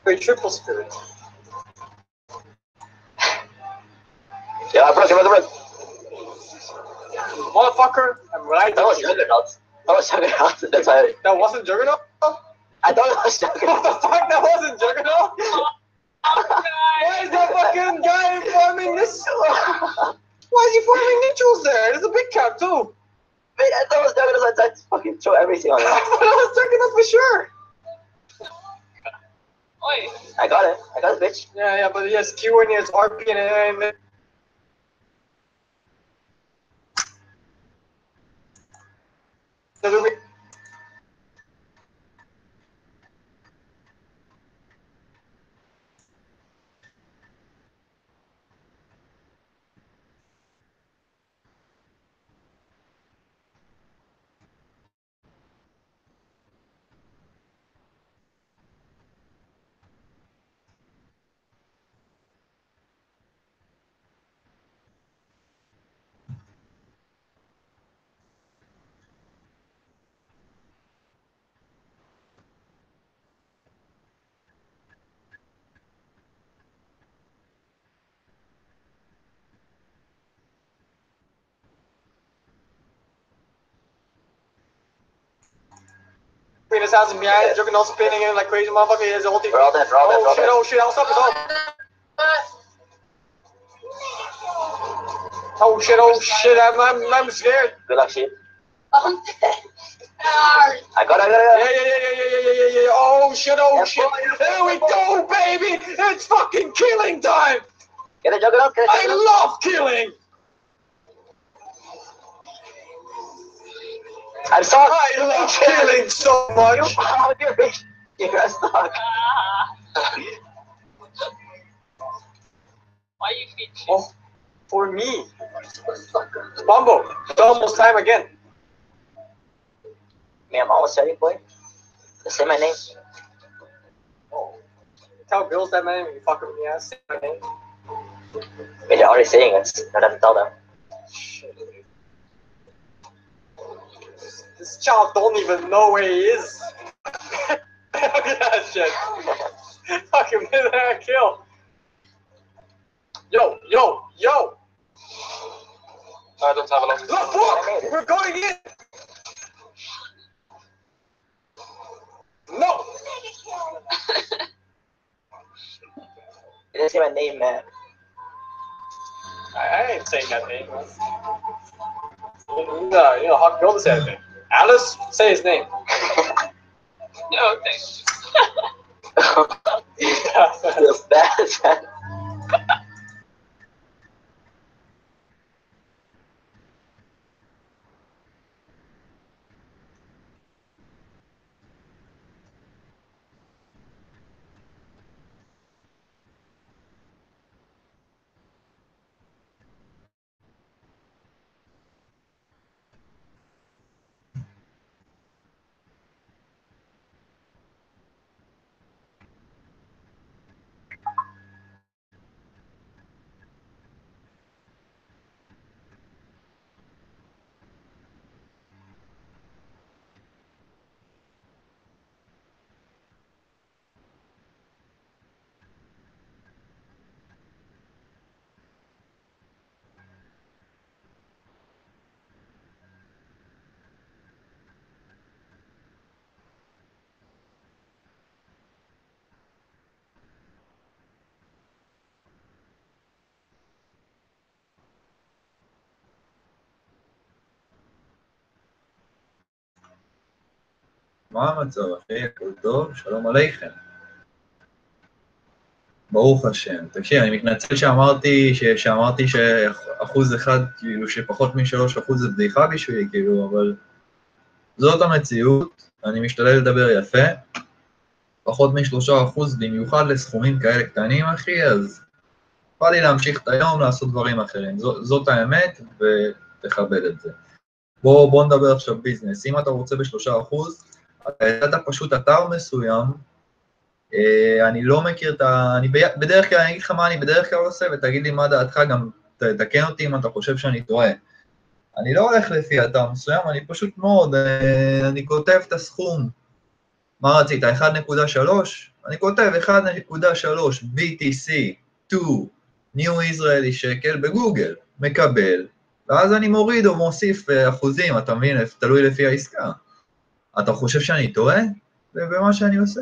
Great triple spirit. Yeah, brother. Motherfucker, when I That was Juggernaut. That's why. That wasn't Juggernaut? I thought it was Juggernaut. What the fuck? That wasn't Juggernaut? Why is that fucking guy forming this? Why is he forming neutrals there? There's a big cap too. Wait, I thought it was Juggernaut. I fucking throw everything on it. I thought it was Juggernaut for sure. Oi. I got it, bitch. Yeah, but he has Q and he has RP and his house and behind Juggernaut spinning in like crazy motherfucker. He has the whole thing. We're all dead. Oh shit, I'll stop it all. Oh shit, I'm scared. Good luck, shit. I'm dead. I got it. Yeah. Oh shit. Here we go, baby. It's fucking killing time. Get a Juggernaut. I love killing. I'm sorry. I love killing so much. You're a stock. Why you feed cheese? Oh, for me. Bumbo, it's almost time again. Me, I'm almost ready, boy. Say my name. Oh. Tell Bills that man, you fucking me ass. Say my name. Wait, they're already saying it. I don't have to tell them. Shit. This child don't even know where he is. Look at that shit. Fucking made that kill. Yo. I don't have a lot. Look, fuck! We're going in! No! You didn't say my name, man. I ain't saying that name. You know how Bill to say that name. Alice, say his name. No, thanks. Feels bad. מה המצב, אחי? הכל טוב? שלום עליכם. ברוך השם. תקשיב, אני מתנצל שאמרתי שאחוז אחד, כאילו שפחות מ3% זה בדיחה בשבילי, כאילו, אבל זאת המציאות, אני משתדל לדבר יפה, פחות מ3%, במיוחד לסכומים כאלה קטנים, אחי, אז בא לי להמשיך את היום, לעשות דברים אחרים. זאת האמת, ותכבד את זה. בוא נדבר עכשיו ביזנס. אם אתה רוצה ב3%, אתה פשוט אתר מסוים, אני לא מכיר בדרך כלל, אני אגיד לך מה אני בדרך כלל עושה, ותגיד לי מה דעתך, גם תתקן אותי אם אתה חושב שאני טועה. אני לא הולך לפי אתר מסוים, אני פשוט מאוד, אני כותב את הסכום, מה רצית, 1.3, אני כותב 1.3 BTC to New Israeli שקל בגוגל, מקבל, ואז אני מוריד או מוסיף אחוזים, אתה מבין, תלוי לפי העסקה. אתה חושב שאני טועה במה שאני עושה?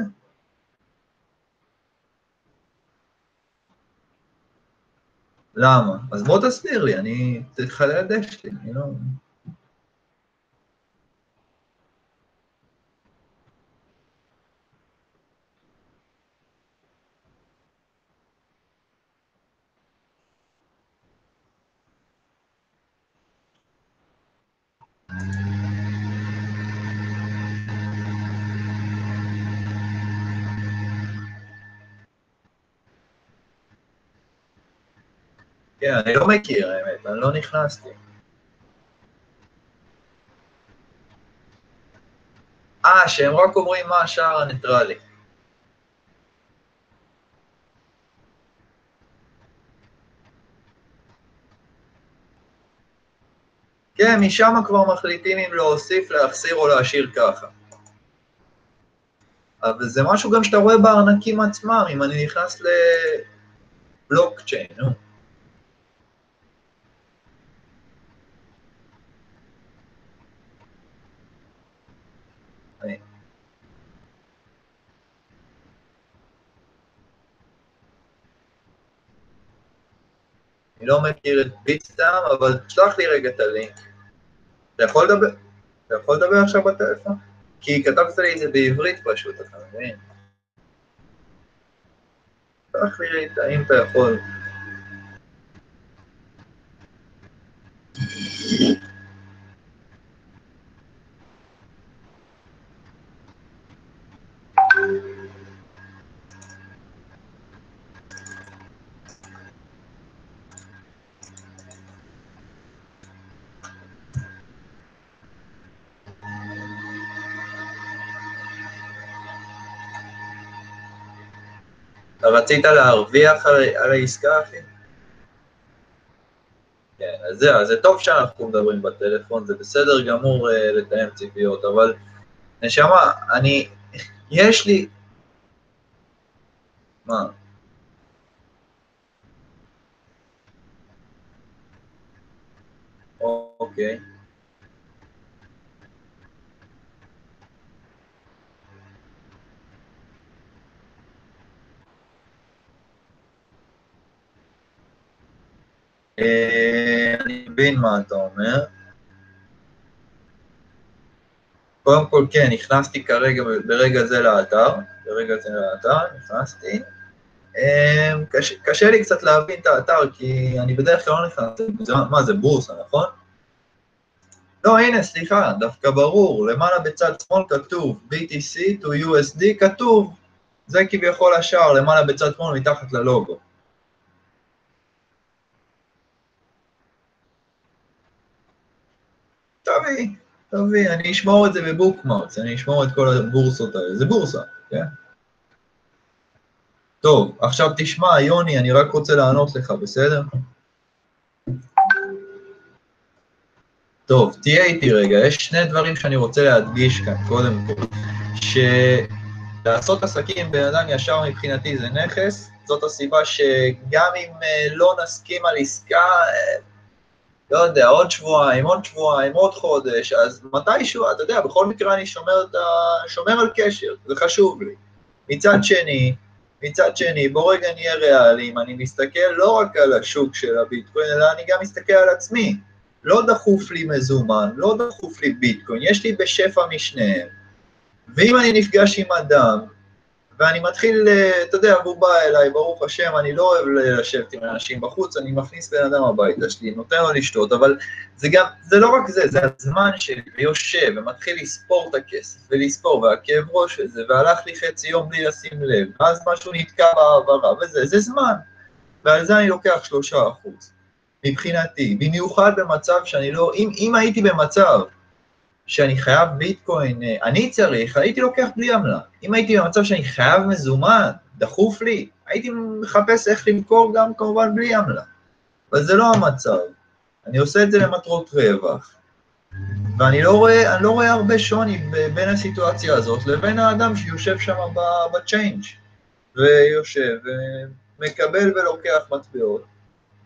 למה? אז בוא תסביר לי, אני תתחלה לדש לי, אני לא... כן, אני לא מכיר, האמת, אני לא נכנסתי. שהם רק אומרים מה השער הניטרלי. כן, משם כבר מחליטים אם להוסיף, להחסיר או להשאיר ככה. אבל זה משהו גם שאתה רואה בארנקים עצמם, אם אני נכנס לבלוקצ'יין, נו. אני לא מכיר את ביטסטאם, אבל תשלח לי רגע את הלינק. אתה יכול לדבר עכשיו בטלפון? כי כתבת לי את זה בעברית פשוט, אתה מבין? תשלח לי את האם אתה יכול. אתה רצית להרוויח על העסקה, אחי? כן, אז זה טוב שאנחנו מדברים בטלפון, זה בסדר גמור לתאם ציפיות, אבל נשמה, יש לי... מה? אוקיי. אני מבין מה אתה אומר. קודם כל כן, נכנסתי ברגע זה לאתר, נכנסתי. קשה לי קצת להבין את האתר, כי אני בדרך כלל לא נכנס, מה זה בורסה, נכון? לא, הנה, סליחה, דווקא ברור, למעלה בצד שמאל כתוב BTC to USD, כתוב, זה כביכול השער, למעלה בצד שמאל מתחת ללוגו. תביא, אני אשמור את זה בבוקמרקס, אני אשמור את כל הבורסות האלה, זה בורסה, כן? טוב, עכשיו תשמע, יוני, אני רק רוצה לענות לך, בסדר? טוב, תהיה איתי רגע, יש שני דברים שאני רוצה להדגיש כאן, קודם כל, שלעשות עסקים בן אדם ישר מבחינתי זה נכס, זאת הסיבה שגם אם לא נסכים על עסקה, לא יודע, עוד שבועיים, עוד חודש, אז מתישהו, אתה יודע, בכל מקרה אני שומר על קשר, זה חשוב לי. מצד שני, בוא רגע נהיה ריאליים, אני מסתכל לא רק על השוק של הביטקוין, אלא אני גם מסתכל על עצמי. לא דחוף לי מזומן, לא דחוף לי ביטקוין, יש לי בשפע משניהם. ואם אני נפגש עם אדם, ואני מתחיל, אתה יודע, והוא בא אליי, ברוך השם, אני לא אוהב לשבת עם אנשים בחוץ, אני מכניס בן אדם הביתה שלי, נותן לו לשתות, אבל זה לא רק זה, זה הזמן שלי, ויושב, ומתחיל לספור את הכסף, ולספור, והכאב ראש וזה, והלך לי חצי יום בלי לשים לב, ואז משהו נתקע בעברה, זה זמן, ועל זה אני לוקח 3%. מבחינתי, במיוחד במצב שאני לא, אם הייתי במצב שאני חייב ביטקוין, אני צריך, הייתי לוקח בלי עמלה. אם הייתי במצב שאני חייב מזומן, דחוף לי, הייתי מחפש איך למכור גם כמובן בלי עמלה. אבל זה לא המצב. אני עושה את זה למטרות רווח. ואני לא רואה הרבה שוני בין הסיטואציה הזאת לבין האדם שיושב שם בצ'יינג'. ויושב ומקבל ולוקח מטבעות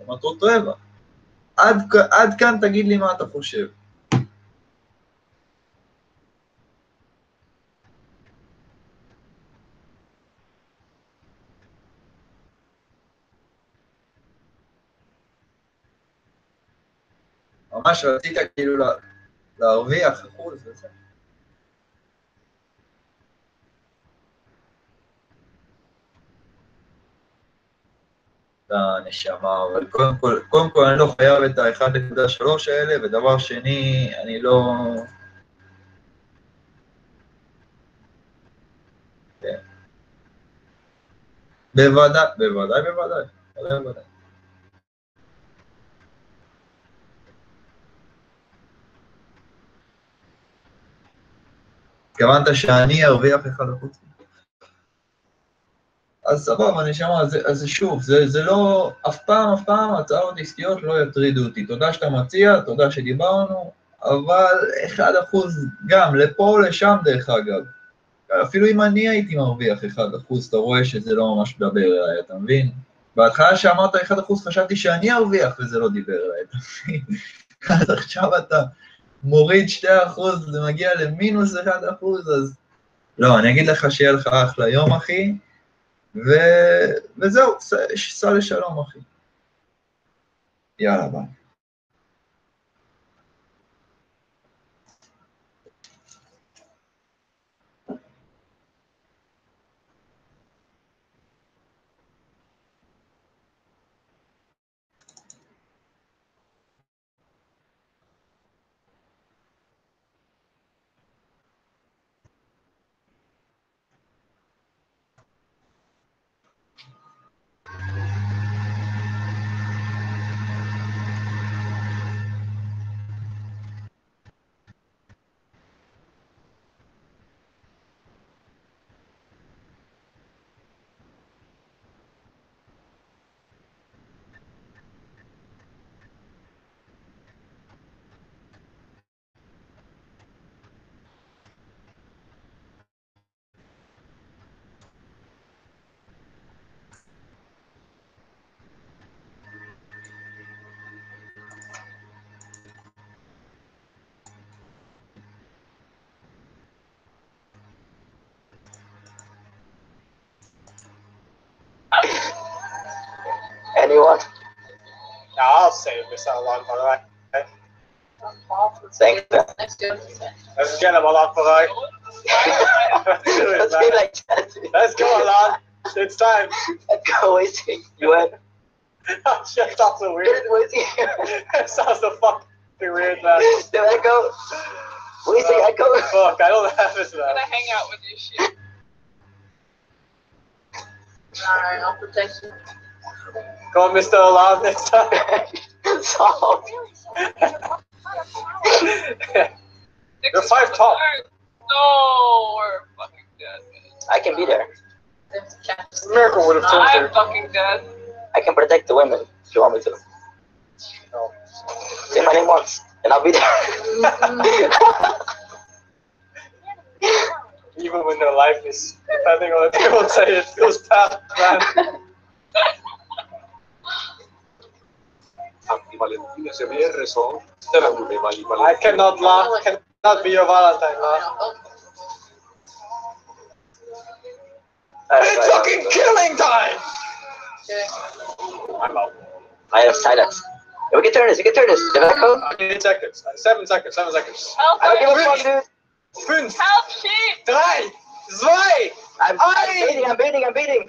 למטרות רווח. עד כאן תגיד לי מה אתה חושב. ממש רצית כאילו להרוויח אחוז וזה. הנשמה, אבל קודם כל אני לא חייב את ה-1.3 האלה, ודבר שני, אני לא... כן. בוודאי. התכוונת שאני ארוויח 1%. אז סבבה, נשמה, אז שוב, זה לא, אף פעם הצעות עסקיות לא יטרידו אותי. תודה שאתה מציע, תודה שדיברנו, אבל 1% גם, לפה או לשם דרך אגב. אפילו אם אני הייתי מרוויח 1%, אתה רואה שזה לא ממש מדבר אליי, אתה מבין? בהתחלה שאמרת 1% חשבתי שאני ארוויח וזה לא דיבר אליי, אתה מבין? אז עכשיו אתה מוריד 2%, זה מגיע למינוס 1%, אז... לא, אני אגיד לך שיהיה לך אחלה יום, אחי. וזהו, סע לשלום, אחי. יאללה, ביי. Anyone? Yeah, I'll save this along for right. Thanks. Let's do it. Let's get him along for right. Let's be like that. Let's go along. It's time. Let's go, Wizzy. You win. Shit, that's so weird. Wizzy. That sounds so fucking weird, man. Did I go? Wizzy, I go. Fuck, I don't have this, I'm man. gonna hang out with you, shit. Alright, I'll protect you. Go on, Mr. Alarm next time. Solved. You're 5 top. No, we're fucking dead. I can be there. Miracle would have told I'm you. fucking dead. I can protect the women if you want me to. No. Say my name once, and I'll be there. Even when their life is depending on it, they won't say it goes past, man. I cannot laugh, cannot be your Valentine, man. It's fucking killing time! I'm out. I have silence. Yeah, we can turn this. Did I go? 8 seconds. 7 seconds. Help, I don't give a fuck, dude. 5, help, sheep! 3, 2, I'm beating.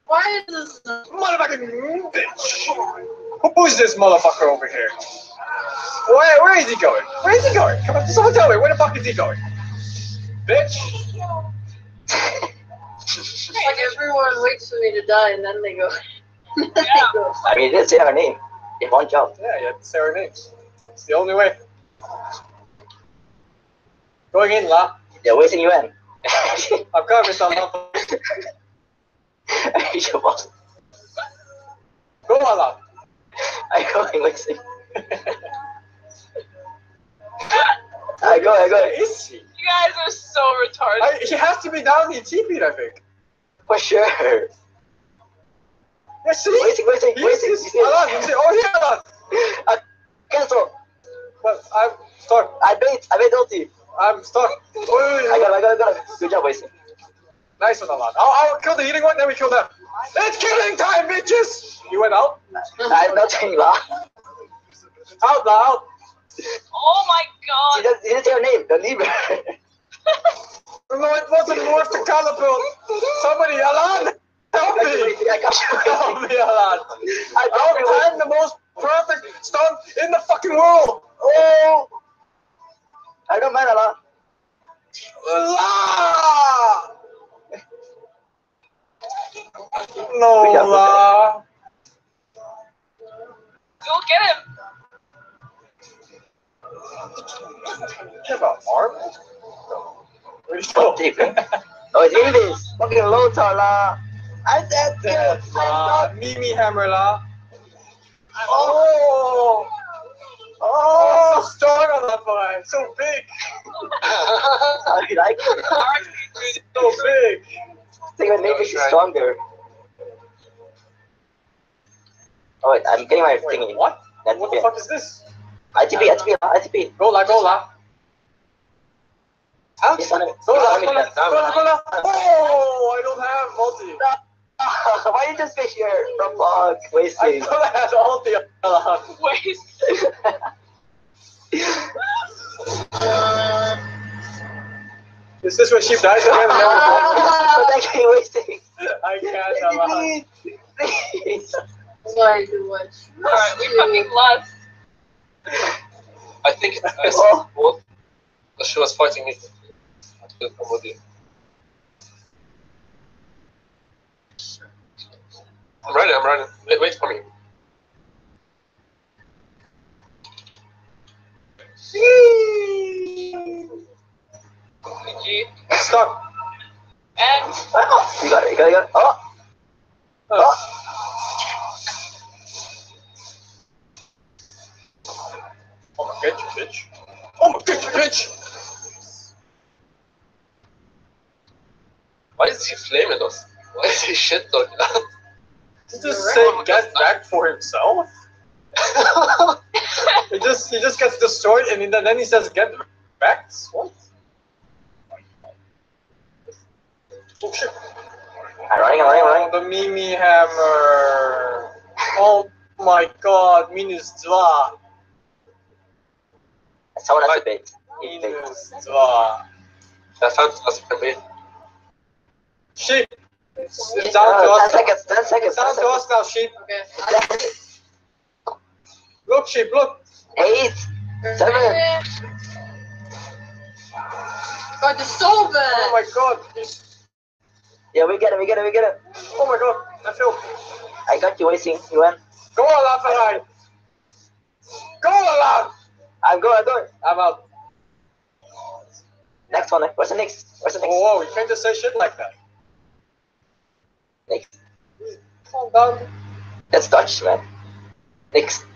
Why is this? motherfucking bitch! Who's this motherfucker over here? Where is he going? Come on, someone tell me, where the fuck is he going? Bitch! Like everyone waits for me to die and then they go. I mean, you did say our name. You have one job. Yeah, you have to say our names. It's the only way. Going in, La. They're wasting you in. I'm coming, son. Go on, La. I go. I go. Where is he? You guys are so retarded. He has to be down in TP, I think. For sure. Yes, see? Waiting. Alan, you see? Oh, here, Alan. Cancel. But I'm stuck. I made ulti. I'm stuck. I got it. Good job, wasting. Nice one, Alan. I'll kill the healing one, then we kill them. It's killing time, bitches! You went out? I'm not saying that. Out. Oh my god! He didn't say your name. Don't leave her. No, it wasn't worth the catapult. Somebody, Alan! Help me! I got you. Help me, Alan! I'll plan the most perfect stunt in the fucking world! Oh! I don't mind a lot. La! No, La! Go get him! You have an arm? Where'd you go? Oh, it's English. Fucking low la. I'm dead. Mimi hammer, La. Oh! Oh, so strong on that boy. So big. I like it. So big. I think my name is stronger. Oh wait, I'm getting my thingy. What? What the fuck is this? ITP. Go La. Out. He's on it. Go La. Oh, I don't have multi. Why you just fish here from fuck? Wasting. I thought I had ulti. Waste. Is this when she dies again? But actually wasting. I can't. Please. Sorry to watch. Alright, we fucking lost. I think it's nice. Oh. She was fighting it. I'm with you. I'm ready. Wait for me. GG. Stuck. And You got it. Oh. Oh my god, you bitch. Oh my god, you bitch. Why is he flaming us? Why is he shit talking? Did he just say get back for himself? He just gets destroyed and then he says get back? What? Oh shit. I'm running. Oh, the Mimi hammer. Oh my god, minus 2. Someone has a bait. Minus 2. That sounds bait. Sheep. It's down to us. 10 seconds. It's down to us now, sheep. Okay. Look, sheep, look. 8, 7. God, it's so bad. Oh my god. Yeah, we get it. Oh my god, I feel. I got you wasting. You win. Go on, Alan. Go on, Alan. I'm going. I'm out. Next one. What's the next? Whoa, you can't just say shit like that. Next. Calm down. That's Dutch, man. Next.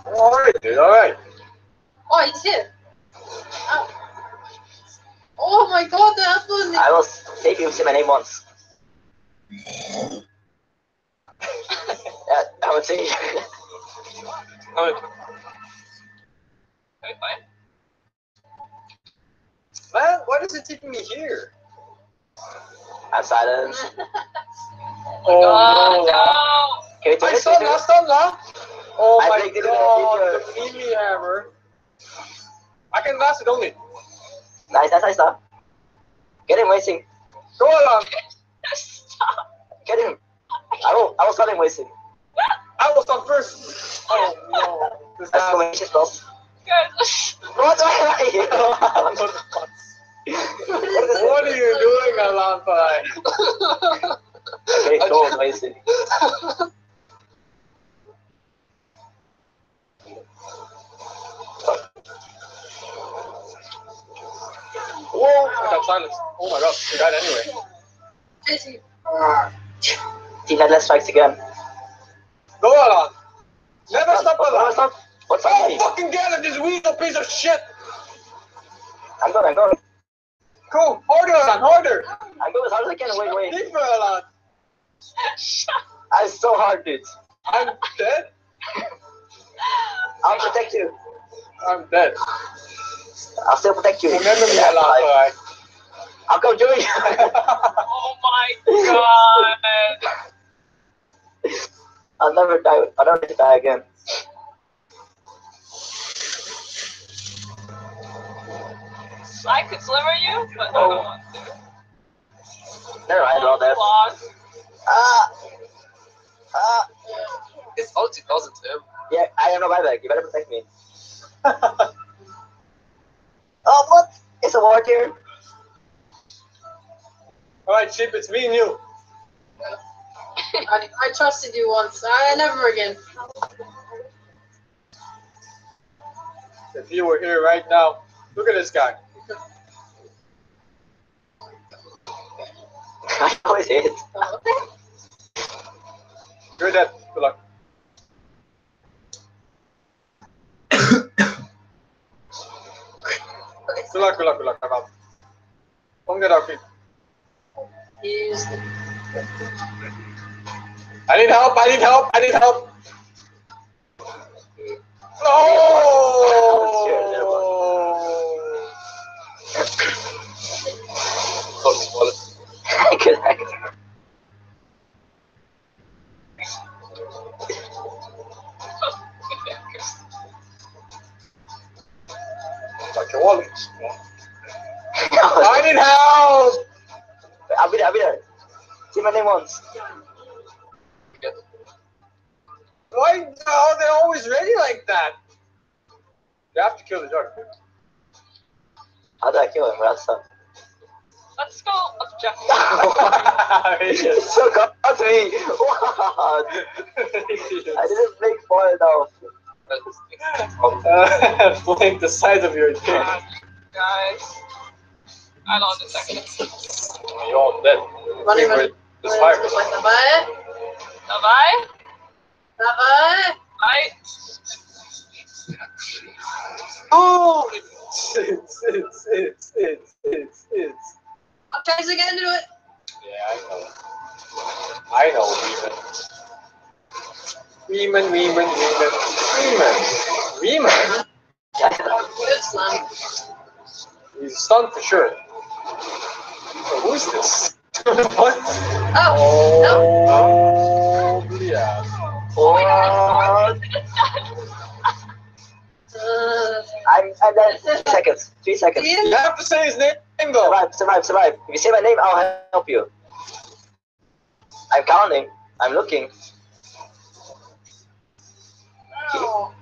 Alright, dude, alright. Oh, he's here. Ow. Oh my god, that happened. I will maybe you say my name once. I would say. Oh, okay, fine. Man, why does it take me here? I'm silent. Oh God, no. no! Can we do I this? stun, La. Oh I my think it is god, a the Mimi hammer. I can last it only. Nice. Get him wasting. Go on. Stop! Get him. I will start him wasting. I will stun first. Oh no. This That's guy. combination spells. Guys, What are What are you doing, Alan Pai? Okay, gold wasting. Whoa! I got silenced. Oh my god, he died anyway. Jesse. Team Headless strikes again. Go Alan! Never stop, Alan! Stop. What's Oh, happening? fucking get him, this weasel piece of shit! I'm going. Cool. Harder. I go as hard as I can. Wait. Deeper, Alan. I'm so hard, dude. I'm dead. I'll protect you. I'm dead. I'll still protect you. Remember me, Yeah, Alan. Alright. I'll come join you. Oh my god. I'll never die. I'll never die again. I could sliver you, but I don't want to. Never mind all that. Lost. It's all 2000 to him. Yeah, I have no buyback. You better protect me. Oh, what? It's a war here. Alright, Sheep, it's me and you. I trusted you once. Never again. If you were here right now, look at this guy. I always hit. You're dead. Good luck. Good luck. I'm out. Don't get out, feet. Use the... I need help. No! Close wallet. Good. Like your wallet. I need help! I'll be there. See my name once. Why are they always ready like that? You have to kill the dog. How did I kill him? That's stuff. Let's go objective. It's so good to me. What? I didn't make far enough. Blink the size of your dick. Guys. I don't detect it. You're all dead. Running. This fire. Bye-bye. Bye. Oh! It's. Okay, so get into it. Yeah, I know, Weeman. Good son. He's stunned for sure. So who's this? What? Oh, Oh, yeah. What? I'm dead. 3 seconds. You have to say his name though. Survive. If you say my name, I'll help you. I'm counting. I'm looking. No.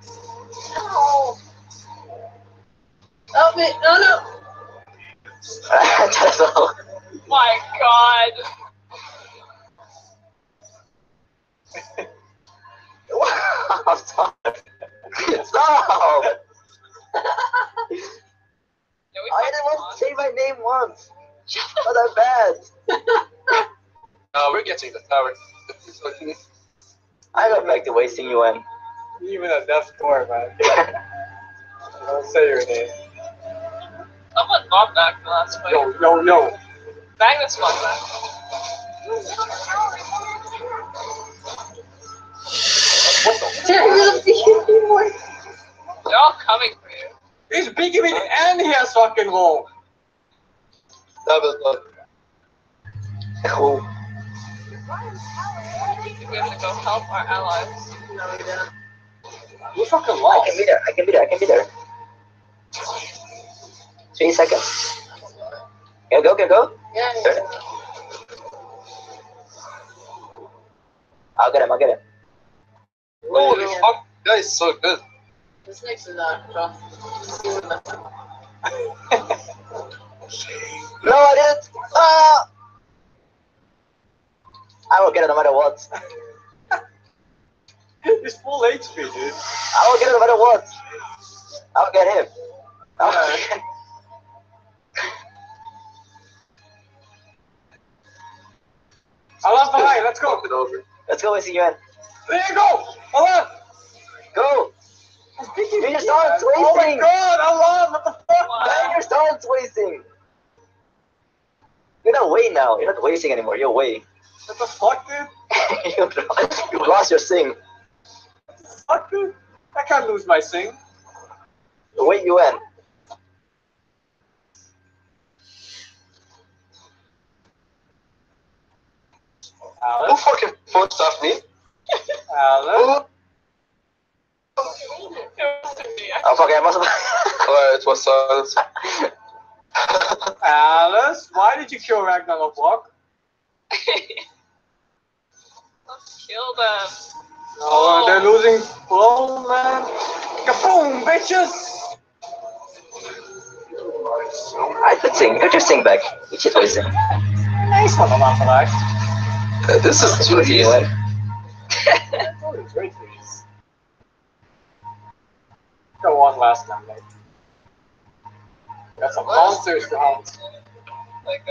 Help me. No. That's all. My god. Wow, stop. Yeah, we I didn't want to say my name once. Shut Not that bad. We're getting the tower. I don't like the wasting UN. Even a death score, man. Don't say your name. Someone bought back the last fight. Yo. Magnus bought back. What the? They're all coming for you. He's beating me and he has fucking roll. That was not. Cool. I think we have to go help our allies. No, we didn't. You fucking I lost. can be there. 3 seconds. Go. Yeah. I'll get him. Holy fuck, that is so good. This next is not rough. No, I didn't. I will get it no matter what. He's full HP, dude. I will get it no matter what. I'll get him. Alan, behind, let's go. Let's go, UN. There you go. Alan. Go. You're just started Oh my wasting. god, Alan, what the fuck? Your star's wasting. You're not way now. You're not wasting anymore. You're way. What the fuck, dude? You lost your sing. What the fuck, dude? I can't lose my sing. Wait, you went. Who Alice? fucking phone stuffed me? Alice? Oh, fuck, I must have... Alright, it was silence. Alice? Why did you kill Ragnarok? Let's kill them. Oh, they're losing flow, man. Kaboom, bitches! I could sing. You just sing back. You should always sing. Nice one, man, for that. This is too easy. Oh, it's great for you. Go on last time, mate. Got some monsters to hunt. Like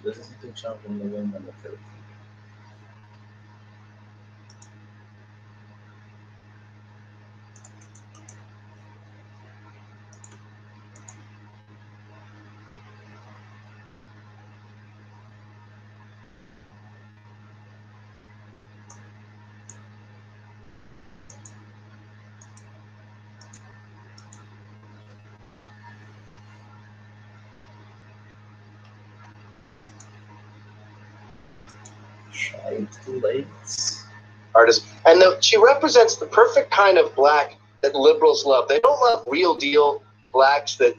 necesito echar cuando venga la tele. It's too late. Artist, and she represents the perfect kind of black that liberals love. They don't love real deal blacks that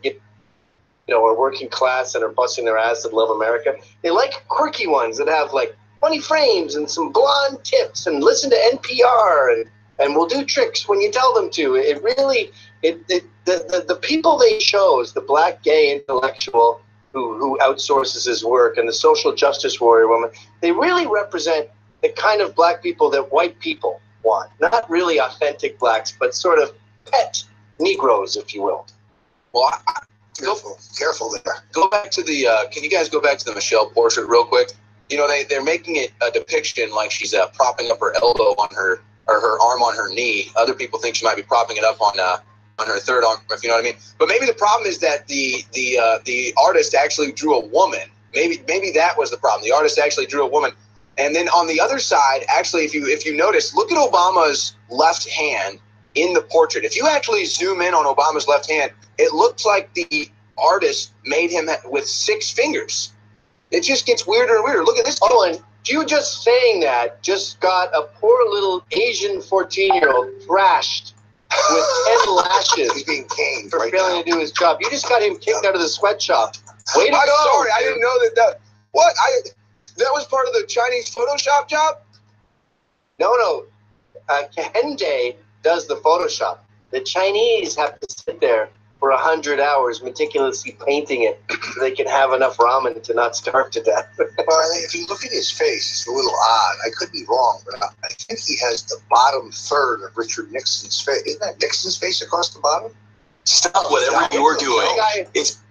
are working class and are busting their ass that love America. They like quirky ones that have like funny frames and some blonde tips and listen to NPR and will do tricks when you tell them to. It really, the people they chose, the black gay intellectual who outsources his work and the social justice warrior woman, they really represent the kind of black people that white people want. Not really authentic blacks, but sort of pet Negroes, if you will. Well, careful there. Go back to the, can you guys go back to the Michelle portrait real quick? You know, they're making it a depiction like she's propping up her elbow on her, or her arm on her knee. Other people think she might be propping it up on on her third arm, if you know what I mean. But maybe the problem is that the artist actually drew a woman. Maybe that was the problem. The artist actually drew a woman. And then on the other side, actually, if you notice, look at Obama's left hand in the portrait. If you actually zoom in on Obama's left hand, it looks like the artist made him with 6 fingers. It just gets weirder and weirder. Look at this. Oh, and you just saying that just got a poor little Asian 14-year-old thrashed with 10 lashes. He's being caned for right failing now. to do his job. You just got him kicked out of the sweatshop. Way to I'm go. sorry, I didn't know that. What? That was part of the Chinese Photoshop job? No. Kehinde does the Photoshop. The Chinese have to sit there for 100 hours meticulously painting it so they can have enough ramen to not starve to death. Well, if you look at his face, it's a little odd. I could be wrong, but I think he has the bottom third of Richard Nixon's face. Isn't that Nixon's face across the bottom? Stop whatever you're doing.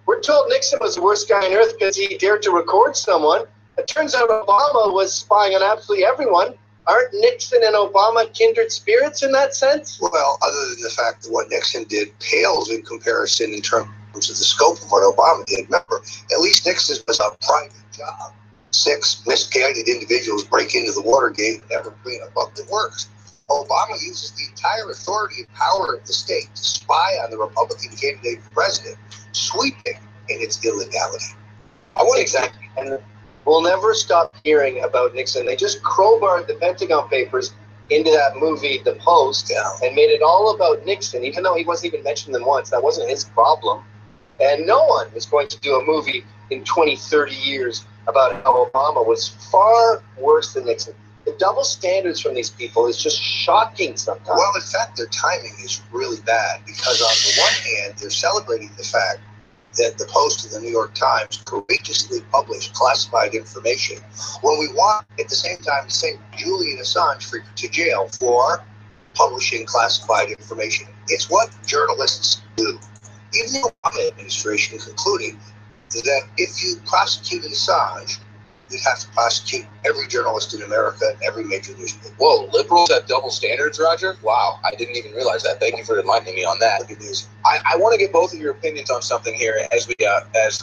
We're told Nixon was the worst guy on earth because he dared to record someone. It turns out Obama was spying on absolutely everyone. Aren't Nixon and Obama kindred spirits in that sense? Well, other than the fact that what Nixon did pales in comparison in terms of the scope of what Obama did. Remember, at least Nixon was a private job. 6 misguided individuals break into the Watergate and never clean up the works. Obama uses the entire authority and power of the state to spy on the Republican candidate for president, sweeping in its illegality. I want exactly. And we'll never stop hearing about Nixon. They just crowbarred the Pentagon Papers into that movie, The Post, and made it all about Nixon, even though he wasn't even mentioned them once. That wasn't his problem. And no one is going to do a movie in 20, 30 years about how Obama was far worse than Nixon. The double standards from these people is just shocking sometimes. Well, in fact, their timing is really bad because on the one hand, they're celebrating the fact that the Post and the New York Times courageously published classified information when we want, at the same time, to send Julian Assange to jail for publishing classified information. It's what journalists do. Even the Obama administration concluded that if you prosecuted Assange, you'd have to prosecute every journalist in America and every major newspaper. Whoa, liberals have double standards, Roger? Wow, I didn't even realize that. Thank you for enlightening me on that. I want to get both of your opinions on something here as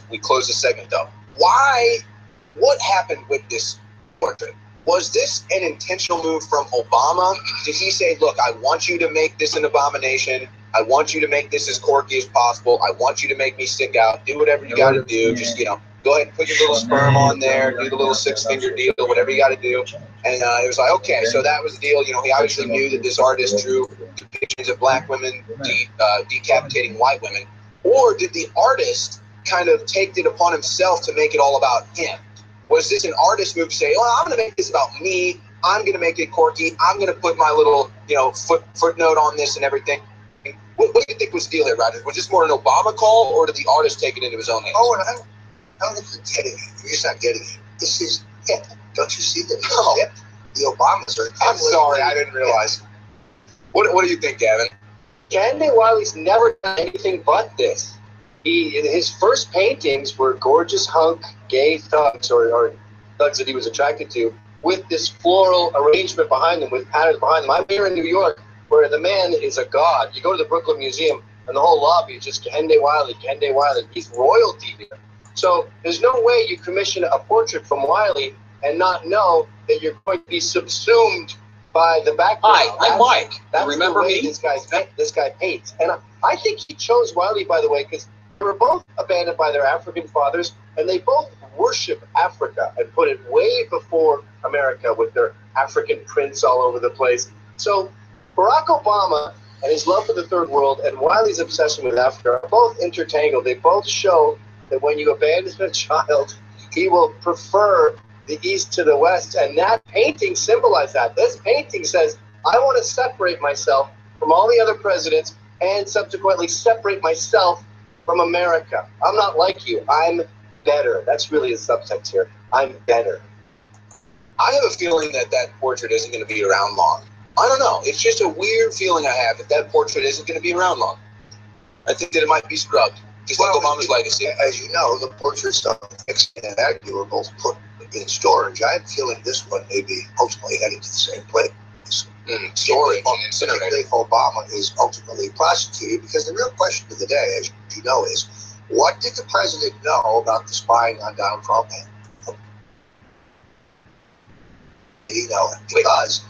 we close this segment, though. What happened with this portrait? Was this an intentional move from Obama? Did he say, look, I want you to make this an abomination. I want you to make this as quirky as possible. I want you to make me stick out. Do whatever you got to do. Just, go ahead and put your little sperm on there, do the little 6-finger deal, whatever you got to do. And it was like, okay, so that was the deal. He obviously knew that this artist drew depictions of black women decapitating white women. Or did the artist kind of take it upon himself to make it all about him? Was this an artist move to say, oh, I'm going to make this about me. I'm going to make it quirky. I'm going to put my little, footnote on this and everything. What do you think was the deal here, Roger? Was this more an Obama call, or did the artist take it into his own hands? Oh, and I don't think you're getting it. You're just not getting it. This is hip. Don't you see that? No. Hip. The Obamas are. I'm sorry, I didn't realize. What do you think, Gavin? Kehinde Wiley's never done anything but this. His first paintings were gorgeous hunk gay thugs or thugs that he was attracted to with this floral arrangement behind them, with patterns behind them. I'm here in New York where the man is a god. You go to the Brooklyn Museum and the whole lobby is just Kehinde Wiley, Kehinde Wiley. He's royalty there. So there's no way you commission a portrait from Wiley and not know that you're going to be subsumed by the background. Hi, I'm Mike. That's Remember the way me? This guy paints. And I think he chose Wiley, by the way, because they were both abandoned by their African fathers, and they both worship Africa and put it way before America with their African prints all over the place. So Barack Obama and his love for the third world and Wiley's obsession with Africa are both intertangled. They both show that when you abandon a child, he will prefer the East to the West. And that painting symbolized that. This painting says, I want to separate myself from all the other presidents and subsequently separate myself from America. I'm not like you. I'm better. That's really the subtext here. I'm better. I have a feeling that portrait isn't going to be around long. I don't know. It's just a weird feeling I have that portrait isn't going to be around long. I think that it might be scrubbed, just like Obama's legacy. As you know, the portraits of Nixon and Agnew were both put in storage. I have a feeling this one may be ultimately heading to the same place. story. If Obama is ultimately prosecuted, because the real question of the day, as you know, is what did the president know about the spying on Donald Trump? Did he know it? Because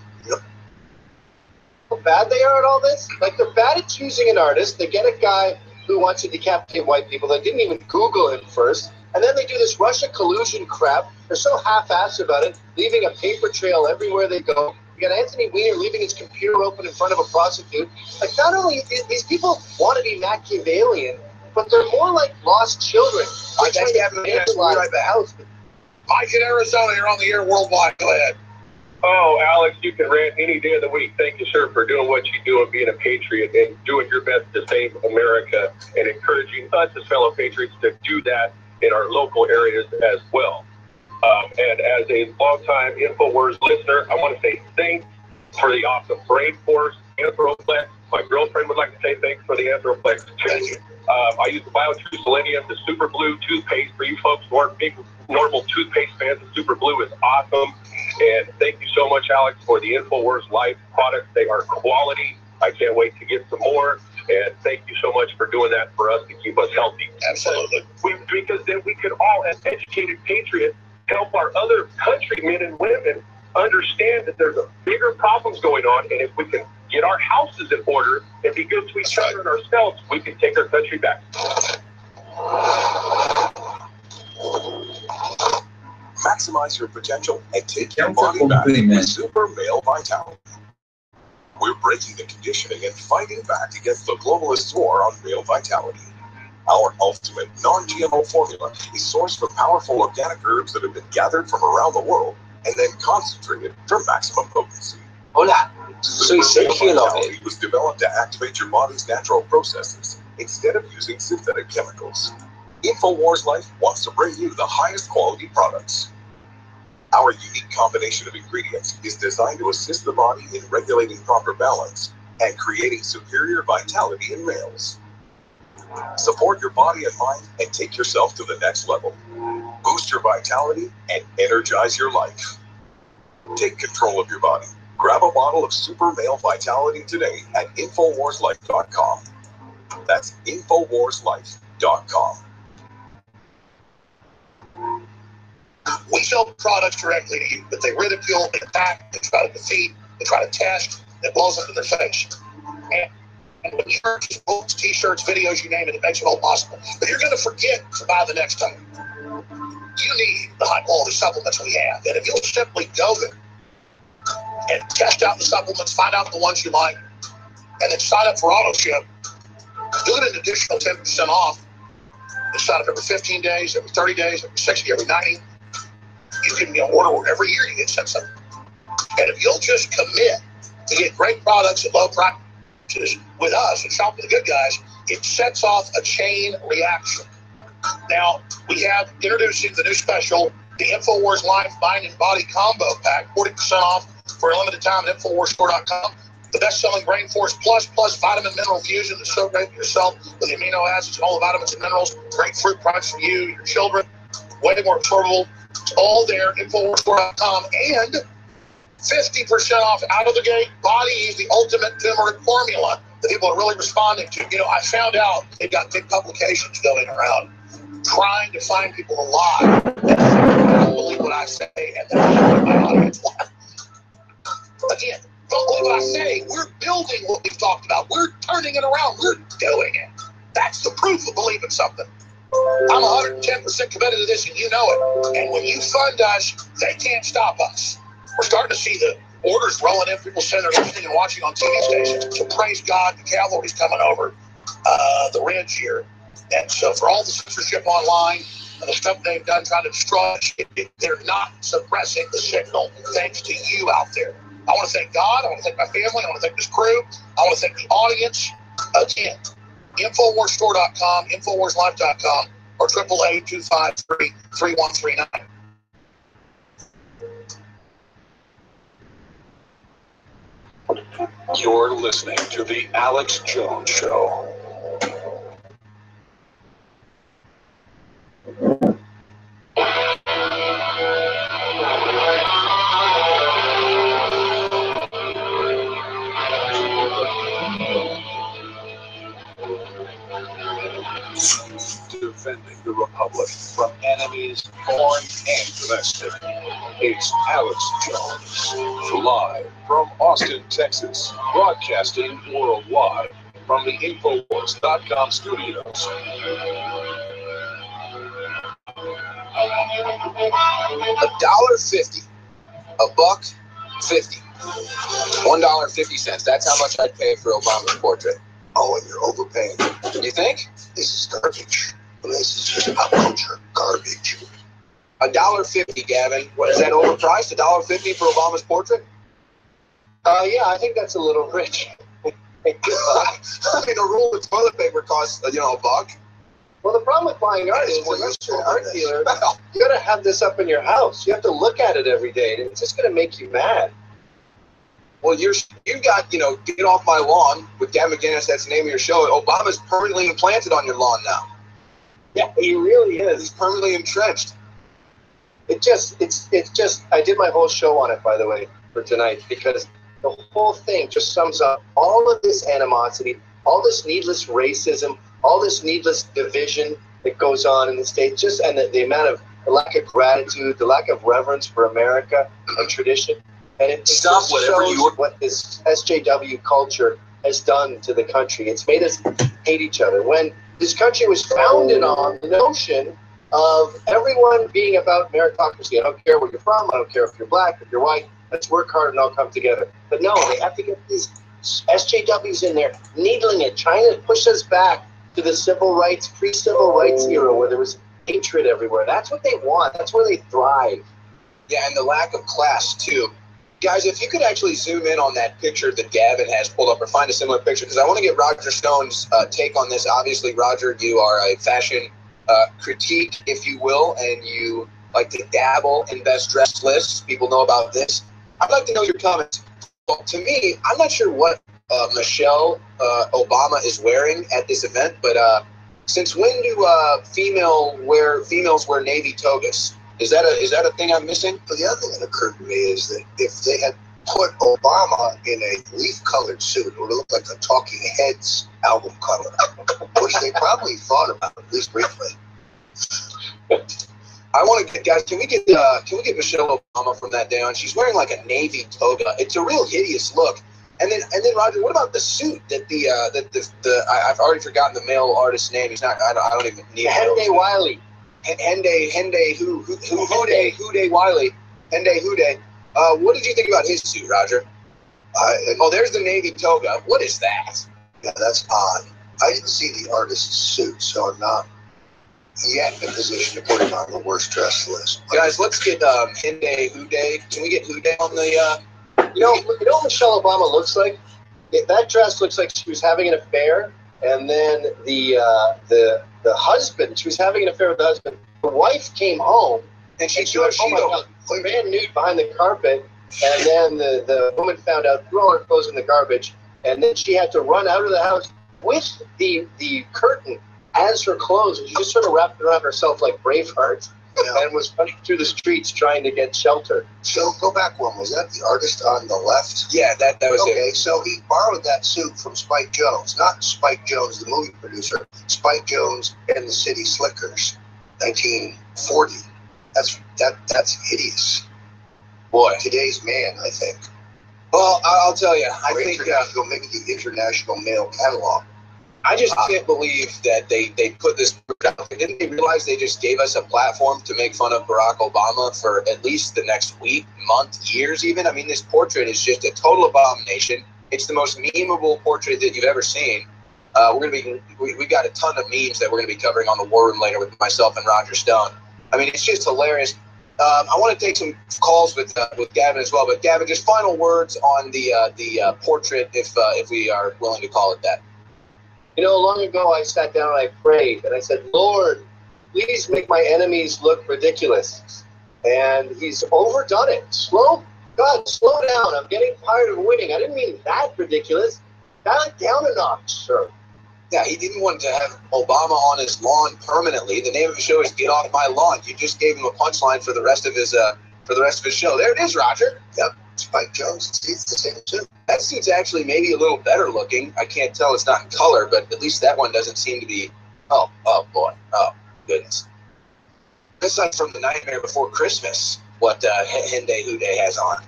how bad they are at all this? Like, they're bad at choosing an artist. They get a guy who wants to decapitate white people. They didn't even Google him first. And then they do this Russia collusion crap. They're so half-assed about it, leaving a paper trail everywhere they go. You got Anthony Weiner leaving his computer open in front of a prostitute. Like, not only these people want to be Machiavellian, but they're more like lost children. I guess you have to right the house. Mike in Arizona, you're on the air worldwide. Go ahead. Oh, Alex, you can rant any day of the week. Thank you, sir, for doing what you do and being a patriot and doing your best to save America and encouraging us as fellow patriots to do that in our local areas as well. And as a longtime InfoWars listener, I want to say thanks for the awesome brain force, Anthroplex. My girlfriend would like to say thanks for the Anthroplex too. I use the BioTrue Selenium, the Super Blue toothpaste. For you folks who aren't big normal toothpaste fans, the Super Blue is awesome. And thank you so much, Alex, for the InfoWars Life products. They are quality. I can't wait to get some more. And thank you so much for doing that for us to keep us healthy. Absolutely. Because then we can all, as educated patriots, help our other countrymen and women understand that there's a bigger problems going on. And if we can get our houses in order and be good to each other and ourselves, we can take our country back. Maximize your potential and take your body back with Super Male Vitality. We're breaking the conditioning and fighting back against the globalists' war on male vitality. Our ultimate non-GMO formula is sourced from powerful organic herbs that have been gathered from around the world and then concentrated for maximum potency. Hola. Super Male Vitality was developed to activate your body's natural processes instead of using synthetic chemicals. InfoWars Life wants to bring you the highest quality products. Our unique combination of ingredients is designed to assist the body in regulating proper balance and creating superior vitality in males. Support your body and mind and take yourself to the next level. Boost your vitality and energize your life. Take control of your body. Grab a bottle of Super Male Vitality today at InfoWarsLife.com. That's InfoWarsLife.com. we sell products directly to you, but they ridicule, they attack, they try to defeat, they try to test, it blows up in their face. And when shirts, books, t-shirts, videos, you name it, it makes it all possible. But you're going to forget to buy the next time. You need the high-quality supplements we have. And if you'll simply go there and test out the supplements, find out the ones you like, and then sign up for auto ship, do it an additional 10% off. You sign up every 15 days, every 30 days, every 60, every 90. You can order every year you get sent something. And if you'll just commit to get great products at low prices with us and shop with the good guys, it sets off a chain reaction. Now, we have introducing the new special, the InfoWars Life Mind and Body Combo Pack, 40% off for a limited time at InfoWarsStore.com. The best-selling Brain Force Plus Vitamin Mineral Fusion that's so great for yourself with the amino acids and all the vitamins and minerals. Great fruit products for you, your children. Way more absorbable. It's all there at InfoWarsStore.com. And 50% off out of the gate. Body, the ultimate turmeric formula that people are really responding to. You know, I found out they've got big publications going around trying to find people to lie. Don't believe what I say, and that's what my audience wants. Again, don't believe what I say. We're building what we've talked about. We're turning it around. We're doing it. That's the proof of believing something. I'm 110% committed to this, and you know it. And when you fund us, they can't stop us. We're starting to see the orders rolling in. People saying they're listening and watching on TV stations. So praise God, the cavalry's coming over the ridge here. And so for all the censorship online and the stuff they've done trying to destroy us, they're not suppressing the signal thanks to you out there. I want to thank God. I want to thank my family. I want to thank this crew. I want to thank the audience. Again, InfoWarsStore.com, InfoWarsLife.com, or 888-253-3139. You're listening to The Alex Jones Show. Private, foreign, and domestic. It's Alex Jones, live from Austin, Texas, broadcasting worldwide from the Infowars.com studios. $1.50, $1.50, $1.50. That's how much I'd pay for Obama's portrait. Oh, and you're overpaying. You think? This is garbage. This is just pop culture garbage. $1.50, Gavin. What is that overpriced? $1.50 for Obama's portrait? Yeah, I think that's a little rich. I mean, a roll of toilet paper costs, $1. Well, the problem with buying art is unless you're an art dealer, you got to have this up in your house. You have to look at it every day, and it's just going to make you mad. Well, you got, Get Off My Lawn with Gavin McGinnis. That's the name of your show. Obama's permanently implanted on your lawn now. Yeah, he really is. He's permanently entrenched. It's just. I did my whole show on it, by the way, for tonight, because the whole thing just sums up all of this animosity, all this needless racism, all this needless division that goes on in the States, and the amount of the lack of gratitude, the lack of reverence for America and tradition. And it Stop just whatever shows you what this SJW culture has done to the country. It's made us hate each other. When this country was founded on the notion of everyone being about meritocracy. I don't care where you're from. I don't care if you're black, if you're white. Let's work hard and all come together. But no, they have to get these SJWs in there, needling it, trying to push us back to the civil rights, pre-civil rights era where there was hatred everywhere. That's what they want. That's where they thrive. Yeah, and the lack of class, too. Guys, if you could actually zoom in on that picture that Gavin has pulled up or find a similar picture, because I want to get Roger Stone's take on this. Obviously, Roger, you are a fashion critique, if you will, and you like to dabble in best dressed lists. People know about this. I'd like to know your comments. Well, to me, I'm not sure what Michelle Obama is wearing at this event, but since when do females wear navy togas? Is that a thing I'm missing? But the other thing that occurred to me is that if they had put Obama in a leaf-colored suit, it would look like a Talking Heads album cover, which they probably thought about at least briefly. I want to get, guys. Can we get Michelle Obama from that down? She's wearing like a navy toga. It's a real hideous look. And then Roger, what about the suit that I've already forgotten the male artist's name. He's not. I don't even need. Hende Wiley. Hende Wiley. Hende Hude. What did you think about his suit, Roger? There's the navy toga. What is that? Yeah, that's odd. I didn't see the artist's suit, so I'm not yet in a position to put him on the worst dressed list. Guys, let's get Hende Hude. Can we get Hude on the? You know what Michelle Obama looks like? That dress looks like she was having an affair, and then the husband, she was having an affair with the husband. The wife came home, and she ran nude behind the carpet, and then the woman found out, threw all her clothes in the garbage, and then she had to run out of the house with the curtain as her clothes, and she just sort of wrapped it around herself like Braveheart. And was running through the streets trying to get shelter. So go back one. Was that the artist on the left? Yeah, that was it. Okay, so he borrowed that suit from Spike Jonze. Not Spike Jonze, the movie producer. Spike Jonze and the City Slickers, 1940. That's hideous. Boy. Today's man, I think. Well, I'll tell you. I think maybe the International Male Catalog. I just can't believe that they put this out. Didn't they realize they just gave us a platform to make fun of Barack Obama for at least the next week, month, years even? I mean, this portrait is just a total abomination. It's the most memeable portrait that you've ever seen. We've got a ton of memes that we're going to be covering on the War Room later with myself and Roger Stone. I mean, it's just hilarious. I want to take some calls with Gavin as well. But Gavin, just final words on the portrait, if we are willing to call it that. You know, long ago I sat down and I prayed, and I said, Lord, please make my enemies look ridiculous. And he's overdone it. God, slow down. I'm getting tired of winning. I didn't mean that ridiculous. Dial it down a notch, sir. Yeah, he didn't want to have Obama on his lawn permanently. The name of the show is Get Off My Lawn. You just gave him a punchline for the rest of his show. There it is, Roger. Yep. Spike Jonze, it's the same too. That suit's actually maybe a little better looking. I can't tell, it's not in color, but at least that one doesn't seem to be. Oh boy, oh goodness. That's like from The Nightmare Before Christmas, what Hyundai Houday has on.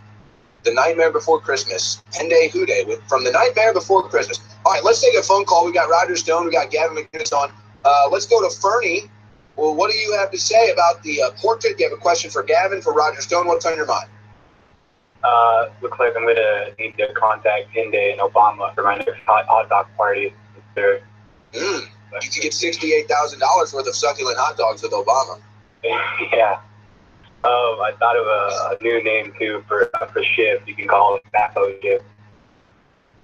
The Nightmare Before Christmas. Hyundai Houday from The Nightmare Before Christmas. All right, let's take a phone call. We got Roger Stone. We got Gavin McGinnis on. Let's go to Fernie. Well, what do you have to say about the portrait? Do you have a question for Gavin, for Roger Stone? What's on your mind? Looks like I'm going to need to contact Hyundai and Obama for my next hot dog party. You could get $68,000 worth of succulent hot dogs with Obama. Yeah. I thought of a new name too for Shift. You can call it Batho Shift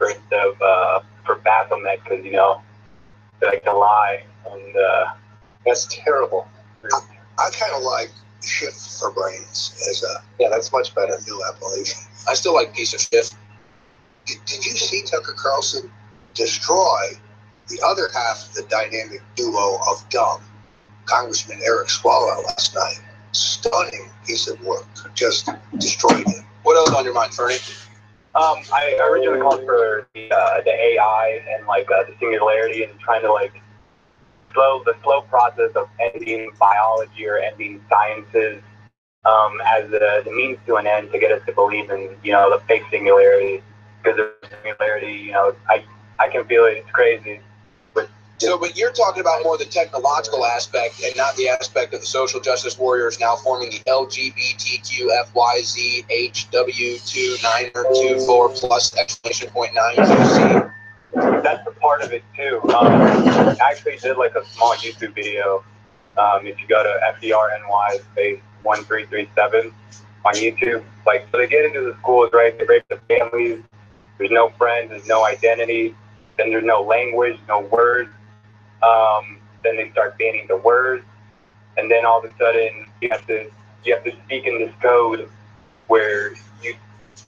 instead of for Baphomet, because they like to lie, and that's terrible. I kind of like Shift for Brains as a that's much better. New appellation. I still like piece of shit. Did you see Tucker Carlson destroy the other half of the dynamic duo of dumb, Congressman Eric Swalwell, last night? Stunning piece of work. Just destroyed it. What else on your mind, Fernie? I originally called for the AI and the singularity, and trying to the slow process of ending biology or ending sciences as the means to an end to get us to believe in the fake singularity, because the singularity I can feel it. It's crazy. But you're talking about more the technological aspect and not the aspect of the social justice warriors now forming the LGBTQFYZHW2924 plus exclamation point 9QC. That's a part of it too. I actually did a small YouTube video. If you go to FDRNY space 1337 on YouTube, so they get into the schools, right? They break the families. There's no friends. There's no identity. Then there's no language, no words. Then they start banning the words, and then all of a sudden you have to speak in this code where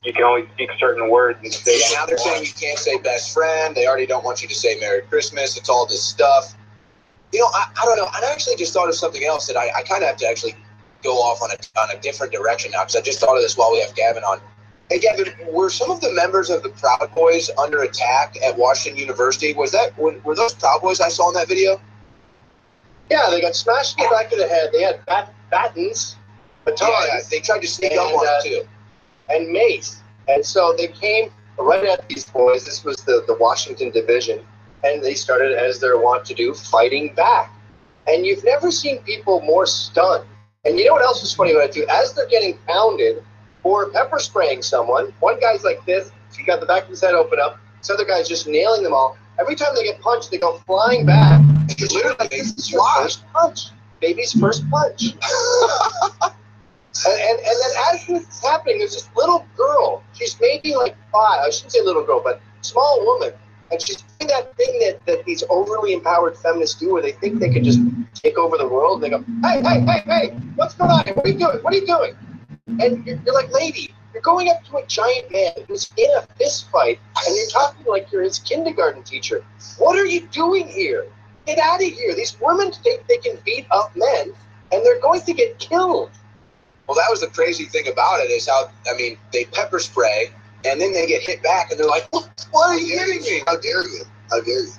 you can only speak certain words and say. And now they're saying you can't say best friend. They already don't want you to say Merry Christmas. It's all this stuff. I don't know. I actually just thought of something else that I kind of have to actually go off on a different direction now, because I just thought of this while we have Gavin on. Hey, Gavin, were some of the members of the Proud Boys under attack at Washington University? Were those Proud Boys I saw in that video? Yeah, they got smashed in the back of the head. They had batons, batons. Yeah, they tried to sneak up on it too. And mace. And so they came right at these boys. This was the Washington division. And they started, as they're wont to do, fighting back. And you've never seen people more stunned. And you know what else was funny about it too? As they're getting pounded or pepper spraying someone, one guy's like this, he got the back of his head open up, this other guy's just nailing them all. Every time they get punched, they go flying back. Because literally, this is your first punch. Baby's first punch. and then as this is happening, there's this little girl. She's maybe 5. I shouldn't say little girl, but small woman. And she's doing that thing that these overly empowered feminists do, where they think they can just take over the world. And they go, hey, what's going on? What are you doing? What are you doing? And you're like, lady, you're going up to a giant man who's in a fist fight, and you're talking like you're his kindergarten teacher. What are you doing here? Get out of here. These women think they can beat up men, and they're going to get killed. Well, that was the crazy thing about it, is how, they pepper spray, and then they get hit back, and they're like, what are you hitting me? How dare you? How dare you?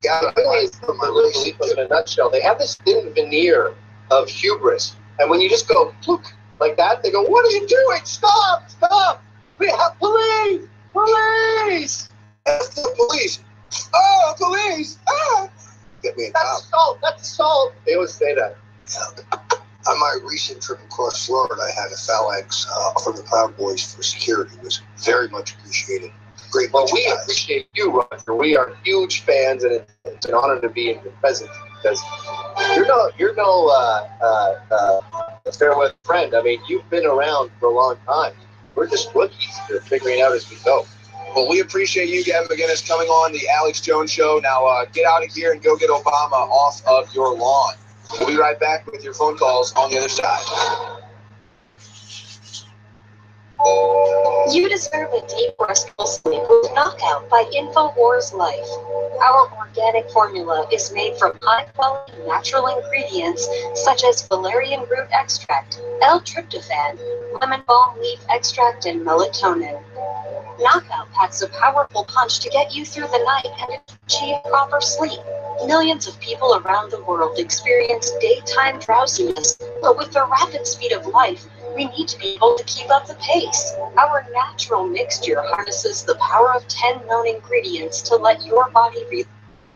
Yeah, in a nutshell, they have this thin veneer of hubris, and when you just go, look, like that, they go, what are you doing? Stop! We have police! Police! That's the police! Oh, police! Ah! Get me a That's cop. assault! They always say that. Yeah. On my recent trip across Florida, I had a phalanx from the Proud Boys for security. It was very much appreciated. Great. Well, we appreciate you, Roger. We are huge fans, and it's an honor to be in your presence, because you're no fair weather friend. You've been around for a long time. We're just rookies. We're figuring it out as we go. Well, we appreciate you, Gavin McGinnis, coming on the Alex Jones Show. Now, get out of here and go get Obama off of your lawn. We'll be right back with your phone calls on the other side. You deserve a deep, restful sleep with Knockout by InfoWars Life. Our organic formula is made from high-quality natural ingredients such as valerian root extract, L-tryptophan, lemon balm leaf extract, and melatonin. Knockout packs a powerful punch to get you through the night and achieve proper sleep. Millions of people around the world experience daytime drowsiness, But with the rapid speed of life, we need to be able to keep up the pace. Our natural mixture harnesses the power of 10 known ingredients to let your body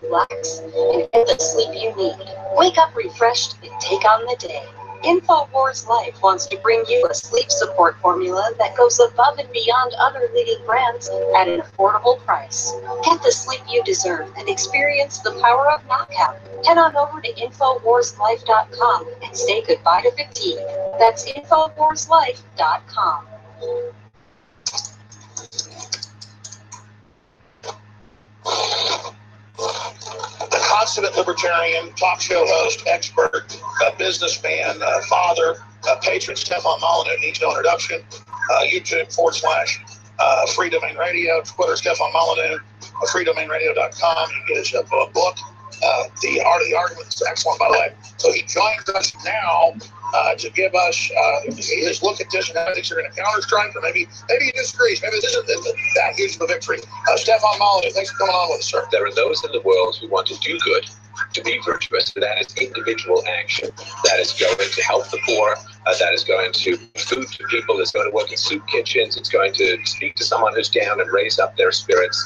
relax and get the sleep you need. Wake up refreshed and take on the day. InfoWars Life wants to bring you a sleep support formula that goes above and beyond other leading brands at an affordable price. Get the sleep you deserve and experience the power of knockout. Head on over to InfoWarsLife.com and say goodbye to fatigue. That's InfoWarsLife.com. The consummate libertarian, talk show host, expert, businessman, father, patron Stefan Molyneux needs no introduction. YouTube/ Free Domain Radio, Twitter Stefan Molyneux, freedomainradio.com. His book, The Art of the Argument, is excellent, by the way. So he joins us now to give us his look at this and how he thinks they're going to counter-strike, or maybe he disagrees. Maybe this isn't that huge of a victory. Stefan Molyneux, thanks for coming on with us, sir. There are those in the world who want to do good, to be virtuous, but that is individual action. That is going to help the poor. That is going to food to people. It's going to work in soup kitchens. It's going to speak to someone who's down and raise up their spirits.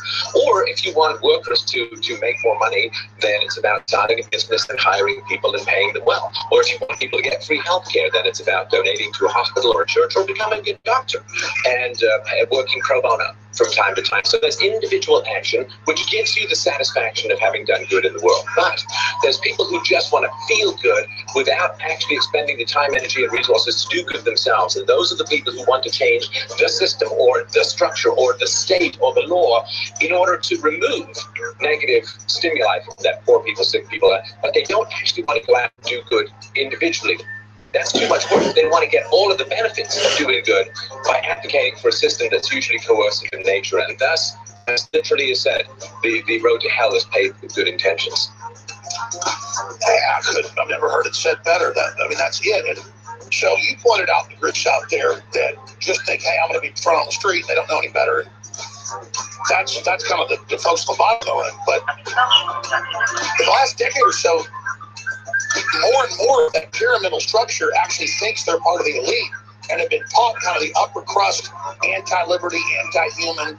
Or if you want workers to make more money, then it's about starting a business and hiring people and paying them well. Or if you want people to get free health care, then it's about donating to a hospital or a church or becoming a doctor and working pro bono from time to time. So there's individual action, which gives you the satisfaction of having done good in the world. But there's people who just want to feel good without actually expending the time, energy, and resources to do good themselves. And those are the people who want to change the system or the structure or the state or the law in order to remove negative stimuli that poor people, sick people are. But they don't actually want to go out and do good individually. That's too much work. They want to get all of the benefits of doing good by advocating for a system that's usually coercive in nature. And thus, as literally is said, the road to hell is paved with good intentions. I've never heard it said better. That's it. And so you pointed out the groups out there that just think, hey, I'm going to be front on the street. They don't know any better. That's kind of the folks at the bottom of it. But in the last decade or so, more and more of that pyramidal structure actually thinks they're part of the elite and have been taught kind of the upper crust anti-liberty, anti-human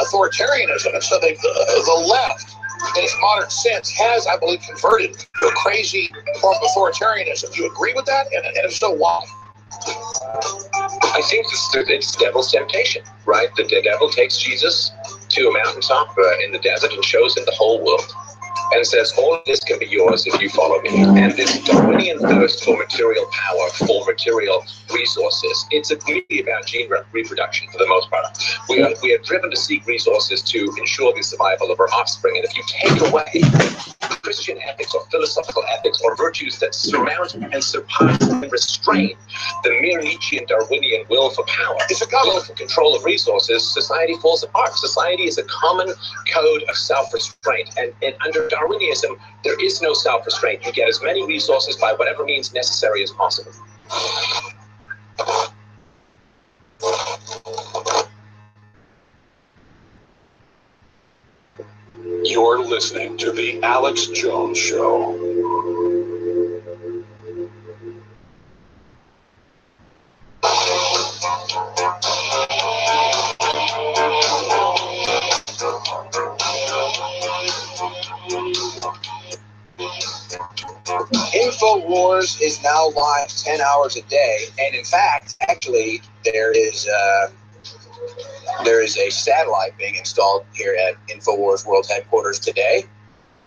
authoritarianism. And so the left, in its modern sense, has, I believe, converted to a crazy form of authoritarianism. Do you agree with that? And if so, why? I think it's devil's temptation, right? The devil takes Jesus to a mountaintop in the desert and shows him the whole world. And says, all of this can be yours if you follow me. And this Darwinian thirst for material power, for material resources, it's really about gene reproduction for the most part. We are driven to seek resources to ensure the survival of our offspring. And if you take away Christian ethics or philosophical ethics or virtues that surmount and surpass and restrain the mere Nietzschean Darwinian will for power, will for control of resources, society falls apart. Society is a common code of self-restraint. And under Darwinism, there is no self-restraint. You get as many resources by whatever means necessary as possible. You're listening to The Alex Jones Show. InfoWars is now live 10 hours a day, and in fact, actually, there is a satellite being installed here at InfoWars World Headquarters today,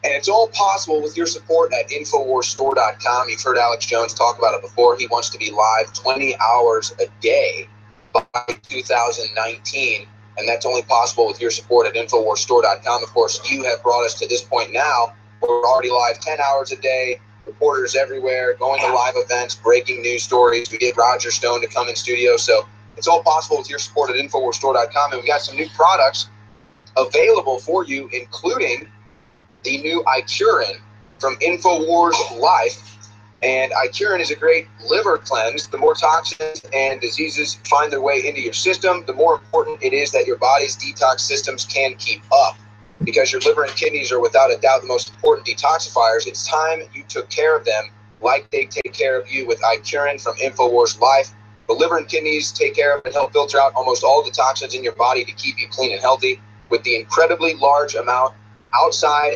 and it's all possible with your support at InfoWarsStore.com. You've heard Alex Jones talk about it before. He wants to be live 20 hours a day by 2019, and that's only possible with your support at InfoWarsStore.com. Of course, you have brought us to this point now. We're already live 10 hours a day, reporters everywhere, going to live events, breaking news stories. We get Roger Stone to come in studio, so it's all possible with your support at InfoWarsStore.com. And we got some new products available for you, including the new iCurin from InfoWars Life. And iCurin is a great liver cleanse. The more toxins and diseases find their way into your system, the more important it is that your body's detox systems can keep up. Because your liver and kidneys are without a doubt the most important detoxifiers, it's time you took care of them like they take care of you with Icurin from InfoWars Life. The liver and kidneys take care of and help filter out almost all the toxins in your body to keep you clean and healthy. With the incredibly large amount outside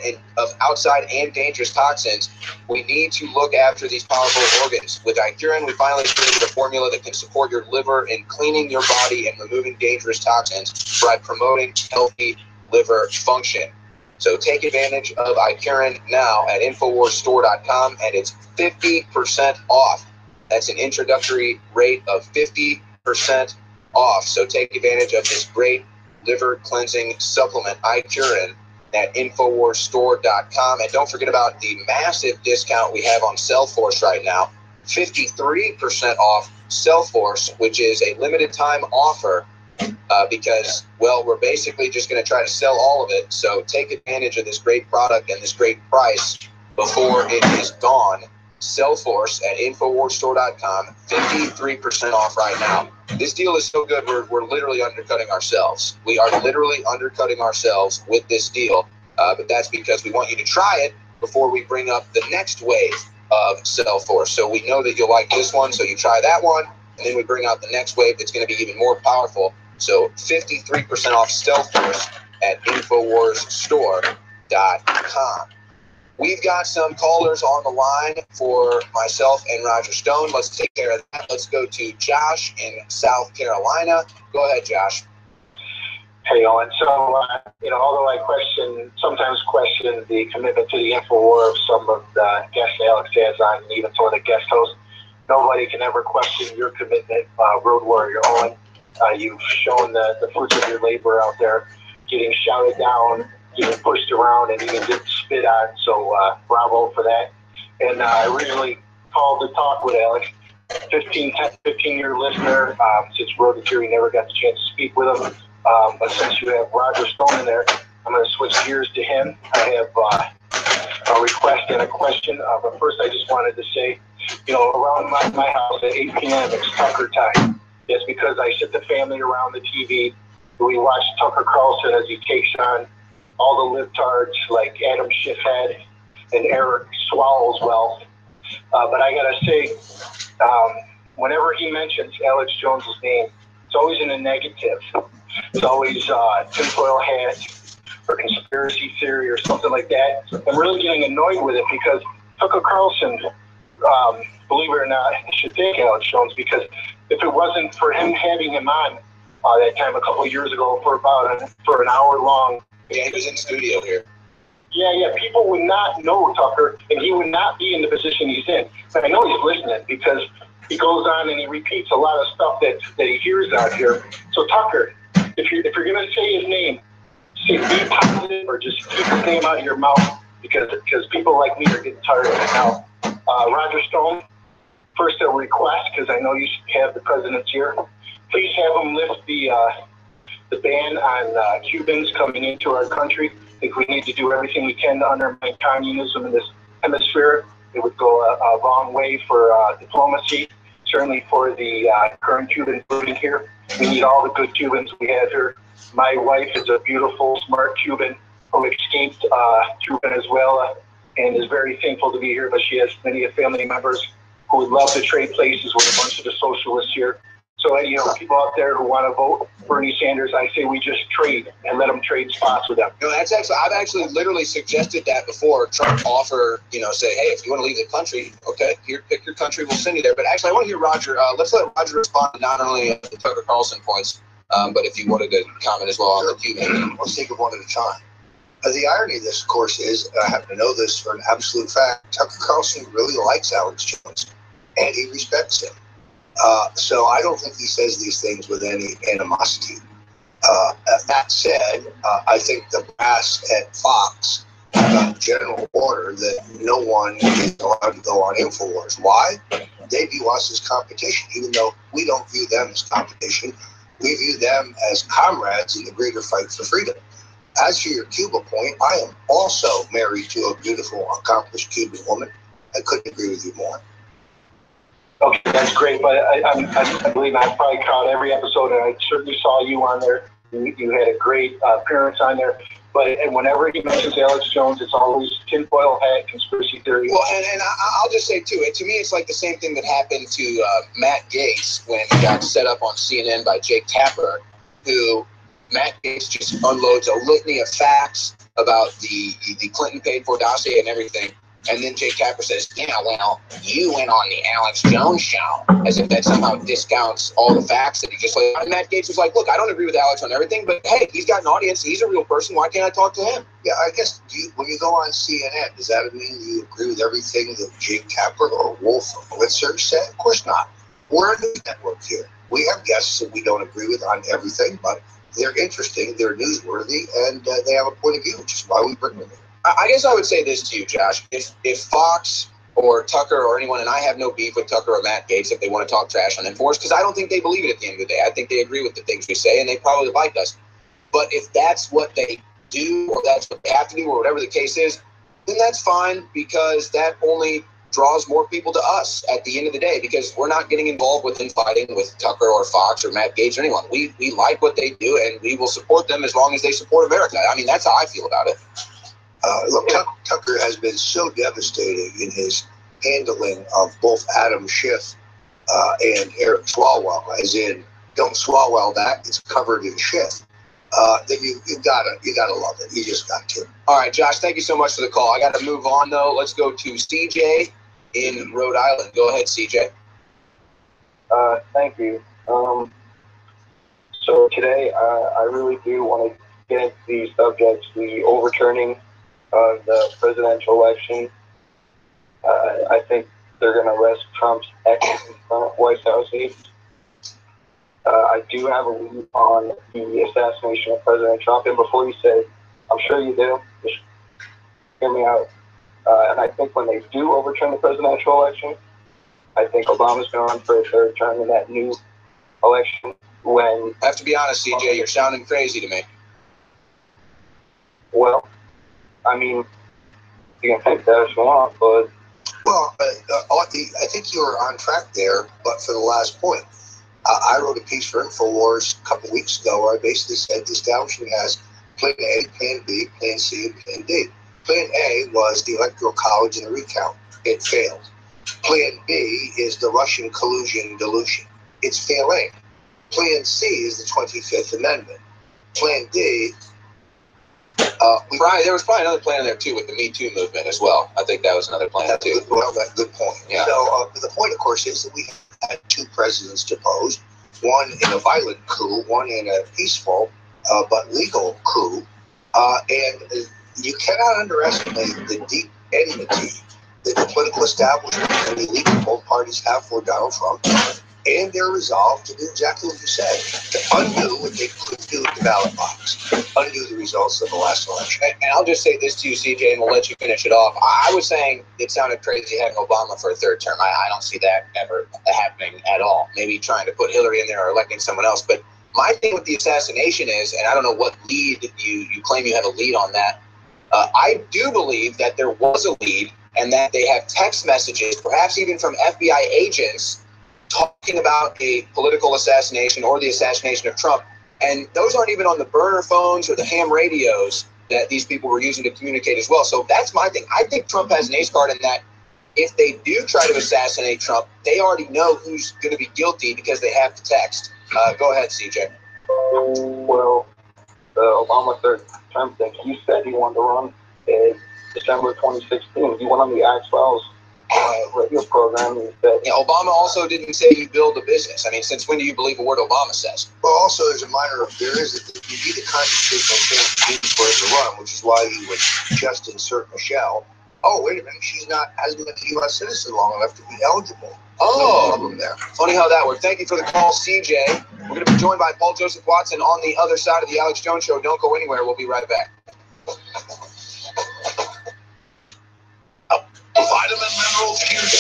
and dangerous toxins, we need to look after these powerful organs. With Icurin, we finally created a formula that can support your liver in cleaning your body and removing dangerous toxins by promoting healthy liver function. So take advantage of Icurin now at InfoWarsStore.com, and it's 50% off. That's an introductory rate of 50% off. So take advantage of this great liver cleansing supplement, Icurin, at InfoWarsStore.com. And don't forget about the massive discount we have on Cellforce right now, 53% off Cellforce, which is a limited time offer because, well, we're basically just going to try to sell all of it. So take advantage of this great product and this great price before it is gone. Cellforce at InfoWarsStore.com, 53% off right now. This deal is so good, we're literally undercutting ourselves. We are literally undercutting ourselves with this deal, but that's because we want you to try it before we bring up the next wave of Cellforce. So we know that you'll like this one, so you try that one, and then we bring out the next wave that's going to be even more powerful. So 53% off Cellforce at InfoWarsStore.com. We've got some callers on the line for myself and Roger Stone. Let's take care of that. Let's go to Josh in South Carolina. Go ahead, Josh. Hey, Owen. So, although I sometimes question the commitment to the InfoWar of some of the guests Alex has on, and even some of the guest hosts, nobody can ever question your commitment, Road Warrior Owen. You've shown the fruits of your labor out there, getting shouted down, getting pushed around, and even getting spit on. So bravo for that. And I originally called to talk with Alex, 15-year listener. Since Road to Fury, never got the chance to speak with him. But since you have Roger Stone in there, I'm going to switch gears to him. I have a request and a question. But first, I just wanted to say, around my house at 8 p.m., it's Tucker time. It's because I sit the family around the TV. We watch Tucker Carlson as he takes on all the libtards like Adam Schiffhead and Eric Swalwell's. But I got to say, whenever he mentions Alex Jones' name, it's always in a negative. It's always tinfoil hat or conspiracy theory or something like that. I'm really getting annoyed with it because Tucker Carlson, believe it or not, should thank Alex Jones, because if it wasn't for him having him on that time a couple of years ago for an hour long. Yeah, he was in studio here. Yeah, people would not know Tucker, and he would not be in the position he's in. But I know he's listening because he goes on and he repeats a lot of stuff that he hears out here. So Tucker, if you're going to say his name, say be positive or just keep his name out of your mouth because people like me are getting tired of it now. Roger Stone, first a request, because I know you have the president's ear. Please have him lift the ban on Cubans coming into our country. I think we need to do everything we can to undermine communism in this hemisphere. It would go a long way for diplomacy, certainly for the current Cubans living here. We need all the good Cubans we have here. My wife is a beautiful, smart Cuban who escaped through Venezuela and is very thankful to be here, but she has many family members who would love to trade places with a bunch of the socialists here. So, people out there who want to vote Bernie Sanders, I say we just trade and let them trade spots with them. I've actually literally suggested that before. Trump offer, say, hey, if you want to leave the country, okay, here, pick your country, we'll send you there. But actually, I want to hear Roger. Let's let Roger respond to not only the Tucker Carlson points, but if you wanted to comment as well on the Cuban. Let's take it one at a time. The irony of this, of course, is, I happen to know this for an absolute fact, Tucker Carlson really likes Alex Jones, and he respects him. So I don't think he says these things with any animosity. That said, I think the brass at Fox got a general order that no one is allowed to go on InfoWars. Why? They view us as competition, even though we don't view them as competition. We view them as comrades in the greater fight for freedom. As for your Cuba point, I am also married to a beautiful, accomplished Cuban woman. I couldn't agree with you more. Okay, that's great, but I believe I probably caught every episode, and I certainly saw you on there. You had a great appearance on there. and whenever he mentions Alex Jones, it's always tinfoil hat, conspiracy theory. Well, and I'll just say, too, to me, it's like the same thing that happened to Matt Gaetz when he got set up on CNN by Jake Tapper, who Matt Gaetz just unloads a litany of facts about the Clinton paid-for dossier and everything. And then Jake Tapper says, yeah, well, you went on the Alex Jones show, as if that somehow discounts all the facts that he just laid out. And Matt Gaetz was like, look, I don't agree with Alex on everything, but hey, he's got an audience. He's a real person. Why can't I talk to him? Yeah, I guess when you go on CNN, does that mean you agree with everything that Jake Tapper or Wolf or Blitzer said? Of course not. We're a news network here. We have guests that we don't agree with on everything, but they're interesting, they're newsworthy, and they have a point of view, which is why we bring them here. I guess I would say this to you, Josh. If Fox or Tucker or anyone, and I have no beef with Tucker or Matt Gaetz if they want to talk trash on Infowars, because I don't think they believe it at the end of the day. I think they agree with the things we say, and they probably like us. But if that's what they do, or that's what they have to do, or whatever the case is, then that's fine, because that only draws more people to us at the end of the day, because we're not getting involved with infighting with Tucker or Fox or Matt Gaetz or anyone. We like what they do, and we will support them as long as they support America. I mean, that's how I feel about it. Look, Tucker has been so devastating in his handling of both Adam Schiff and Eric Swalwell, as in, don't Swalwell that, it's covered in Schiff. Then you gotta love it. You just got to. All right, Josh, thank you so much for the call. I got to move on, though. Let's go to CJ in Rhode Island. Go ahead, CJ. Thank you. So today, I really do want to get into these subjects, the overturning of the presidential election. I think they're going to arrest Trump's ex-current White House aides. I do have a lead on the assassination of President Trump. And before you say, I'm sure you do, just hear me out. And I think when they do overturn the presidential election, I think Obama's going to run for a third term in that new election. When I have to be honest, CJ, you're sounding crazy to me. Well, I mean, you can think that if you want, but... Well, I think you were on track there, but for the last point. I wrote a piece for InfoWars a couple weeks ago where I basically said the establishment has Plan A, Plan B, Plan C, and Plan D. Plan A was the Electoral College and the recount. It failed. Plan B is the Russian collusion dilution. It's failing. Plan C is the 25th Amendment. Plan D... there was probably another plan in there, too, with the Me Too movement as well. I think that was another plan, too. Well, that's a good point. Yeah. So the point, of course, is that we had two presidents deposed, one in a violent coup, one in a peaceful but legal coup. And you cannot underestimate the deep enmity that the political establishment and the elite of both parties have for Donald Trump, and their resolve to do exactly what you said, to undo what they couldn't do at the ballot box, undo the results of the last election. And I'll just say this to you, CJ, and we'll let you finish it off. I was saying it sounded crazy having Obama for a third term. I don't see that ever happening at all. Maybe trying to put Hillary in there or electing someone else. But my thing with the assassination is, and I don't know what lead you claim you have a lead on that, I do believe that there was a lead and that they have text messages, perhaps even from FBI agents, talking about a political assassination or the assassination of Trump. And those aren't even on the burner phones or the ham radios that these people were using to communicate as well. So that's my thing. I think Trump has an ace card in that if they do try to assassinate Trump, they already know who's going to be guilty because they have the text. Go ahead, CJ. Well, the Obama third term thing, he said he wanted to run in December 2016. He went on the X-Files radio program. Obama also didn't say you build a business. I mean, since when do you believe a word Obama says? Well, also there's a minor, there is that you need a constitutional change for it to run, which is why you would just insert Michelle. Oh, wait a minute, hasn't been a U.S. citizen long enough to be eligible. Oh, no problem there. Funny how that worked. Thank you for the call, CJ. We're going to be joined by Paul Joseph Watson on the other side of the Alex Jones Show. Don't go anywhere. We'll be right back. Vitamin mineral fusion.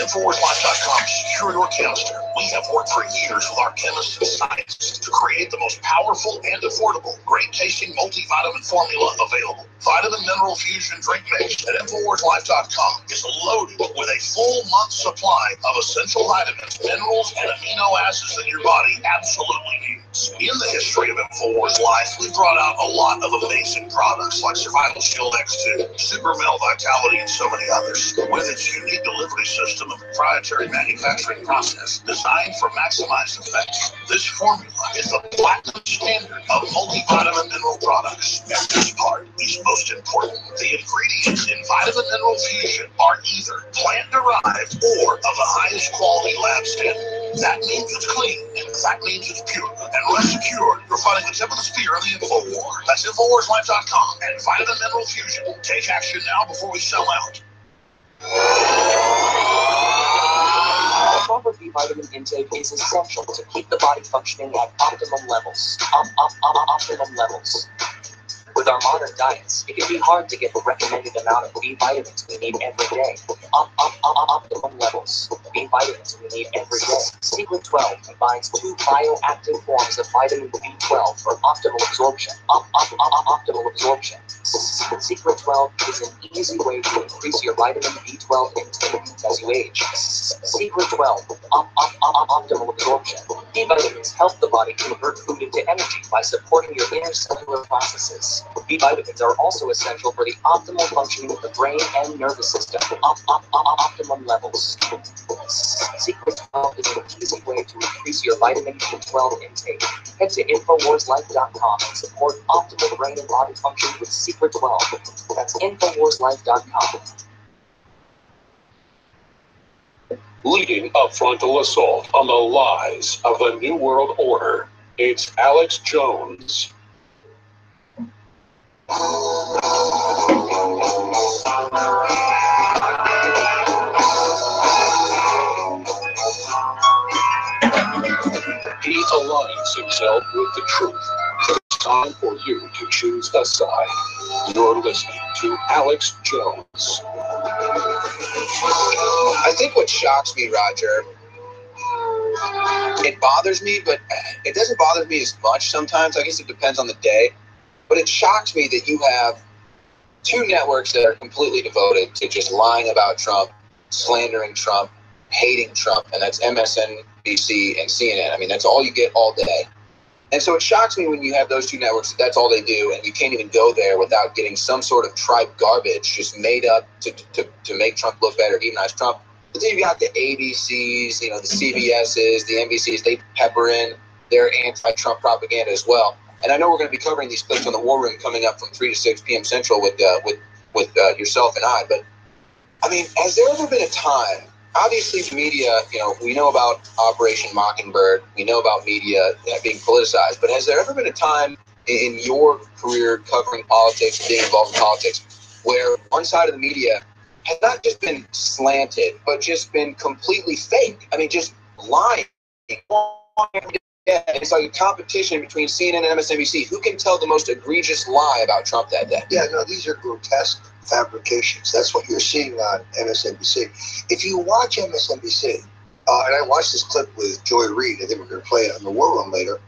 InfoWarsLife.com. Secure your canister. We have worked for years with our chemists and scientists to create create the most powerful and affordable, great-tasting multivitamin formula available. Vitamin Mineral Fusion Drink Mix at InfoWarsLife.com is loaded with a full month supply of essential vitamins, minerals, and amino acids that your body absolutely needs. In the history of InfoWars Life, we've brought out a lot of amazing products like Survival Shield X2, Super Male Vitality, and so many others. With its unique delivery system and proprietary manufacturing process designed for maximized effects, this formula is the platinum standard of multivitamin mineral products. And this part is most important. The ingredients in Vitamin Mineral Fusion are either plant-derived or of the highest quality lab standard. That means it's clean. That means it's pure. And rest assured, you're fighting the tip of the spear of the info war. That's InfoWarsLife.com and Vitamin Mineral Fusion. Take action now before we sell out. Proper B vitamin intake is essential to keep the body functioning at optimum levels. Optimum levels. With our modern diets, it can be hard to get the recommended amount of B vitamins we need every day. Optimum levels. B vitamins we need every day. Secret 12 combines two bioactive forms of vitamin B12 for optimal absorption. Optimal absorption. Secret 12 is an easy way to increase your vitamin B12 intake as you age. Secret 12, optimal absorption. B vitamins help the body convert food into energy by supporting your intercellular processes. B vitamins are also essential for the optimal functioning of the brain and nervous system. Optimum levels. Secret 12 is an easy way to increase your vitamin B12 intake. Head to InfoWarsLife.com and support optimal brain and body function with Secret 12. That's InfoWarsLife.com. Leading a frontal assault on the lies of the New World Order, it's Alex Jones. He aligns himself with the truth. It's time for you to choose a side. You're listening to Alex Jones. I think what shocks me, Roger, it bothers me, but it doesn't bother me as much sometimes. I guess it depends on the day. But it shocks me that you have two networks that are completely devoted to just lying about Trump, slandering Trump, hating Trump, and that's MSNBC and CNN. I mean, that's all you get all day. And so it shocks me when you have those two networks, that's all they do, and you can't even go there without getting some sort of tribe garbage just made up to make Trump look better, demonize Trump. But then you've got the ABCs, you know, the CBSs, the NBCs, they pepper in their anti-Trump propaganda as well. And I know we're going to be covering these clips on the War Room coming up from 3 to 6 p.m. Central with yourself and I. But, I mean, has there ever been a time, obviously the media, you know, we know about Operation Mockingbird, we know about media being politicized, but has there ever been a time in your career covering politics, being involved in politics, where one side of the media has not just been slanted, but just been completely fake? I mean, just lying. It's like a competition between CNN and MSNBC. Who can tell the most egregious lie about Trump that day? Yeah, no, these are grotesque fabrications. That's what you're seeing on MSNBC. If you watch MSNBC, and I watched this clip with Joy Reid, I think we're going to play it on the War Room later,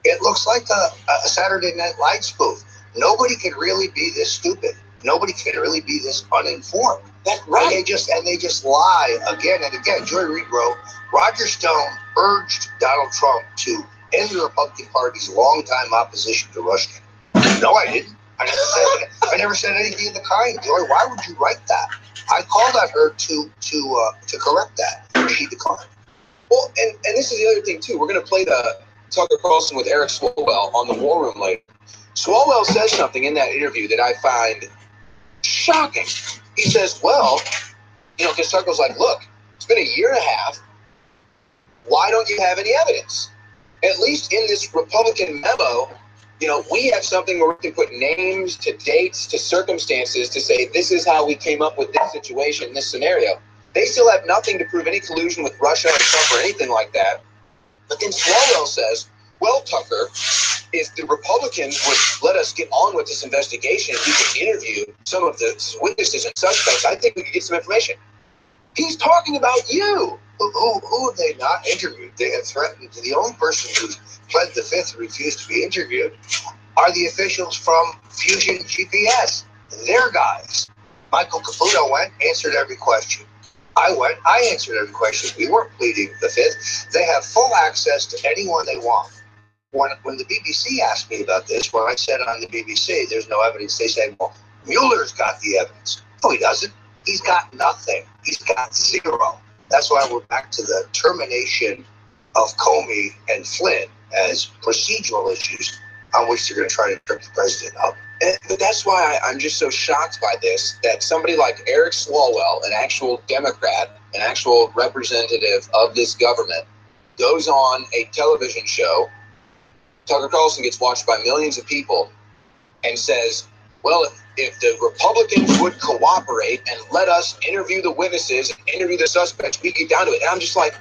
it looks like a Saturday Night Live spoof. Nobody can really be this stupid. Nobody can really be this uninformed. That's right. And they just lie again and again. Joy Reid wrote, Roger Stone urged Donald Trump to end the Republican Party's longtime opposition to Russia. No, I didn't. I never said anything of the kind, Joy. Why would you write that? I called on her to correct that. She declined. Well, and this is the other thing, too. We're going to play the Tucker Carlson with Eric Swalwell on the War Room later. Swalwell says something in that interview that I find shocking. He says, well, you know, because Tucker's like, look, it's been a year and a half. Why don't you have any evidence? At least in this Republican memo, you know, we have something where we can put names to dates to circumstances to say this is how we came up with this situation, this scenario. They still have nothing to prove any collusion with Russia or Trump or anything like that. But then Swalwell says, well, Tucker, if the Republicans would let us get on with this investigation, we could interview some of the witnesses and suspects, I think we could get some information. He's talking about you. Who have they not interviewed? They have threatened. The only person who pled the fifth and refused to be interviewed are the officials from Fusion GPS. They're guys. Michael Caputo went, answered every question. I went, I answered every question. We weren't pleading the fifth. They have full access to anyone they want. When the BBC asked me about this, when I said on the BBC there's no evidence, they said, well, Mueller's got the evidence. No, he doesn't. He's got nothing. He's got zero. That's why we're back to the termination of Comey and Flynn as procedural issues on which they're going to try to trip the president up. But that's why I'm just so shocked by this, that somebody like Eric Swalwell, an actual Democrat, an actual representative of this government, goes on a television show. Tucker Carlson gets watched by millions of people and says, well, if the Republicans would cooperate and let us interview the witnesses and interview the suspects, we get down to it. And I'm just like,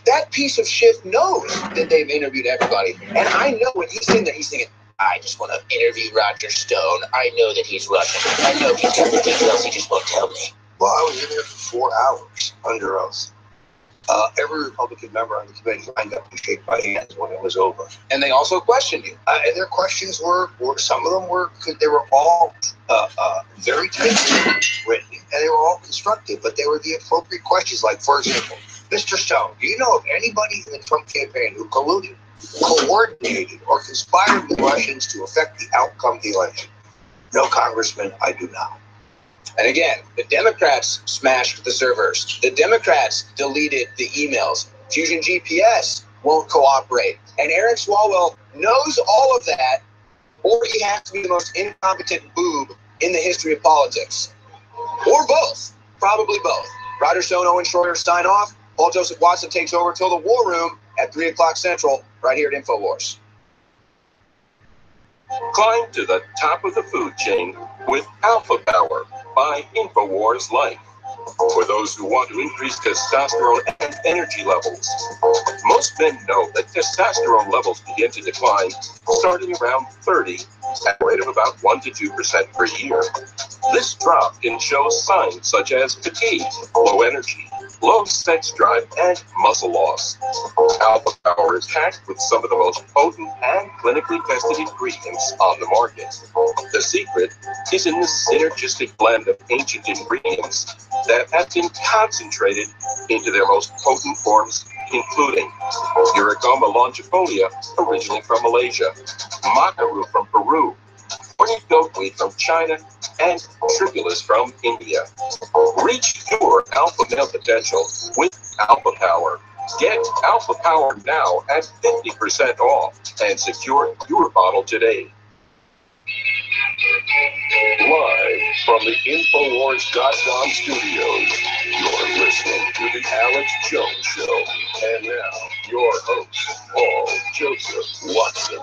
that piece of shit knows that they've interviewed everybody. And I know when he's in there, he's thinking, I just want to interview Roger Stone. I know that he's Russian. I know he's got the details. He just won't tell me. Well, I was in there for 4 hours under oath. Every Republican member on the committee lined up and shake my hands when it was over. And they also questioned you. And their questions were some of them were, they were all very tightly written, and they were all constructive, but they were the appropriate questions. Like, for example, Mr. Stone, do you know of anybody in the Trump campaign who colluded, coordinated, or conspired with Russians to affect the outcome of the election? No, Congressman, I do not. And again, the Democrats smashed the servers. The Democrats deleted the emails. Fusion GPS won't cooperate. And Eric Swalwell knows all of that, or he has to be the most incompetent boob in the history of politics. Or both. Probably both. Roger Stone, Owen Schroyer sign off. Paul Joseph Watson takes over till the War Room at 3 o'clock Central, right here at InfoWars. Climb to the top of the food chain with Alpha Power by InfoWars Life. For those who want to increase testosterone and energy levels. Most men know that testosterone levels begin to decline starting around 30 at a rate of about 1 to 2% per year. This drop can show signs such as fatigue, low energy, low sex drive, and muscle loss. Alpha Power is packed with some of the most potent and clinically tested ingredients on the market. The secret is in the synergistic blend of ancient ingredients that have been concentrated into their most potent forms, including Uricoma longifolia, originally from Malaysia, Macaru from Peru, horny goatweed from China, and Tripulus from India. Reach your alpha male potential with Alpha Power. Get Alpha Power now at 50% off and secure your bottle today. Live from the InfoWars.com studios, you're listening to The Alex Jones Show. And now, your host, Paul Joseph Watson.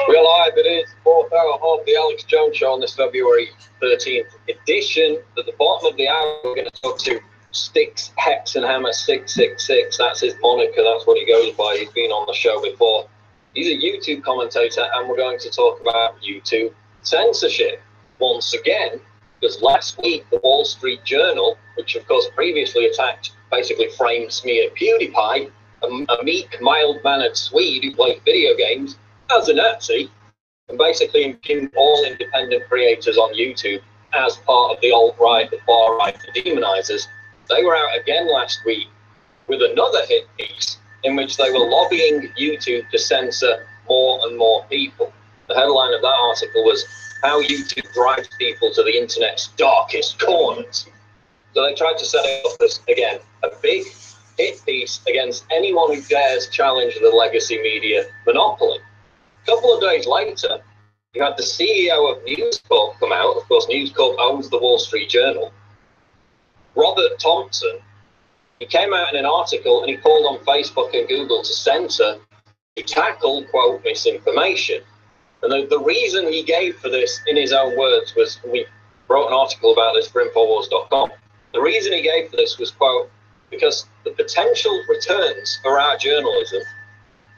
We're live. It is the 4th hour of The Alex Jones Show on this February 13th edition. At the bottom of the hour, we're going to talk to Sticks, Hex and Hammer 666. That's his moniker. That's what he goes by. He's been on the show before. He's a YouTube commentator, and we're going to talk about YouTube censorship once again, because last week the Wall Street Journal, which of course previously attacked, basically framed, smeared PewDiePie, a meek, mild-mannered Swede who played video games, as a Nazi, and basically impugned all independent creators on YouTube as part of the alt-right, the far-right, the demonizers. They were out again last week with another hit piece in which they were lobbying YouTube to censor more and more people. The headline of that article was, How YouTube Drives People to the Internet's Darkest Corners. So they tried to set it up as, again, a big hit piece against anyone who dares challenge the legacy media monopoly. A couple of days later, you had the CEO of News Corp come out. Of course, News Corp owns the Wall Street Journal. Robert Thompson. He came out in an article and he called on Facebook and Google to censor, to tackle, quote, misinformation. And the reason he gave for this, in his own words, was, we wrote an article about this for Infowars.com. The reason he gave for this was, quote, because the potential returns for our journalism,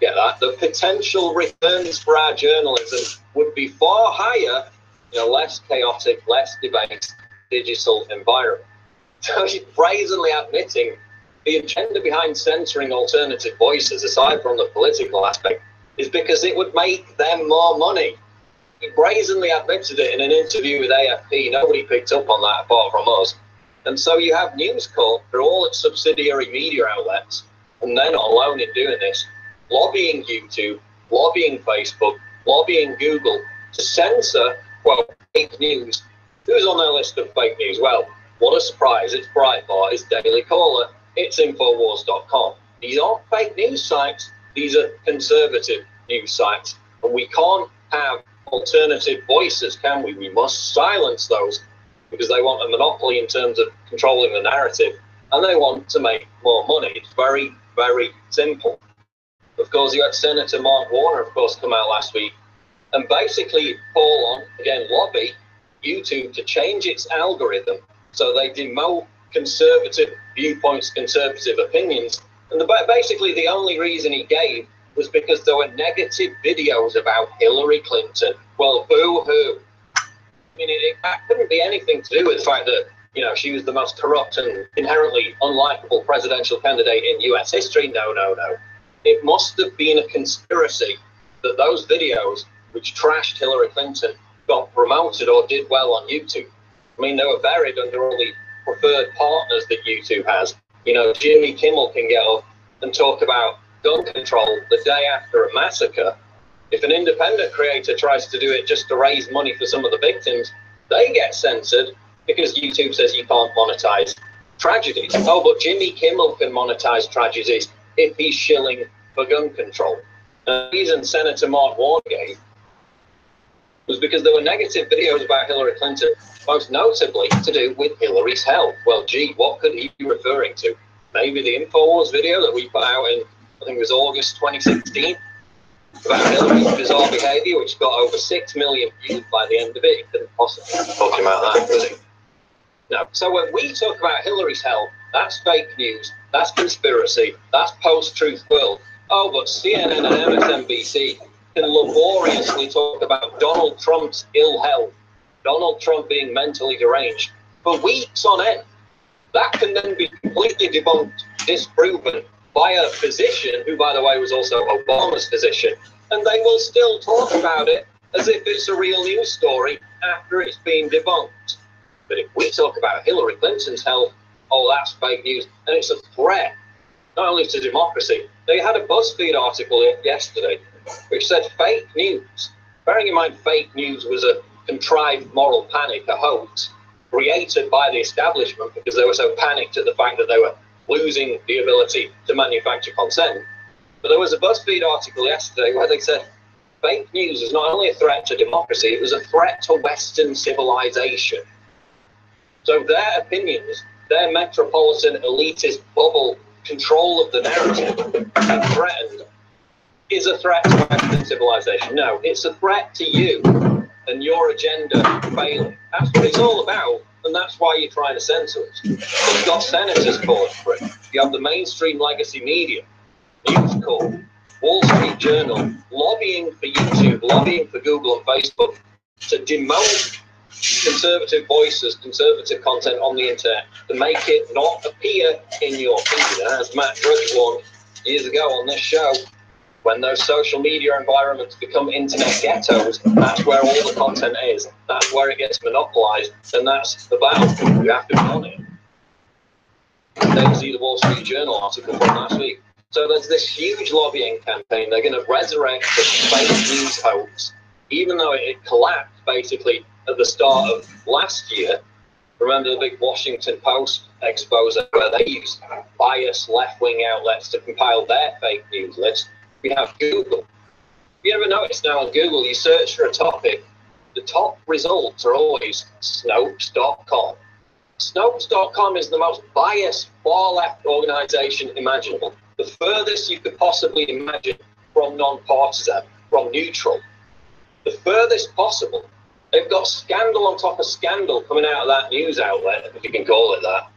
get that, the potential returns for our journalism would be far higher in a less chaotic, less debased digital environment. So she's brazenly admitting the agenda behind censoring alternative voices, aside from the political aspect, is because it would make them more money. He brazenly admitted it in an interview with AFP. Nobody picked up on that apart from us. And so you have News Corp, through all its subsidiary media outlets, and they're not alone in doing this, lobbying YouTube, lobbying Facebook, lobbying Google to censor, well, fake news. Who's on their list of fake news? Well, what a surprise. It's Breitbart, it's Daily Caller, it's Infowars.com. These aren't fake news sites, these are conservative news sites. And we can't have alternative voices, can we? We must silence those because they want a monopoly in terms of controlling the narrative, and they want to make more money. It's very, very simple. Of course, you had Senator Mark Warner, of course, come out last week and basically call on, again, lobby YouTube to change its algorithm so they demote conservative viewpoints, conservative opinions. And basically the only reason he gave was because there were negative videos about Hillary Clinton. Well, boo-hoo. I mean, that couldn't be anything to do with the fact that, you know, she was the most corrupt and inherently unlikable presidential candidate in US history. No, no, no. It must have been a conspiracy that those videos, which trashed Hillary Clinton, got promoted or did well on YouTube. I mean, they were buried under all the preferred partners that YouTube has. You know, Jimmy Kimmel can get up and talk about gun control the day after a massacre. If an independent creator tries to do it just to raise money for some of the victims, they get censored because YouTube says you can't monetize tragedies. Oh, but Jimmy Kimmel can monetize tragedies if he's shilling for gun control. And the reason Senator Mark Warner gave was because there were negative videos about Hillary Clinton, most notably to do with Hillary's health. Well, gee, what could he be referring to? Maybe the InfoWars video that we put out in, I think it was August 2016, about Hillary's bizarre behavior, which got over 6 million views by the end of it. He couldn't possibly be talking about that, could he? No. So when we talk about Hillary's health, that's fake news, that's conspiracy, that's post-truth world. Oh, but CNN and MSNBC can laboriously talk about Donald Trump's ill health, Donald Trump being mentally deranged, for weeks on end. That can then be completely debunked, disproven by a physician, who, by the way, was also Obama's physician, and they will still talk about it as if it's a real news story after it's been debunked. But if we talk about Hillary Clinton's health, oh, that's fake news, and it's a threat, not only to democracy. They had a BuzzFeed article yesterday which said fake news. Bearing in mind fake news was a contrived moral panic, a hoax, created by the establishment because they were so panicked at the fact that they were losing the ability to manufacture consent. But there was a BuzzFeed article yesterday where they said fake news is not only a threat to democracy, it was a threat to Western civilization. So their opinions, their metropolitan elitist bubble control of the narrative being threatened is a threat to Western civilization. No, it's a threat to you and your agenda failing. That's what it's all about, and that's why you're trying to censor it. You've got senators calling for it. You have the mainstream legacy media, News Corp, Wall Street Journal, lobbying for YouTube, lobbying for Google and Facebook to demote conservative voices, conservative content on the internet, to make it not appear in your feed. And as Matt Drudge warned years ago on this show, when those social media environments become internet ghettos, that's where all the content is. That's where it gets monopolized, and that's the battle. You have to be on it. Then see the Wall Street Journal article from last week. So there's this huge lobbying campaign. They're going to resurrect the fake news hoax, even though it collapsed basically at the start of last year. Remember the big Washington Post expose where they used biased left-wing outlets to compile their fake news list? We have Google. You ever notice now on Google, you search for a topic, the top results are always Snopes.com. Snopes.com is the most biased, far-left organization imaginable. The furthest you could possibly imagine from non-partisan, from neutral. The furthest possible. They've got scandal on top of scandal coming out of that news outlet, if you can call it that.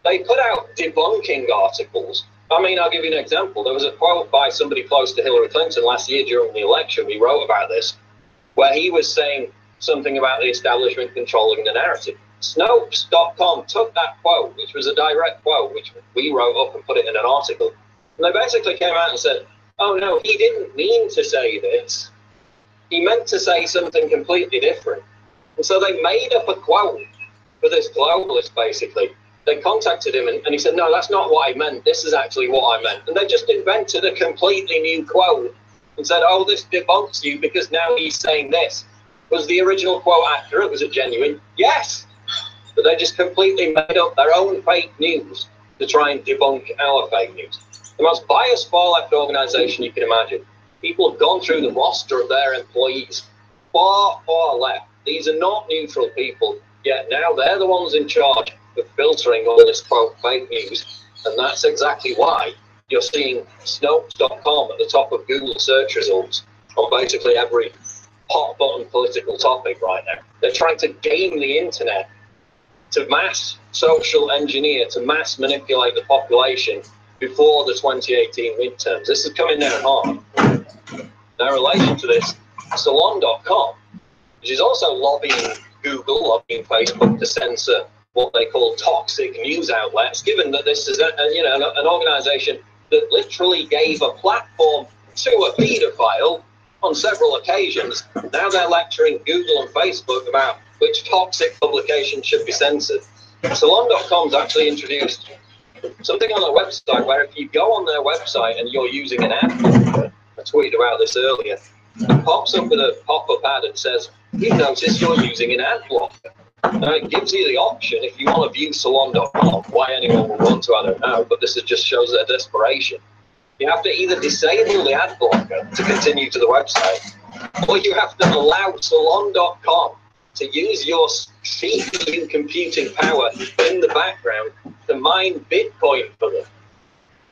They put out debunking articles. I mean, I'll give you an example. There was a quote by somebody close to Hillary Clinton last year during the election. We wrote about this, where he was saying something about the establishment controlling the narrative. Snopes.com took that quote, which was a direct quote, which we wrote up and put it in an article. And they basically came out and said, oh no, he didn't mean to say this. He meant to say something completely different. And so they made up a quote for this globalist, basically. They contacted him and he said, no, that's not what I meant. This is actually what I meant. And they just invented a completely new quote and said, oh, this debunks you because now he's saying this. Was the original quote accurate? Was it genuine? Yes. But they just completely made up their own fake news to try and debunk our fake news. The most biased far-left organisation you can imagine. People have gone through the roster of their employees. Far, far left. These are not neutral people, yet now they're the ones in charge of filtering all this, quote, fake news. And that's exactly why you're seeing Snopes.com at the top of Google search results on basically every hot-button political topic right now. They're trying to game the internet to mass social engineer, to mass manipulate the population before the 2018 midterms. This is coming down hard. Now, in relation to this, Salon.com, which is also lobbying Google, lobbying Facebook to censor what they call toxic news outlets, given that this is an organization that literally gave a platform to a paedophile on several occasions. Now they're lecturing Google and Facebook about which toxic publications should be censored. Salon.com's actually introduced something on their website where if you go on their website and you're using an ad blocker, I tweeted about this earlier, it pops up with a pop-up ad and says, you've noticed you're using an ad blocker. Now it gives you the option, if you want to view Salon.com, why anyone would want to, I don't know, but this just shows their desperation. You have to either disable the ad blocker to continue to the website, or you have to allow Salon.com to use your CPU computing power in the background to mine Bitcoin for them.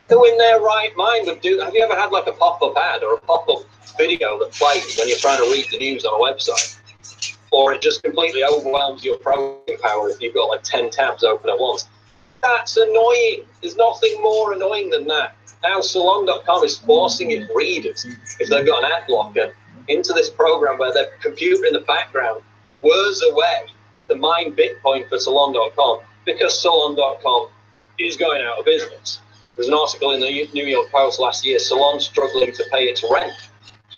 Who in their right mind would do that? Have you ever had like a pop-up ad or a pop-up video that plays when you're trying to read the news on a website? Or it just completely overwhelms your processing power if you've got like 10 tabs open at once? That's annoying. There's nothing more annoying than that. Now Salon.com is forcing its readers, if they've got an ad blocker, into this program where their computer in the background whirs away to mine Bitcoin for Salon.com because Salon.com is going out of business. There's an article in the New York Post last year, Salon struggling to pay its rent.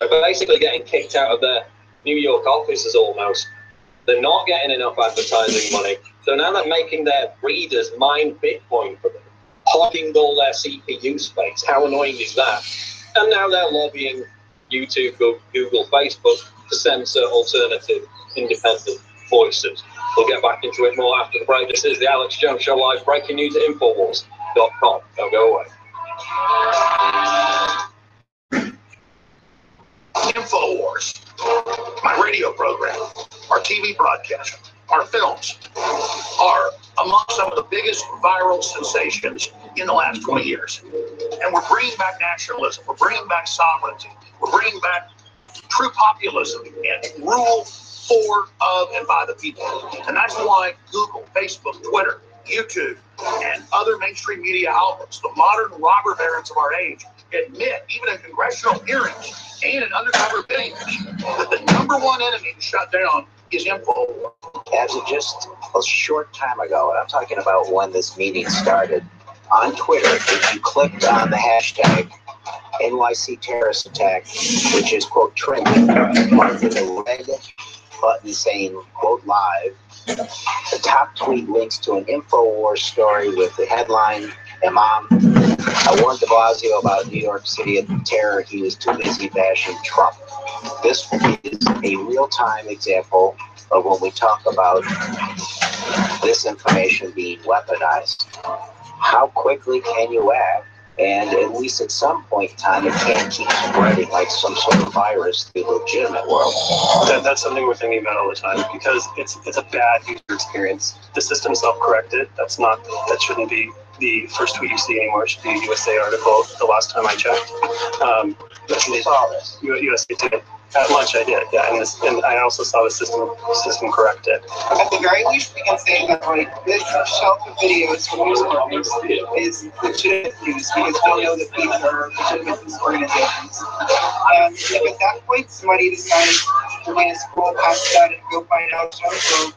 They're basically getting kicked out of their New York offices almost. They're not getting enough advertising money. So now they're making their readers mine Bitcoin for them, hogging all their CPU space. How annoying is that? And now they're lobbying YouTube, Google, Facebook to censor alternative, independent voices. We'll get back into it more after the break. This is the Alex Jones Show live, breaking news at Infowars.com. Don't go away. Infowars, my radio program, our TV broadcast, our films are among some of the biggest viral sensations in the last 20 years. And we're bringing back nationalism. We're bringing back sovereignty. We're bringing back true populism and rule for, of, and by the people. And that's why Google, Facebook, Twitter, YouTube, and other mainstream media outlets, the modern robber barons of our age, admit, even in congressional hearings and in undercover videos, that the #1 enemy to shut down is InfoWars. As of just a short time ago, and I'm talking about when this meeting started, on Twitter, if you clicked on the hashtag NYC terrorist attack, which is, quote, trending, marked with a red button saying, quote, live, the top tweet links to an InfoWars story with the headline, Imam, I warned de Blasio about New York City and the terror. He was too busy bashing Trump. This is a real-time example of when we talk about this information being weaponized. How quickly can you act? And at least at some point in time, it can't keep spreading like some sort of virus through the legitimate world. That's something we're thinking about all the time because it's a bad user experience. The system self-corrected. That shouldn't be the first tweet you see anymore. It should be a USA article. The last time I checked, you saw this. USA did. At lunch I did, yeah, and I also saw the system correct it. At the very least, we can say that like this shelf of videos from news partners is legitimate news because we know that these are legitimate news organizations. And if at that point somebody decides to want to scroll past that and go find out so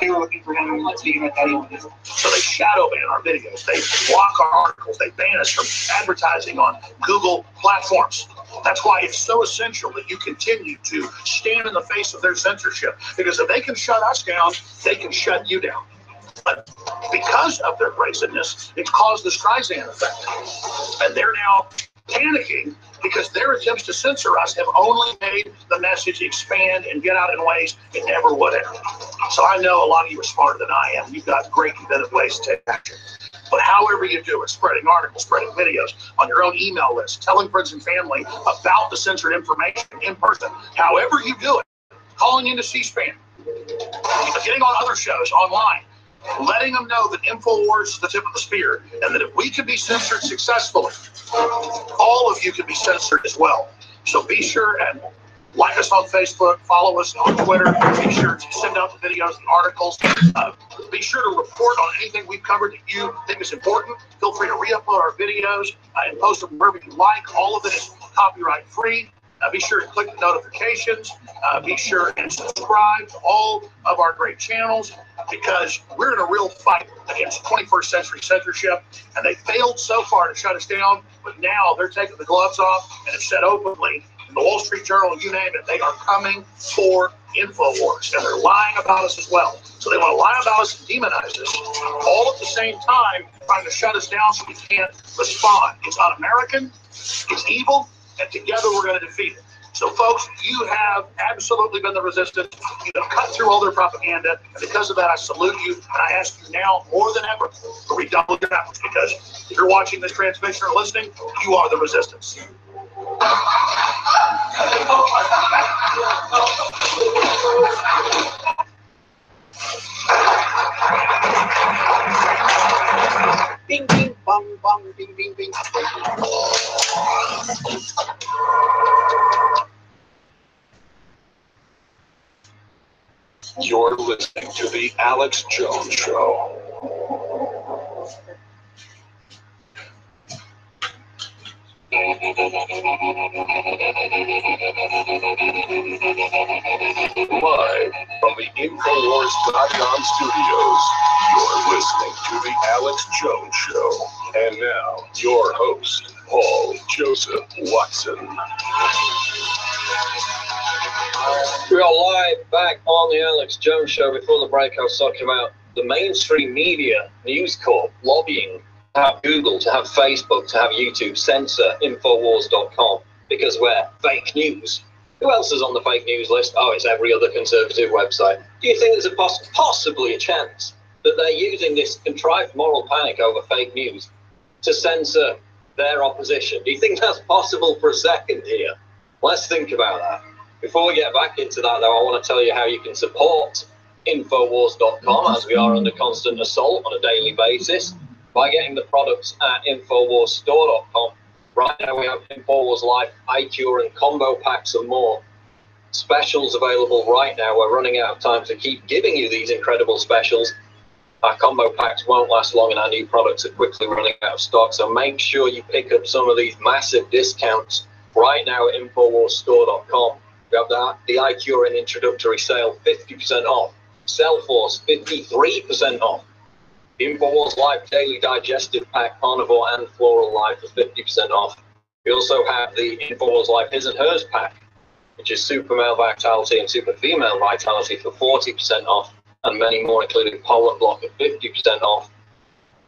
They were looking for him to be at anyone. So they shadow ban our videos. They block our articles. They ban us from advertising on Google platforms. That's why it's so essential that you continue to stand in the face of their censorship. Because if they can shut us down, they can shut you down. But because of their brazeness, it's caused the Streisand effect. And they're now panicking because their attempts to censor us have only made the message expand and get out in ways it never would have. So I know a lot of you are smarter than I am. You've got great inventive ways to take action. But however you do it, spreading articles, spreading videos on your own email list, telling friends and family about the censored information in person, however you do it, calling into C-SPAN, getting on other shows online, letting them know that InfoWars is the tip of the spear, and that if we can be censored successfully, all of you can be censored as well. So be sure and like us on Facebook, follow us on Twitter, be sure to send out the videos and articles. Be sure to report on anything we've covered that you think is important. Feel free to re-upload our videos and post them wherever you like. All of it is copyright free. Be sure to click the notifications. Be sure and subscribe to all of our great channels, because we're in a real fight against 21st century censorship, and they failed so far to shut us down, but now they're taking the gloves off and have said openly in the Wall Street Journal, you name it, they are coming for InfoWars, and they're lying about us as well. So they want to lie about us and demonize us, all at the same time trying to shut us down so we can't respond. It's un-American, it's evil, and together we're going to defeat it. So, folks, you have absolutely been the resistance. You have cut through all their propaganda, and because of that, I salute you, and I ask you now more than ever to redouble your efforts, because if you're watching this transmission or listening, you are the resistance. Bing, bing, bong, bong, bing, bing, bing. You're listening to The Alex Jones Show. Live from the InfoWars.com studios, you're listening to The Alex Jones Show. And now, your host, Paul Joseph Watson. We are live back on the Alex Jones Show. Before the break, I was talking about the mainstream media, News Corp, lobbying to have Google, to have Facebook, to have YouTube censor Infowars.com because we're fake news. Who else is on the fake news list? Oh, it's every other conservative website. Do you think there's possibly a chance that they're using this contrived moral panic over fake news to censor their opposition? Do you think that's possible for a second here? Let's think about that. Before we get back into that, though, I want to tell you how you can support Infowars.com, as we are under constant assault on a daily basis, by getting the products at InfoWarsStore.com. Right now we have InfoWars Life, iCure, and combo packs and more. Specials available right now. We're running out of time to keep giving you these incredible specials. Our combo packs won't last long, and our new products are quickly running out of stock. So make sure you pick up some of these massive discounts right now at InfoWarsStore.com. We have the iCure and introductory sale, 50% off. Cellforce, 53% off. The InfoWars Life Daily Digestive Pack, Carnivore and Floral Life for 50% off. We also have the InfoWars Life His and Hers Pack, which is Super Male Vitality and Super Female Vitality for 40% off, and many more, including Pollen Block at 50% off.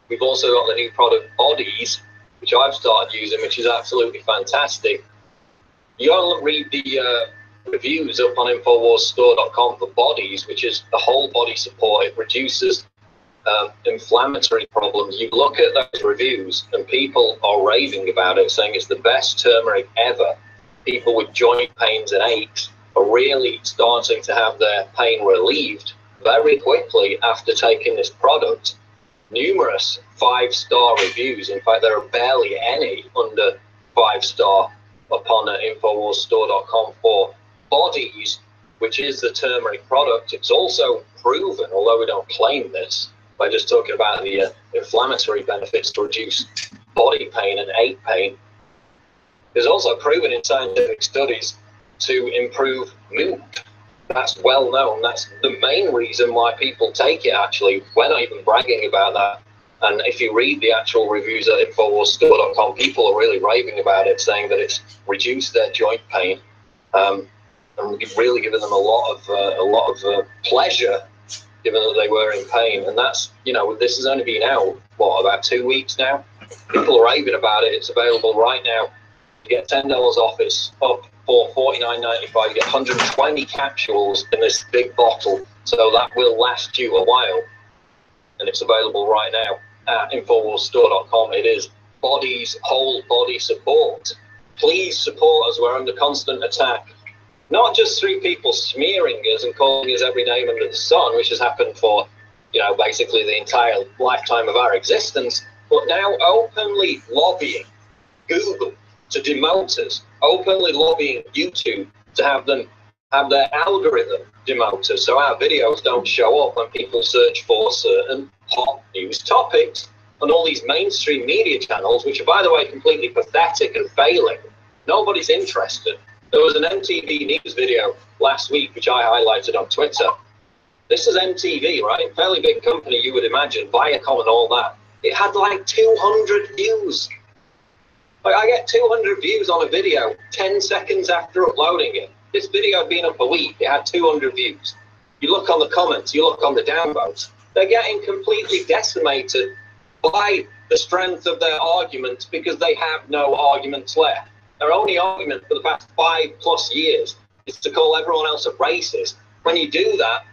We've also got the new product Bodies, which I've started using, which is absolutely fantastic. You gotta read the reviews up on InfoWarsStore.com for Bodies, which is the whole body support. It reduces inflammatory problems. You look at those reviews and people are raving about it, saying it's the best turmeric ever. People with joint pains and aches are really starting to have their pain relieved very quickly after taking this product. Numerous 5-star reviews. In fact, there are barely any under 5-star upon InfoWarsStore.com for Bodies, which is the turmeric product. It's also proven, although we don't claim this, by just talking about the inflammatory benefits to reduce body pain and ache pain. It's also proven in scientific studies to improve mood. That's well known. That's the main reason why people take it, actually. We're not even bragging about that. And if you read the actual reviews at InfoWarsStore.com, people are really raving about it, saying that it's reduced their joint pain, and really given them a lot of pleasure, given that they were in pain. And that's, you know, this has only been out, what, about 2 weeks now? People are raving about it. It's available right now. You get $10 off. It's up for $49.95. You get 120 capsules in this big bottle, so that will last you a while. And it's available right now at InfoWarsStore.com. It is Body's Whole Body Support. Please support us. We're under constant attack. Not just through people smearing us and calling us every name under the sun, which has happened for, you know, basically the entire lifetime of our existence, but now openly lobbying Google to demote us, openly lobbying YouTube to have them have their algorithm demote us, so our videos don't show up when people search for certain hot news topics. And all these mainstream media channels, which are, by the way, completely pathetic and failing, nobody's interested. There was an MTV News video last week, which I highlighted on Twitter. This is MTV, right? Fairly big company, you would imagine, Viacom and all that. It had like 200 views. Like, I get 200 views on a video 10 seconds after uploading it. This video had been up a week. It had 200 views. You look on the comments, you look on the downvotes. They're getting completely decimated by the strength of their arguments because they have no arguments left. Their only argument for the past 5+ years is to call everyone else a racist. When you do that,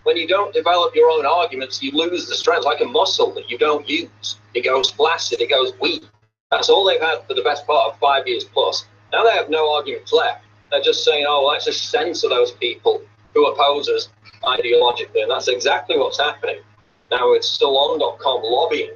when you don't develop your own arguments, you lose the strength, like a muscle that you don't use. It goes flaccid, it goes weak. That's all they've had for the best part of 5 years plus. Now they have no arguments left. They're just saying, oh, let's just censor those people who oppose us ideologically. And that's exactly what's happening. Now it's Salon.com lobbying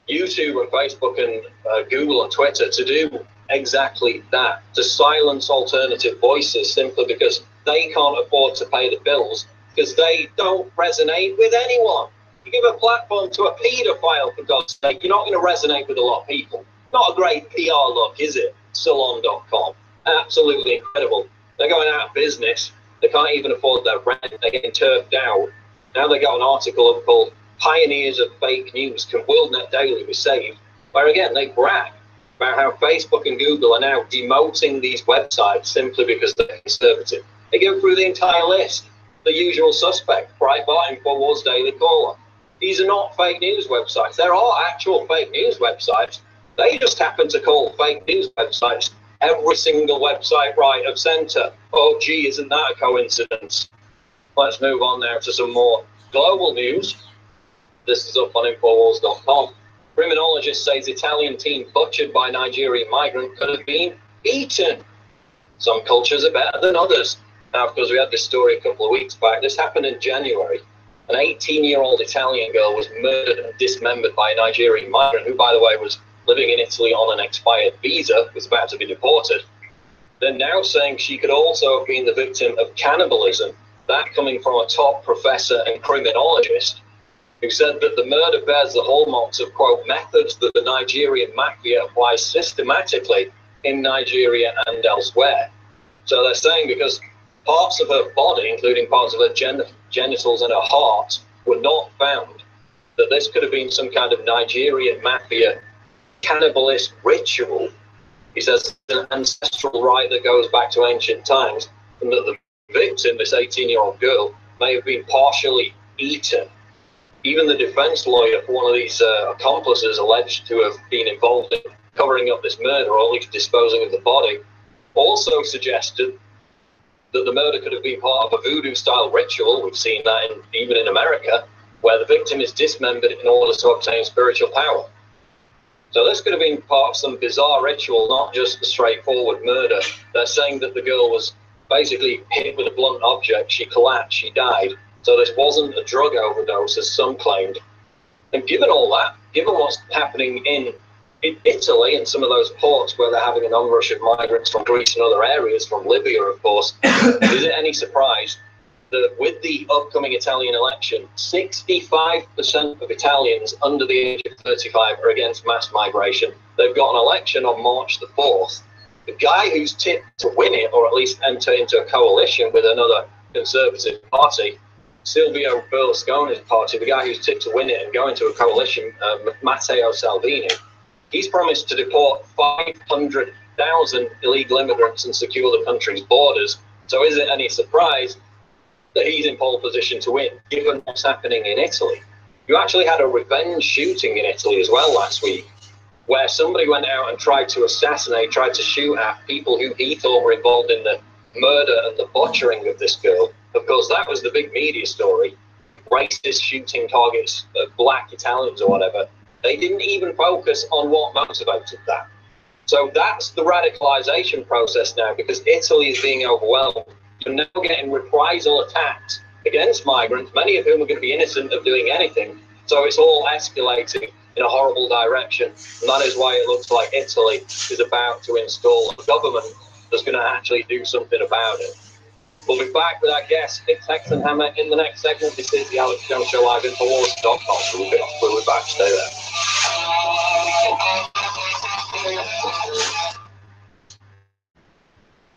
YouTube and Facebook and Google and Twitter to do exactly that, to silence alternative voices simply because they can't afford to pay the bills, because they don't resonate with anyone. You give a platform to a paedophile, for God's sake, you're not going to resonate with a lot of people. Not a great PR look, is it? Salon.com. Absolutely incredible. They're going out of business. They can't even afford their rent. They're getting turfed out. Now they got an article up called Pioneers of Fake News, Can WorldNet Daily Be Saved? Where again, they brag about how Facebook and Google are now demoting these websites simply because they're conservative. They go through the entire list. The usual suspect, Breitbart, InfoWars, Daily Caller. These are not fake news websites. There are actual fake news websites. They just happen to call fake news websites every single website right of center. Oh, gee, isn't that a coincidence? Let's move on now to some more global news. This is up on Infowars.com. Criminologist says Italian teen butchered by Nigerian migrant could have been eaten. Some cultures are better than others. Now, because we had this story a couple of weeks back, this happened in January. An 18-year-old Italian girl was murdered and dismembered by a Nigerian migrant who, by the way, was living in Italy on an expired visa, was about to be deported. They're now saying she could also have been the victim of cannibalism, that coming from a top professor and criminologist who said that the murder bears the hallmarks of, quote, methods that the Nigerian mafia applies systematically in Nigeria and elsewhere. So they're saying because parts of her body, including parts of her genitals and her heart, were not found, that this could have been some kind of Nigerian mafia cannibalist ritual. He says it's an ancestral rite that goes back to ancient times, and that the victim, this 18-year-old girl, may have been partially eaten. Even the defense lawyer for one of these accomplices alleged to have been involved in covering up this murder, or at least disposing of the body, also suggested that the murder could have been part of a voodoo-style ritual. We've seen that even in America, where the victim is dismembered in order to obtain spiritual power. So this could have been part of some bizarre ritual, not just a straightforward murder. They're saying that the girl was basically hit with a blunt object. She collapsed, she died. So this wasn't a drug overdose, as some claimed. And given all that, given what's happening in Italy and some of those ports where they're having an onrush of migrants from Greece and other areas, from Libya, of course, is it any surprise that with the upcoming Italian election, 65% of Italians under the age of 35 are against mass migration? They've got an election on March the 4th. The guy who's tipped to win it, or at least enter into a coalition with another Conservative party, Silvio Berlusconi's party, the guy who's tipped to win it and go into a coalition, Matteo Salvini, he's promised to deport 500,000 illegal immigrants and secure the country's borders. So is it any surprise that he's in pole position to win, given what's happening in Italy? You actually had a revenge shooting in Italy as well last week, where somebody went out and tried to assassinate, tried to shoot at people who he thought were involved in the murder and the butchering of this girl. Of course, that was the big media story. Racist shooting targets, black Italians or whatever. They didn't even focus on what motivated that. So that's the radicalization process now, because Italy is being overwhelmed. You're now getting reprisal attacks against migrants, many of whom are going to be innocent of doing anything. So it's all escalating in a horrible direction. And that is why it looks like Italy is about to install a government that's going to actually do something about it. We'll be back with our guest, Nick Hexenhammer, in the next segment. This is the Alex Jones Show live InfoWars.com. So we'll be back. Stay there.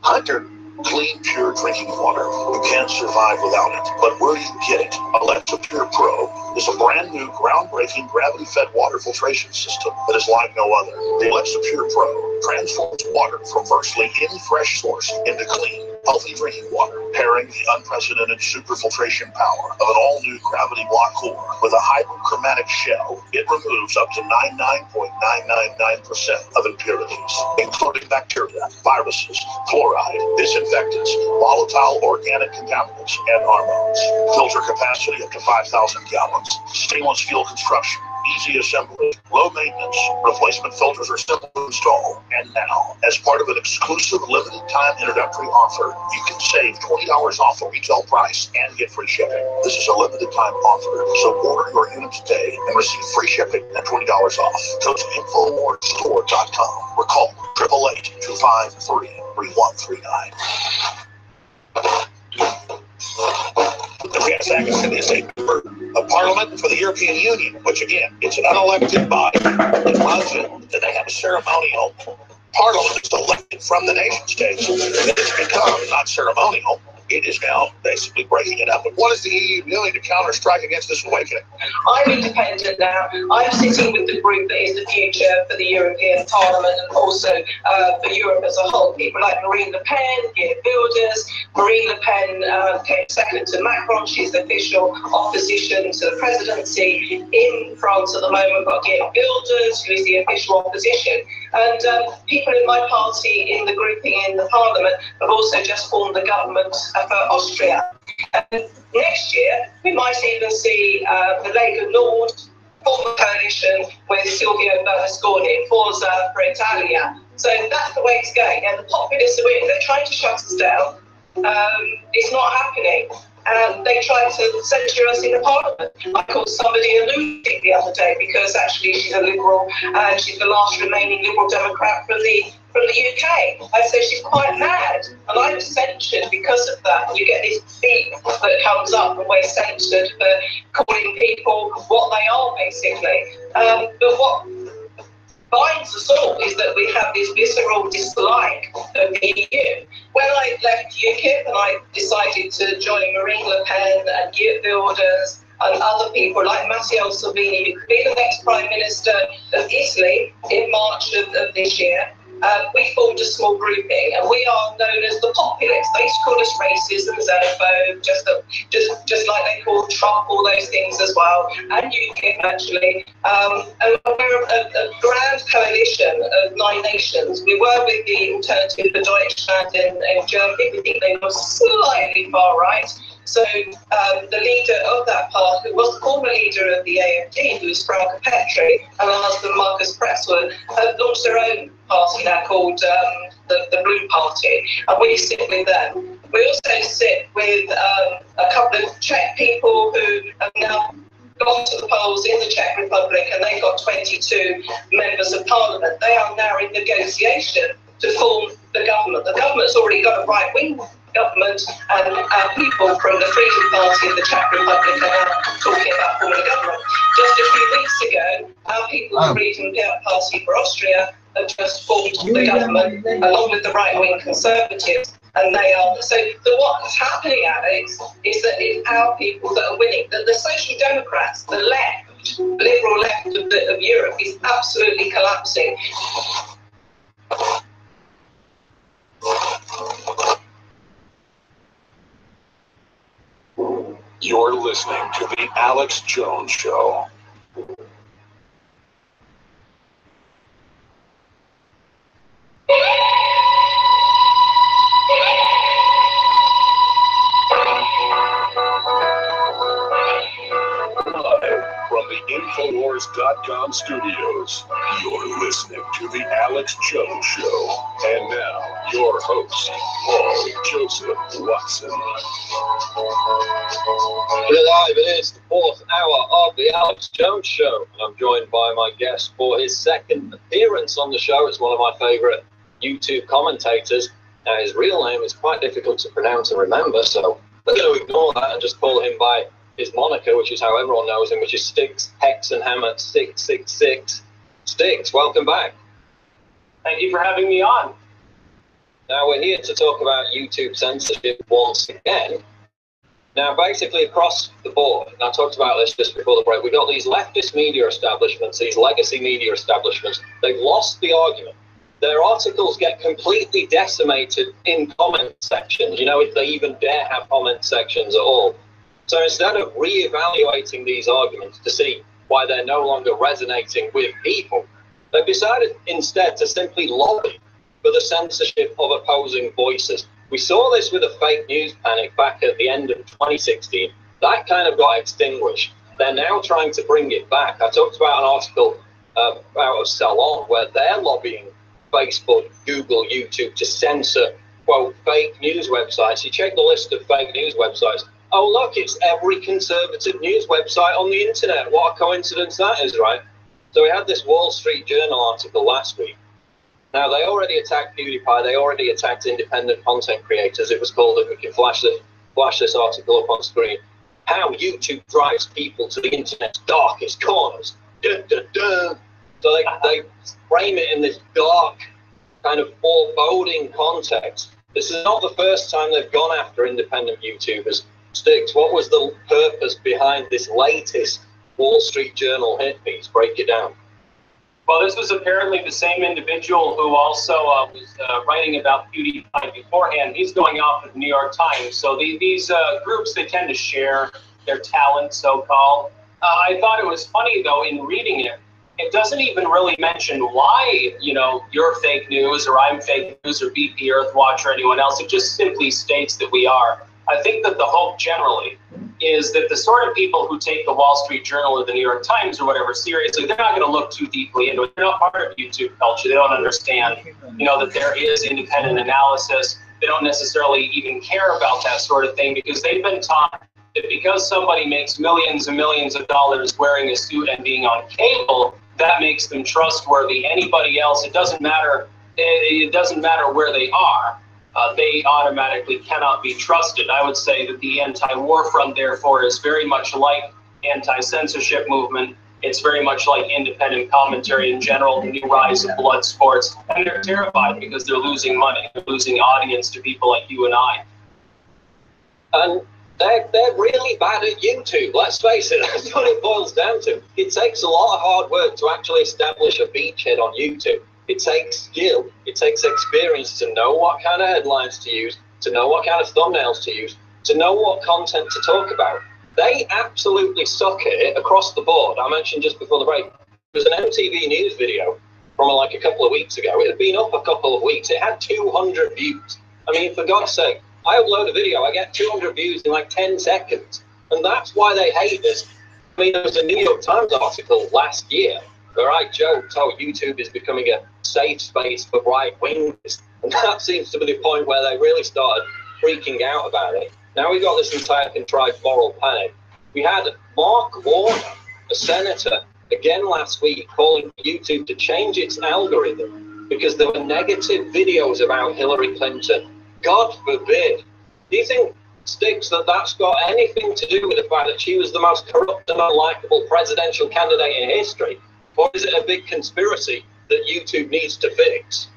Hunter, clean, pure drinking water. You can't survive without it. But where do you get it? Alexa Pure Pro is a brand new, groundbreaking, gravity-fed water filtration system that is like no other. The Alexa Pure Pro transforms water from virtually any fresh source into clean, healthy drinking water, pairing the unprecedented super filtration power of an all-new gravity block core with a hyperchromatic shell. It removes up to 99.999% of impurities, including bacteria, viruses, fluoride, disinfectants, volatile organic contaminants, and hormones. Filter capacity up to 5,000 gallons. Stainless steel construction. Easy assembly, low maintenance, replacement filters are simple to install. And now, as part of an exclusive limited time introductory offer, you can save $20 off the retail price and get free shipping. This is a limited time offer, so order your unit today and receive free shipping and $20 off. Go to InfoWarsStore.com or call 888-253-3139. We have seconds to this member of Parliament for the European Union, which again, it's an unelected body that runs it, and they have a ceremonial parliament that's elected from the nation states. And it's become not ceremonial. It is now basically breaking it up. But what is the EU doing to counter-strike against this awakening? I'm independent now. I'm sitting with the group that is the future for the European Parliament and also for Europe as a whole. People like Marine Le Pen, Geert Wilders. Marine Le Pen came second to Macron. She's the official opposition to the presidency in France at the moment. We've got Geert Wilders, who is the official opposition. And people in my party in the grouping in the Parliament have also just formed the government for Austria. Next year, we might even see the Lega Nord form a coalition with Silvio Berlusconi, Forza for Italia. So that's the way it's going. And the populists are in. They're trying to shut us down. It's not happening. They tried to censure us in the Parliament. I called somebody a lunatic the other day because actually she's a Liberal and she's the last remaining Liberal Democrat from the UK. I said she's quite mad, and I was censured because of that. You get this beat that comes up when we're censured for calling people what they are, basically. But what binds us all is that we have this visceral dislike of the EU. When I left UKIP and I decided to join Marine Le Pen and Geert Wilders and other people like Matteo Salvini, who could be the next Prime Minister of Italy in March of this year, we formed a small grouping, and we are known as the populists. They used to call us racist and xenophobe, just like they called Trump, all those things as well, and UKIP actually. And we're a grand coalition of 9 nations. We were with the Alternative for Deutschland in Germany. We think they were slightly far right. So the leader of that party, who was the former leader of the AfD, who was Franca Petri, and her husband Marcus Presswood, have launched their own party now called the Blue Party, and we sit with them. We also sit with a couple of Czech people who have now gone to the polls in the Czech Republic, and they've got 22 members of parliament. They are now in negotiation to form the government. The government's already got a right-wing government, and people from the Freedom Party of the Czech Republic are now talking about forming a government. Just a few weeks ago, our people, the Freedom Party for Austria, have just formed the government along with the right-wing Conservatives, and they are. So what's happening, Alex, is that it's our people that are winning. That the Social Democrats, the left, liberal left of Europe, is absolutely collapsing. You're listening to The Alex Jones Show. From the Infowars.com studios, you're listening to The Alex Jones Show. And now, your host, Paul Joseph Watson. We're live. It is the 4th hour of The Alex Jones Show. I'm joined by my guest for his second appearance on the show. It's one of my favourite YouTube commentators. Now, his real name is quite difficult to pronounce and remember, so we're going to ignore that and just call him by his moniker, which is how everyone knows him, which is Sticks, Hex and Hammer 666. Sticks, welcome back. Thank you for having me on. Now, we're here to talk about YouTube censorship once again. Now, basically across the board, and I talked about this just before the break, we've got these leftist media establishments, these legacy media establishments. They've lost the argument. Their articles get completely decimated in comment sections, you know, if they even dare have comment sections at all. So instead of re-evaluating these arguments to see why they're no longer resonating with people, they've decided instead to simply lobby for the censorship of opposing voices. We saw this with a fake news panic back at the end of 2016. That kind of got extinguished. They're now trying to bring it back. I talked about an article out of Salon where they're lobbying Facebook, Google, YouTube to censor, quote, fake news websites. You check the list of fake news websites. Oh, look, it's every conservative news website on the internet. What a coincidence that is, right? So we had this Wall Street Journal article last week. Now, they already attacked PewDiePie. They already attacked independent content creators. It was called, if we can flash this article up on screen, How YouTube Drives People to the Internet's Darkest Corners. Dun, dun, dun. So they frame it in this dark, kind of foreboding context. This is not the first time they've gone after independent YouTubers. Sticks, what was the purpose behind this latest Wall Street Journal hit piece? Break it down. Well, this was apparently the same individual who also was writing about PewDiePie beforehand. He's going off of the New York Times. So these groups, they tend to share their talent, so-called. I thought it was funny, though, in reading it, it doesn't even really mention why, you know, you're fake news or I'm fake news or BP Earthwatch or anyone else. It just simply states that we are. I think that the hope generally is that the sort of people who take the Wall Street Journal or the New York Times or whatever seriously, they're not going to look too deeply into it. They're not part of YouTube culture. They don't understand, you know, that there is independent analysis. They don't necessarily even care about that sort of thing because they've been taught that because somebody makes millions and millions of dollars wearing a suit and being on cable, that makes them trustworthy. Anybody else, it doesn't matter. It doesn't matter where they are. They automatically cannot be trusted. I would say that the anti-war front, therefore, is very much like anti-censorship movement. It's very much like independent commentary in general, the new rise of blood sports. And they're terrified because they're losing money. They're losing audience to people like you and I. And they're really bad at YouTube. Let's face it, that's what it boils down to. It takes a lot of hard work to actually establish a beachhead on YouTube. It takes skill, it takes experience to know what kind of headlines to use, to know what kind of thumbnails to use, to know what content to talk about. They absolutely suck at it across the board. I mentioned just before the break, there was an MTV News video from like a couple of weeks ago. It had been up a couple of weeks. It had 200 views. I mean, for God's sake, I upload a video, I get 200 views in like 10 seconds. And that's why they hate this. I mean, there was a New York Times article last year where I joked how YouTube is becoming a safe space for right-wingers. And that seems to be the point where they really started freaking out about it. Now we've got this entire contrived moral panic. We had Mark Warner, a senator, again last week, calling for YouTube to change its algorithm because there were negative videos about Hillary Clinton. God forbid. Do you think, Sticks, that that's got anything to do with the fact that she was the most corrupt and unlikable presidential candidate in history? Or is it a big conspiracy that YouTube needs to fix?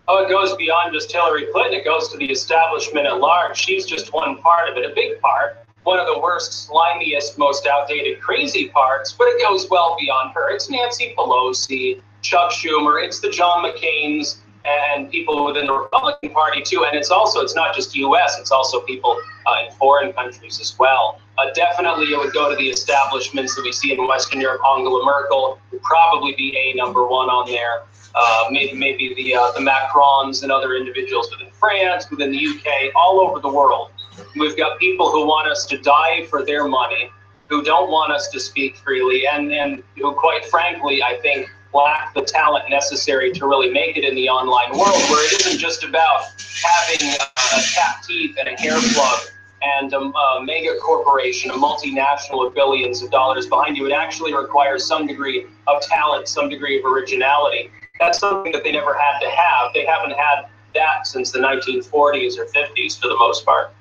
Oh, it goes beyond just Hillary Clinton. It goes to the establishment at large. She's just one part of it, a big part. One of the worst, slimiest, most outdated, crazy parts, but it goes well beyond her. It's Nancy Pelosi, Chuck Schumer, it's the John McCains, and people within the Republican Party too. And it's not just U.S., it's also people in foreign countries as well. Definitely it would go to the establishments that we see in Western Europe. Angela Merkel would probably be #1 on there. Maybe the Macrons and other individuals within France, within the UK, all over the world. We've got people who want us to die for their money, who don't want us to speak freely, and who, quite frankly, I think lack the talent necessary to really make it in the online world, where it isn't just about having cat teeth and a hair plug and a mega corporation, a multinational of billions of dollars behind you. It actually requires some degree of talent, some degree of originality. That's something that they never had to have. They haven't had that since the 1940s or 50s for the most part.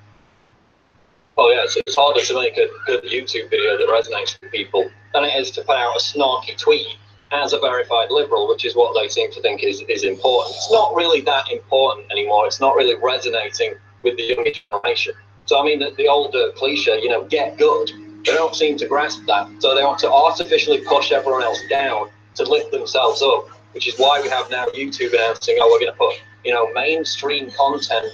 Oh yeah, so it's harder to make a good YouTube video that resonates with people than it is to put out a snarky tweet as a verified liberal, which is what they seem to think is important. It's not really that important anymore. It's not really resonating with the younger generation. So I mean, the old cliche, get good. They don't seem to grasp that. So they want to artificially push everyone else down to lift themselves up, which is why we have now YouTube announcing, we're going to put, mainstream content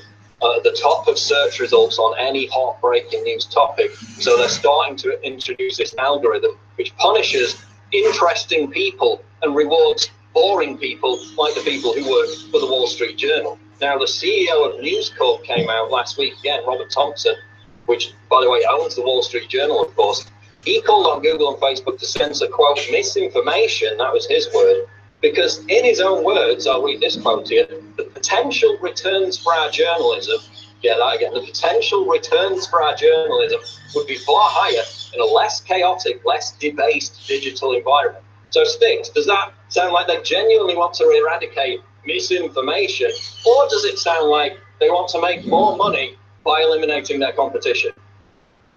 at the top of search results on any hot breaking news topic. So they're starting to introduce this algorithm which punishes interesting people and rewards boring people like the people who work for the Wall Street Journal. Now, the CEO of News Corp came out last week, again, Robert Thompson, which, by the way, owns the Wall Street Journal, of course. He called on Google and Facebook to censor, quote, misinformation, that was his word, because in his own words, I'll read this quote here, the potential returns for our journalism, the potential returns for our journalism would be far higher in a less chaotic, less debased digital environment. So Sticks, does that sound like they genuinely want to eradicate misinformation, or does it sound like they want to make more money by eliminating their competition?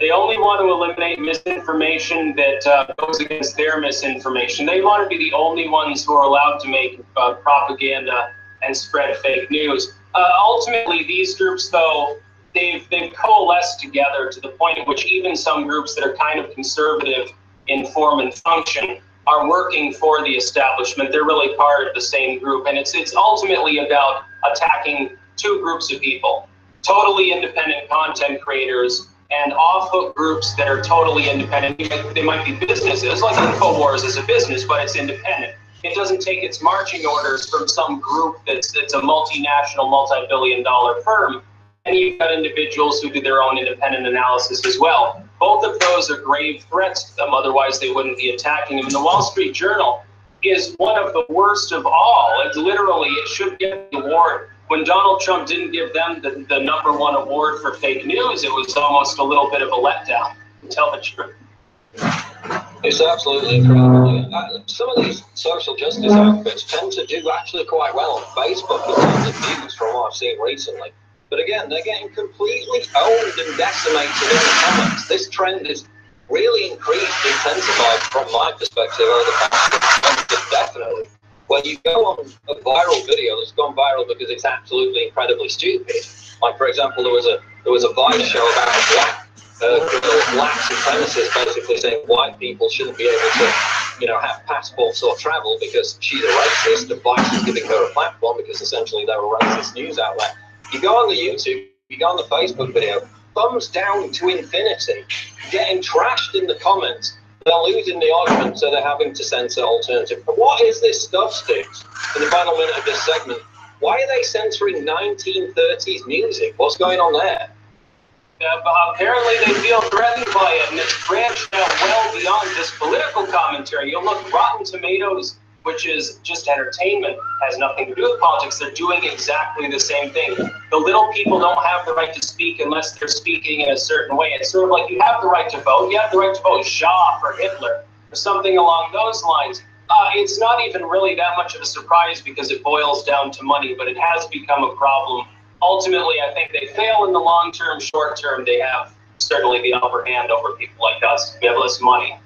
They only want to eliminate misinformation that goes against their misinformation. They want to be the only ones who are allowed to make propaganda and spread fake news. Ultimately, these groups, though, they've coalesced together to the point at which even some groups that are kind of conservative in form and function are working for the establishment. They're really part of the same group, and it's ultimately about attacking two groups of people: totally independent content creators and off-hook groups that are totally independent. They might be businesses, like InfoWars is a business, but it's independent. It doesn't take its marching orders from some group that's a multinational, multi-billion-dollar firm. And you've got individuals who do their own independent analysis as well. Both of those are grave threats to them, otherwise they wouldn't be attacking them. And the Wall Street Journal is one of the worst of all. It should get the award. When Donald Trump didn't give them the #1 award for fake news, it was almost a little bit of a letdown, to tell the truth. It's absolutely incredible. Some of these social justice outfits tend to do actually quite well on Facebook in terms of views from what I've seen recently. But again, they're getting completely owned and decimated in the comments. This trend is really increased, intensified from my perspective over the past 6 months, definitely. When you go on a viral video that's gone viral because it's absolutely incredibly stupid, like for example, there was a Vice show about a black supremacist basically saying white people shouldn't be able to, have passports or travel because she's a racist, and Vice is giving her a platform because essentially they're a racist news outlet. You go on the YouTube, you go on the Facebook video, thumbs down to infinity, getting trashed in the comments. They're losing the argument, so they're having to censor alternative. But what is this stuff, Sticks? In the final minute of this segment, why are they censoring 1930s music? What's going on there? Apparently they feel threatened by it, and it's branched out well beyond just political commentary. You'll look, Rotten Tomatoes, which is just entertainment, has nothing to do with politics. They're doing exactly the same thing. The little people don't have the right to speak unless they're speaking in a certain way. It's sort of like you have the right to vote. You have the right to vote Shah for Hitler or something along those lines. It's not even really that much of a surprise because it boils down to money, but it has become a problem. Ultimately, I think they fail in the long term. Short term, they have certainly the upper hand over people like us. We have less money.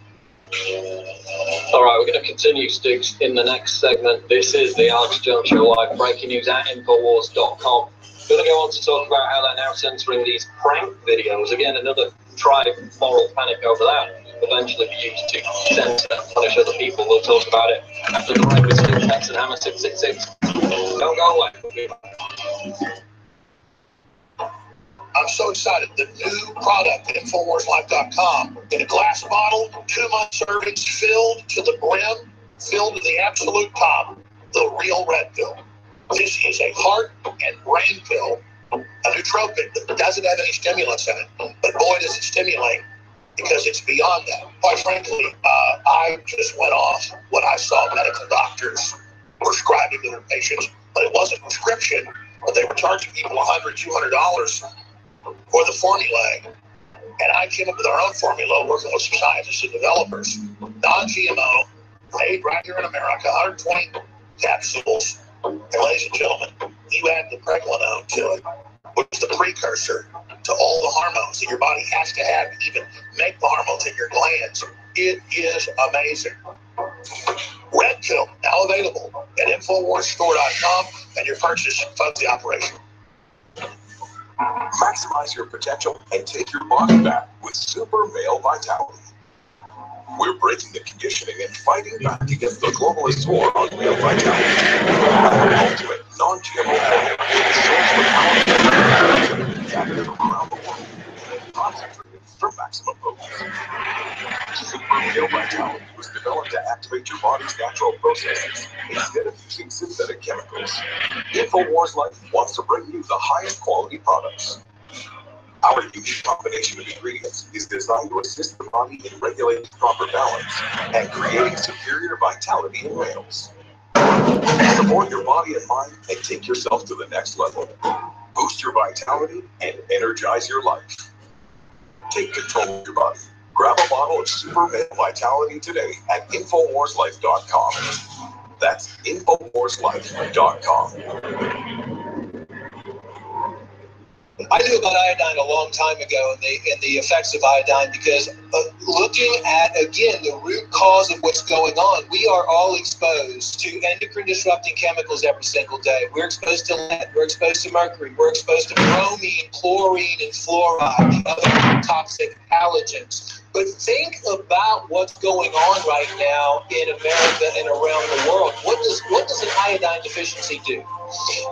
All right, we're going to continue, Stiggs, in the next segment. This is the Alex Jones Show live, breaking news at Infowars.com. We're going to go on to talk about how they're now censoring these prank videos. Again, another try moral panic over that. Eventually be used to censor and punish other people. We'll talk about it after the break with Stiggs, Hex and Hammer 666. Don't go away. I'm so excited. The new product at InfoWarsLife.com in a glass bottle, 2-month servings filled to the brim, filled to the absolute top, the real red pill. This is a heart and brain pill, a nootropic that doesn't have any stimulants in it, but boy does it stimulate because it's beyond that. Quite frankly, I just went off what I saw medical doctors prescribing to their patients, but it wasn't prescription, but they were charging people $100, $200 for the formula, and I came up with our own formula, working with some scientists and developers, non-GMO, made right here in America, 120 capsules, and ladies and gentlemen, you add the pregnenolone to it, which is the precursor to all the hormones that your body has to have to even make the hormones in your glands. It is amazing. Red pill, now available at InfoWarsStore.com, and your purchase funds the operation. Maximize your potential and take your body back with Super Male Vitality. We're breaking the conditioning and fighting back against the globalist war on male vitality. Our ultimate non-GMO formula is sourced from around the world and concentrated for maximum potency. Super Male Vitality was developed to activate your body's natural processes instead of using synthetic chemicals. InfoWars Life wants to bring you the highest quality products. Our unique combination of ingredients is designed to assist the body in regulating proper balance and creating superior vitality in males. Support your body and mind and take yourself to the next level. Boost your vitality and energize your life. Take control of your body. Grab a bottle of Super Male Vitality today at InfoWarsLife.com. That's InfoWarsLife.com. I knew about iodine a long time ago and the effects of iodine because looking at, again, the root cause of what's going on, we are all exposed to endocrine disrupting chemicals every single day. We're exposed to lead, we're exposed to mercury, we're exposed to bromine, chlorine, and fluoride, the other toxic halogens. But think about what's going on right now in America and around the world. What does an iodine deficiency do?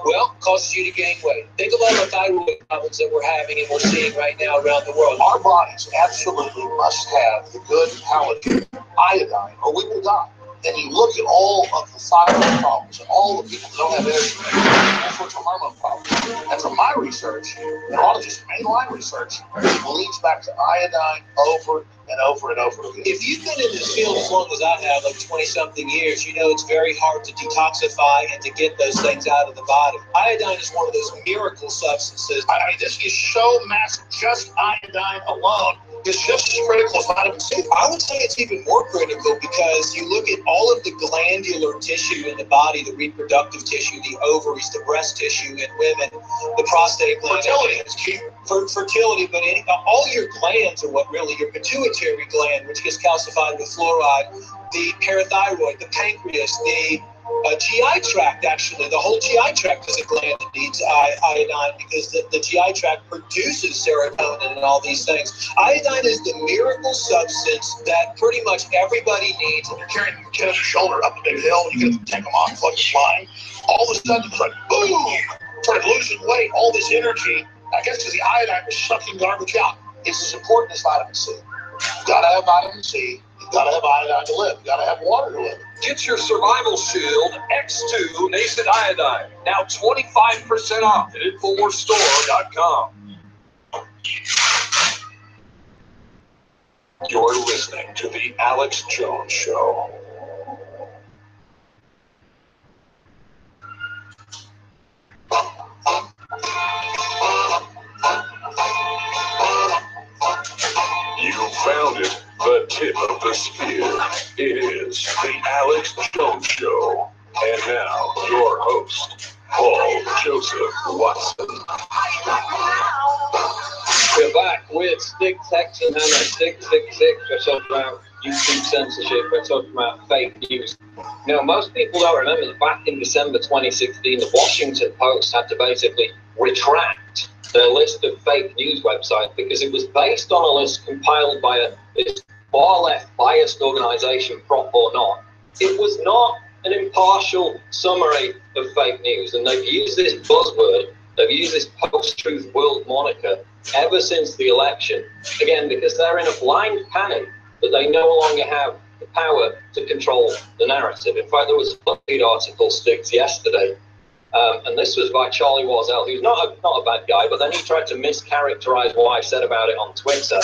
Well, it causes you to gain weight. Think about the thyroid problems that we're having and we're seeing right now around the world. Our bodies absolutely must have the good halogen iodine, or we will die. And you look at all of the thyroid problems and all the people that don't have energy, all sorts of hormone problems. And from my research, and all of just mainline research, it leads back to iodine over and over and over again. If you've been in this field as long as I have, like 20-something years, you know it's very hard to detoxify and to get those things out of the body. Iodine is one of those miracle substances. I mean, this is so massive. Just iodine alone is just as critical as vitamin C. I would say it's even more critical because you look at all of the glandular tissue in the body, the reproductive tissue, the ovaries, the breast tissue in women, the prostate gland. Fertility is key. For fertility, but all your glands are what really, your pituitary gland, which gets calcified with fluoride, the parathyroid, the pancreas, the GI tract, actually. The whole GI tract is a gland that needs iodine because the GI tract produces serotonin and all these things. Iodine is the miracle substance that pretty much everybody needs. You're carrying your kid on your shoulder up a big hill, and you can take them off like flying. All of a sudden, it's like, boom! Started losing weight, all this energy. I guess because the iodine was sucking garbage out. It's as important as vitamin C. You gotta have vitamin C. You gotta have iodine to live. You gotta have water to live. Get your Survival Shield X2 Nascent Iodine. Now 25% off at InfoWarsStore.com. You're listening to The Alex Jones Show. You found it, the tip of the spear. It is The Alex Jones Show. And now, your host, Paul Joseph Watson. We're back with Stiggs, Hex and Hammer 666. We're talking about YouTube censorship, we're talking about fake news. You know, most people don't remember that back in December 2016, the Washington Post had to basically retract their list of fake news websites because it was based on a list compiled by a far-left biased organization, Prop or Not. It was not an impartial summary of fake news, and they've used this buzzword, they've used this post-truth world moniker ever since the election, again, because they're in a blind panic that they no longer have the power to control the narrative. In fact, there was a BuzzFeed article, Sticks, yesterday, and this was by Charlie Warzel, who's not a bad guy, but then he tried to mischaracterize what I said about it on Twitter.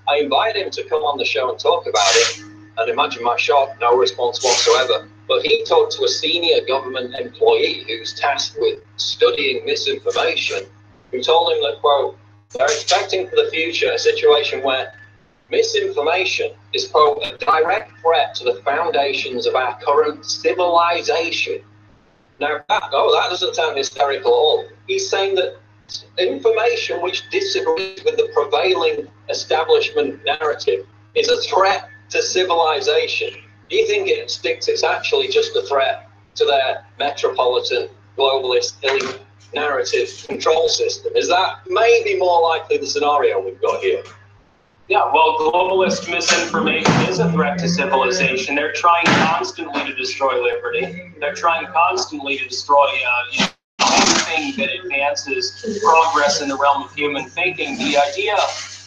I invited him to come on the show and talk about it, and imagine my shock, no response whatsoever. But he talked to a senior government employee who's tasked with studying misinformation, who told him that, quote, they're expecting for the future a situation where misinformation is, quote, a direct threat to the foundations of our current civilization. Now, that doesn't sound hysterical at all. He's saying that information which disagrees with the prevailing establishment narrative is a threat to civilization. Do you think it's actually just a threat to their metropolitan, globalist, elite narrative control system? Is that maybe more likely the scenario we've got here? Yeah, well, globalist misinformation is a threat to civilization. They're trying constantly to destroy liberty. They're trying constantly to destroy anything that advances progress in the realm of human thinking. The idea,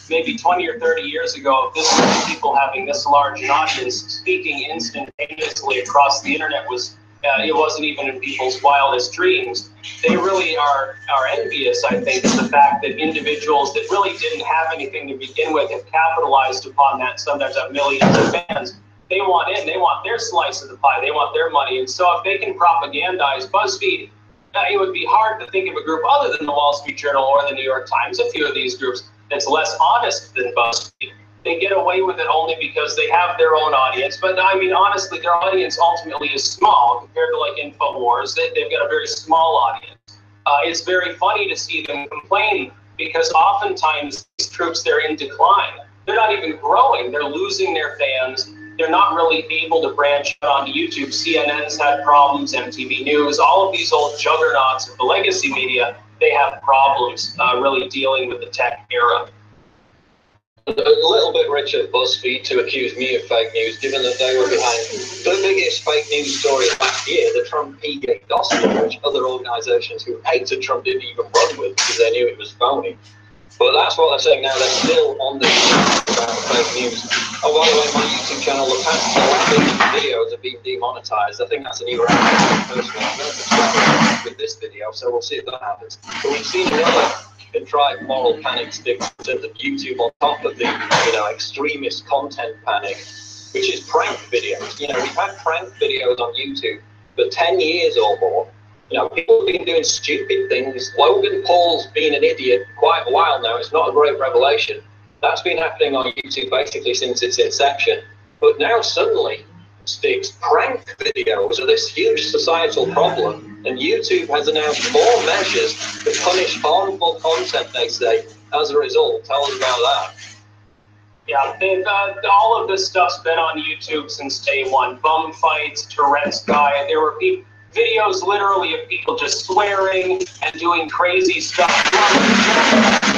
maybe 20 or 30 years ago, of this many people having this large an audience speaking instantaneously across the internet was, it wasn't even in people's wildest dreams. They really are envious, I think, of the fact that individuals that really didn't have anything to begin with have capitalized upon that, sometimes have millions of fans. They want in, they want their slice of the pie, they want their money. And so if they can propagandize BuzzFeed, it would be hard to think of a group other than the Wall Street Journal or the New York Times, a few of these groups, that's less honest than BuzzFeed. They get away with it only because they have their own audience. But I mean, honestly, their audience ultimately is small compared to like InfoWars. They've got a very small audience. It's very funny to see them complain because oftentimes these troops, they're in decline. They're not even growing. They're losing their fans. They're not really able to branch out onto YouTube. CNN's had problems, MTV News, all of these old juggernauts of the legacy media, they have problems really dealing with the tech era. A little bit rich at BuzzFeed to accuse me of fake news, given that they were behind the biggest fake news story last year, the Trumpegate dossier, which other organizations who hated Trump didn't even run with because they knew it was phony. But that's what they're saying now. They're still on the about fake news. Oh, by the way, my YouTube channel, the past 11 videos have been demonetized. I think that's a new record personally. I'm going to try with this video, so we'll see if that happens. But we've seen another contrived moral panic stick in terms of YouTube on top of the, extremist content panic, which is prank videos. We've had prank videos on YouTube for 10 years or more. People have been doing stupid things. Logan Paul's been an idiot for quite a while now. It's not a great revelation. That's been happening on YouTube basically since its inception. But now suddenly, Sticks, prank videos are this huge societal problem, and YouTube has announced more measures to punish harmful content, they say, as a result. Tell us about that. Yeah, all of this stuff's been on YouTube since day one. Bum fights, Tourette's guy, there were videos literally of people just swearing and doing crazy stuff.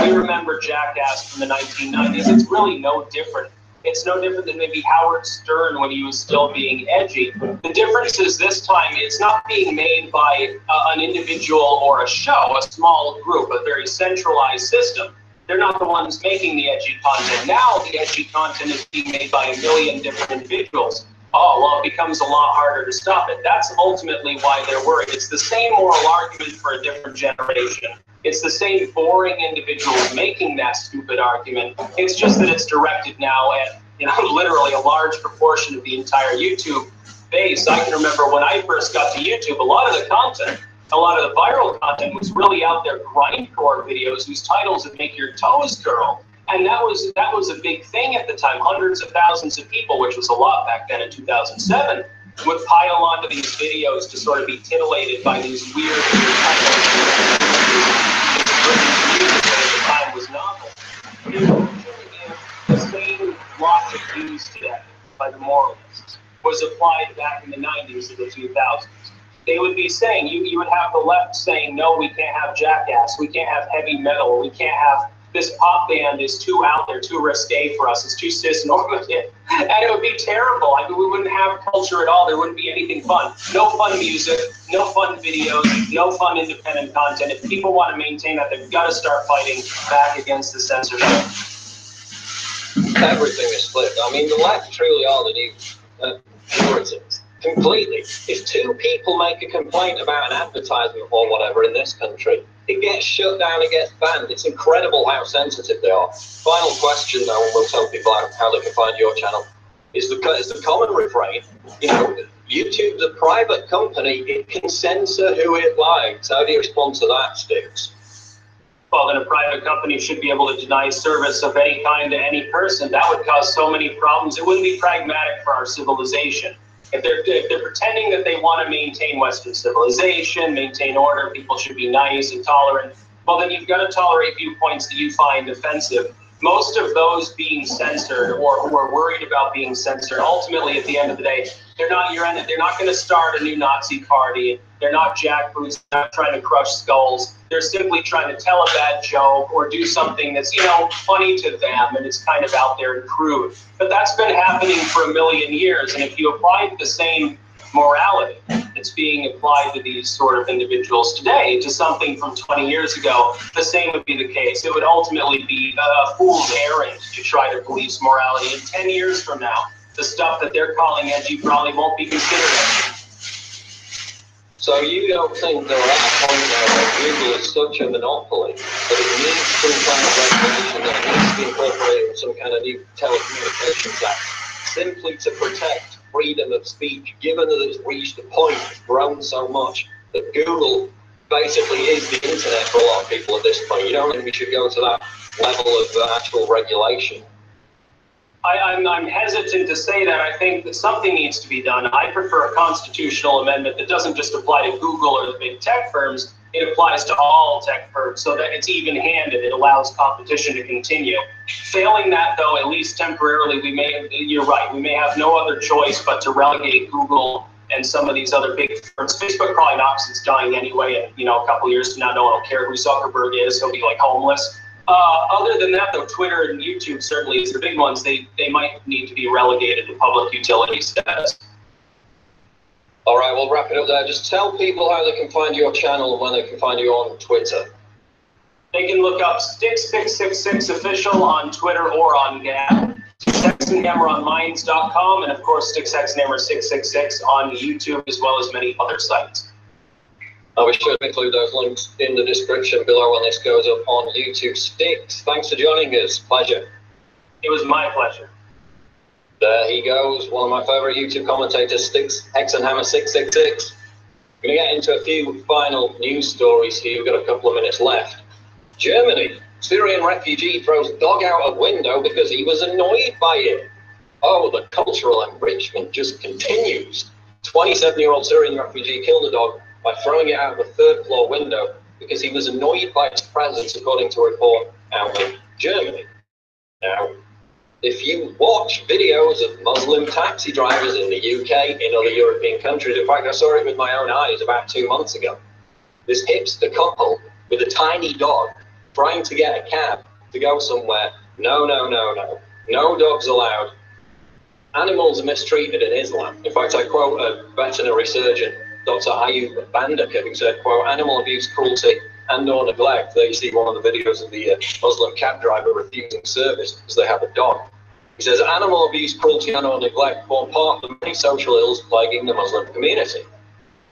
We remember Jackass from the 1990s. It's really no different. It's no different than maybe Howard Stern when he was still being edgy. The difference is this time it's not being made by an individual or a show, a small group, a very centralized system. They're not the ones making the edgy content. Now the edgy content is being made by a million different individuals. Oh, well, it becomes a lot harder to stop it. That's ultimately why they're worried. It's the same moral argument for a different generation. It's the same boring individuals making that stupid argument. It's just that it's directed now at, literally a large proportion of the entire YouTube base. I can remember when I first got to YouTube, a lot of the content, a lot of the viral content was really out there grindcore videos whose titles would make your toes curl. And that was a big thing at the time. Hundreds of thousands of people, which was a lot back then in 2007, would pile onto these videos to sort of be titillated by these weird titles. At the time was novel. The same logic used today. But applied back in the 90s to the 2000s. They would be saying, you would have the left saying, no, we can't have Jackass, we can't have heavy metal, we can't have this pop band is too out there, too risque for us, it's too cis-normative. And it would be terrible. I mean, we wouldn't have culture at all. There wouldn't be anything fun. No fun music, no fun videos, no fun independent content. If people want to maintain that, they've got to start fighting back against the censorship. Everything is flipped. I mean, the left truly are the new Puritans. Completely. If two people make a complaint about an advertisement or whatever in this country, it gets shut down, it gets banned. It's incredible how sensitive they are. Final question, though, and we'll tell people how they can find your channel, is the common refrain, you know, YouTube's a private company, it can censor who it likes. How do you respond to that, Sticks? Well, then a private company should be able to deny service of any kind to any person. That would cause so many problems. It wouldn't be pragmatic for our civilization. If they're pretending that they want to maintain Western civilization, maintain order, people should be nice and tolerant, well, then you've got to tolerate viewpoints that you find offensive. Most of those being censored or who are worried about being censored, ultimately, at the end of the day, they're not your enemy. They're not going to start a new Nazi party. They're not jackboots, not trying to crush skulls. They're simply trying to tell a bad joke or do something that's, you know, funny to them and it's kind of out there and crude. But that's been happening for a million years. And if you applied the same morality that's being applied to these sort of individuals today to something from 20 years ago, the same would be the case. It would ultimately be a fool's errand to try to police morality. And 10 years from now, the stuff that they're calling edgy probably won't be considered edgy. So you don't think they're at a point now where Google is such a monopoly that it needs some kind of regulation, that it needs to be incorporated in some kind of new telecommunications act, simply to protect freedom of speech, given that it's reached a point, grown so much, that Google basically is the internet for a lot of people at this point? You don't think we should go to that level of actual regulation? I'm hesitant to say that. I think that something needs to be done. I prefer a constitutional amendment that doesn't just apply to Google or the big tech firms. It applies to all tech firms so that it's even-handed. It allows competition to continue. Failing that, though, at least temporarily, you're right, we may have no other choice but to relegate Google and some of these other big firms. Facebook probably not, because it's dying anyway, and, you know, a couple years from now, no one will care who Zuckerberg is. He'll be, like, homeless. Other than that, though, Twitter and YouTube certainly is the big ones. They might need to be relegated to public utility status. All right, we'll wrap it up there. Just tell people how they can find your channel and when they can find you on Twitter. They can look up Sticks666 Official on Twitter or on Gab. SticksXandHammer on Minds.com, and of course SticksXandHammer666 on YouTube, as well as many other sites. We should include those links in the description below when this goes up on YouTube. Sticks, thanks for joining us. Pleasure. It was my pleasure. There he goes, one of my favorite YouTube commentators, SticksXandHammer666. We're going to get into a few final news stories here. We've got a couple of minutes left. Germany, Syrian refugee throws dog out a window because he was annoyed by it. Oh, the cultural enrichment just continues. 27-year-old Syrian refugee killed a dog by throwing it out of a third-floor window because he was annoyed by its presence, according to a report out of Germany. Now, if you watch videos of Muslim taxi drivers in the UK, in other European countries, in fact, I saw it with my own eyes about 2 months ago, this hipster couple with a tiny dog trying to get a cab to go somewhere. No, no, no, no. No dogs allowed. Animals are mistreated in Islam. In fact, I quote a veterinary surgeon, Dr. Ayub Bandaka, who said, quote, animal abuse, cruelty, and or neglect. There you see one of the videos of the Muslim cab driver refusing service because they have a dog. He says, animal abuse, cruelty, and or neglect form part of the many social ills plaguing the Muslim community.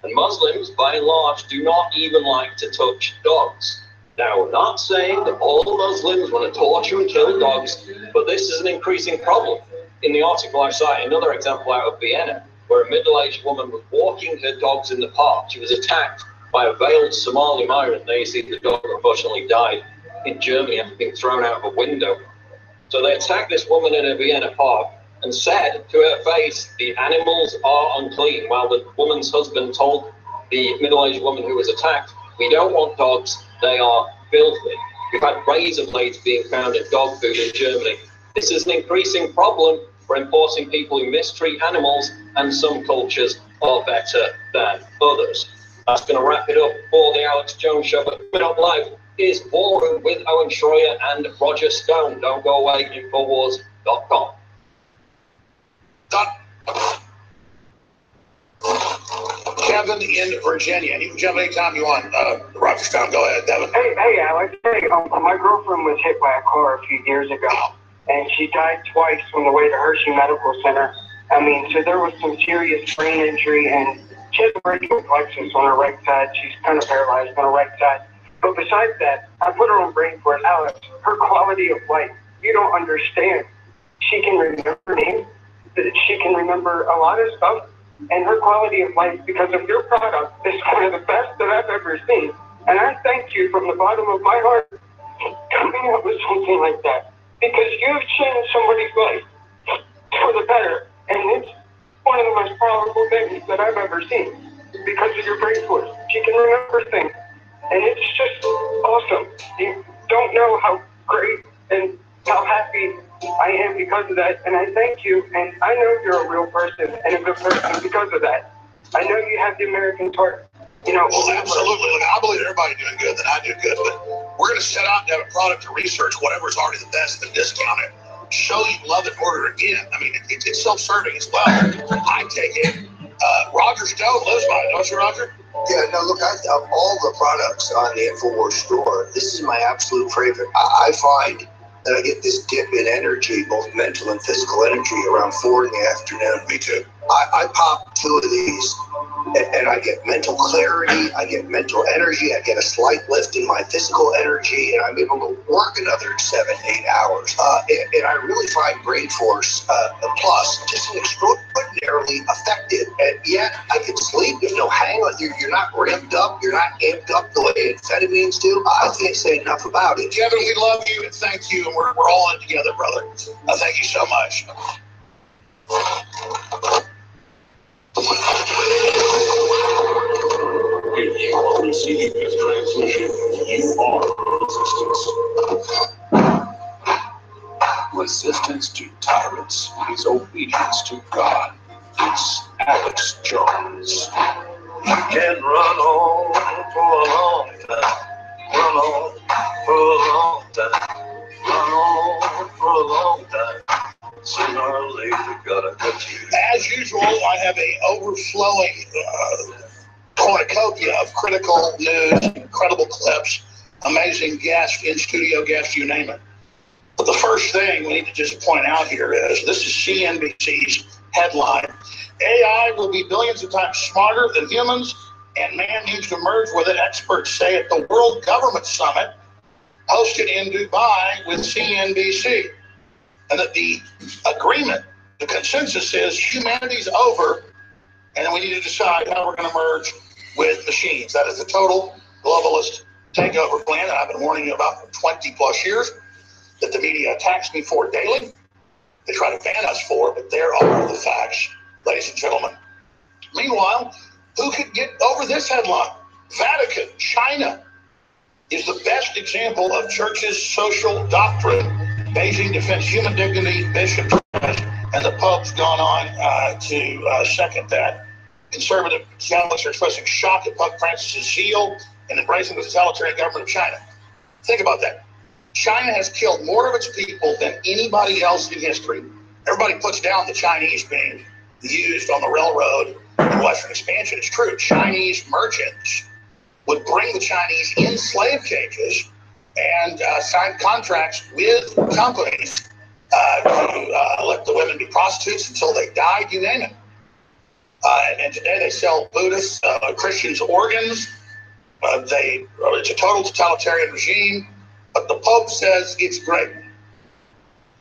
And Muslims, by and large, do not even like to touch dogs. Now, we're not saying that all Muslims want to torture and kill dogs, but this is an increasing problem. In the article I cite another example out of Vienna, where a middle-aged woman was walking her dogs in the park. She was attacked by a veiled Somali migrant. There you see the dog unfortunately died in Germany after being thrown out of a window. So they attacked this woman in a Vienna park and said to her face, the animals are unclean, while the woman's husband told the middle-aged woman who was attacked, we don't want dogs, they are filthy. We've had razor blades being found in dog food in Germany. This is an increasing problem for enforcing people who mistreat animals and some cultures are better than others. That's going to wrap it up for the Alex Jones Show. But coming up live is Ballroom with Owen Schroyer and Roger Stone. Don't go away, Infowars.com. Kevin in Virginia. You can jump anytime you want. Roger Stone, go ahead, Devin. Hey, Alex. Hey, my girlfriend was hit by a car a few years ago, and she died twice on the way to Hershey Medical Center. I mean, so there was some serious brain injury, and she has a brachial plexus on her right side. She's kind of paralyzed on her right side. But besides that, I put her on brain for it. Alex, her quality of life, you don't understand. She can remember names. She can remember a lot of stuff. And her quality of life, because of your product, is one of the best that I've ever seen. And I thank you from the bottom of my heart for coming up with something like that. Because you've changed somebody's life for the better. And it's one of the most powerful things that I've ever seen because of your brain force. She can remember things. And it's just awesome. You don't know how great and how happy I am because of that, and I thank you, and I know you're a real person and a good person because of that. I know you have the American heart. You know, well, absolutely. Look, I believe everybody doing good, then I do good, but we're going to set out and have a product to research whatever's already the best and discount it. Show you love it, order again. I mean, it's self-serving as well. I take it. Roger Stone lives by it, don't you, Roger? Yeah, no, look, of all the products on the InfoWars store, this is my absolute favorite. I find that I get this dip in energy, both mental and physical energy, around 4 in the afternoon. Me too. I pop 2 of these, and I get mental clarity, I get mental energy, I get a slight lift in my physical energy, and I'm able to work another 7-8 hours. And I really find Brain Force Plus just an extraordinarily effective, and yet I can sleep. There's no hangover. You're not ramped up. You're not amped up the way amphetamines do. I can't say enough about it. Kevin, we love you and thank you, and we're all in together, brother. Thank you so much. If you are receiving this transmission, you are resistance. Resistance to tyrants is obedience to God. It's Alex Jones. You can run on for a long time. Run on for a long time. Run on for a long time. Sooner or later, gotta cut you. As usual, I have a overflowing cornucopia of critical news, incredible clips, amazing guests, in-studio guests, you name it. But the first thing we need to just point out here is, this is CNBC's headline. AI will be billions of times smarter than humans, and man needs to merge with it, experts say at the World Government Summit hosted in Dubai with CNBC. And that the agreement, the consensus is humanity's over, and then we need to decide how we're going to merge with machines. That is the total globalist takeover plan that I've been warning you about for 20 plus years, that the media attacks me for daily. They try to ban us for, but there are the facts, ladies and gentlemen. Meanwhile, who could get over this headline? Vatican, China, is the best example of church's social doctrine. Beijing defends human dignity, bishops, and the Pope's gone on to second that. Conservative Catholics are expressing shock at Pope Francis' zeal and embracing the totalitarian government of China. Think about that. China has killed more of its people than anybody else in history. Everybody puts down the Chinese being used on the railroad in Western expansion. It's true. Chinese merchants would bring the Chinese in slave cages and sign contracts with companies to let the women be prostitutes until they died, you name it. And today they sell Buddhists, Christians organs. It's a total totalitarian regime, but the Pope says it's great. And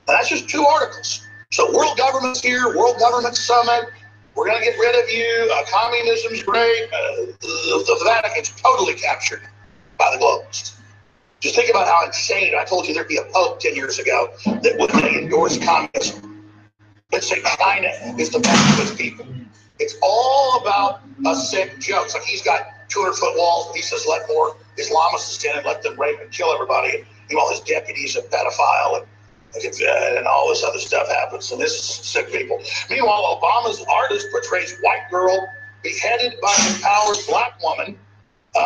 that's just 2 articles. So world government's here, World Government Summit. We're going to get rid of you. Communism's great. The Vatican's totally captured by the globalists. Just think about how insane. I told you there'd be a Pope 10 years ago that would endorse communism. Let's say China is the best of its people. It's all about a sick jokes. Like he's got 200-foot walls, and he says let more Islamists stand and let them rape and kill everybody. And all his deputies are pedophile. And And all this other stuff happens, and this is sick people. Meanwhile, Obama's artist portrays white girl beheaded by empowered black woman.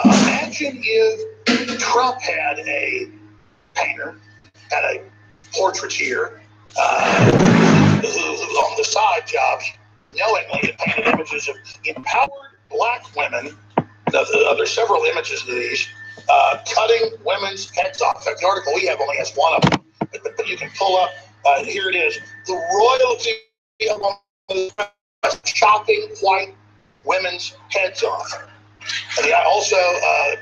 Imagine if Trump had a painter, had a portraiture who on the side jobs knowingly had painted images of empowered black women. There's several images of these cutting women's heads off. In fact, the article we have only has one of them. But you can pull up, here it is, the royalty of chopping white women's heads off. And the guy also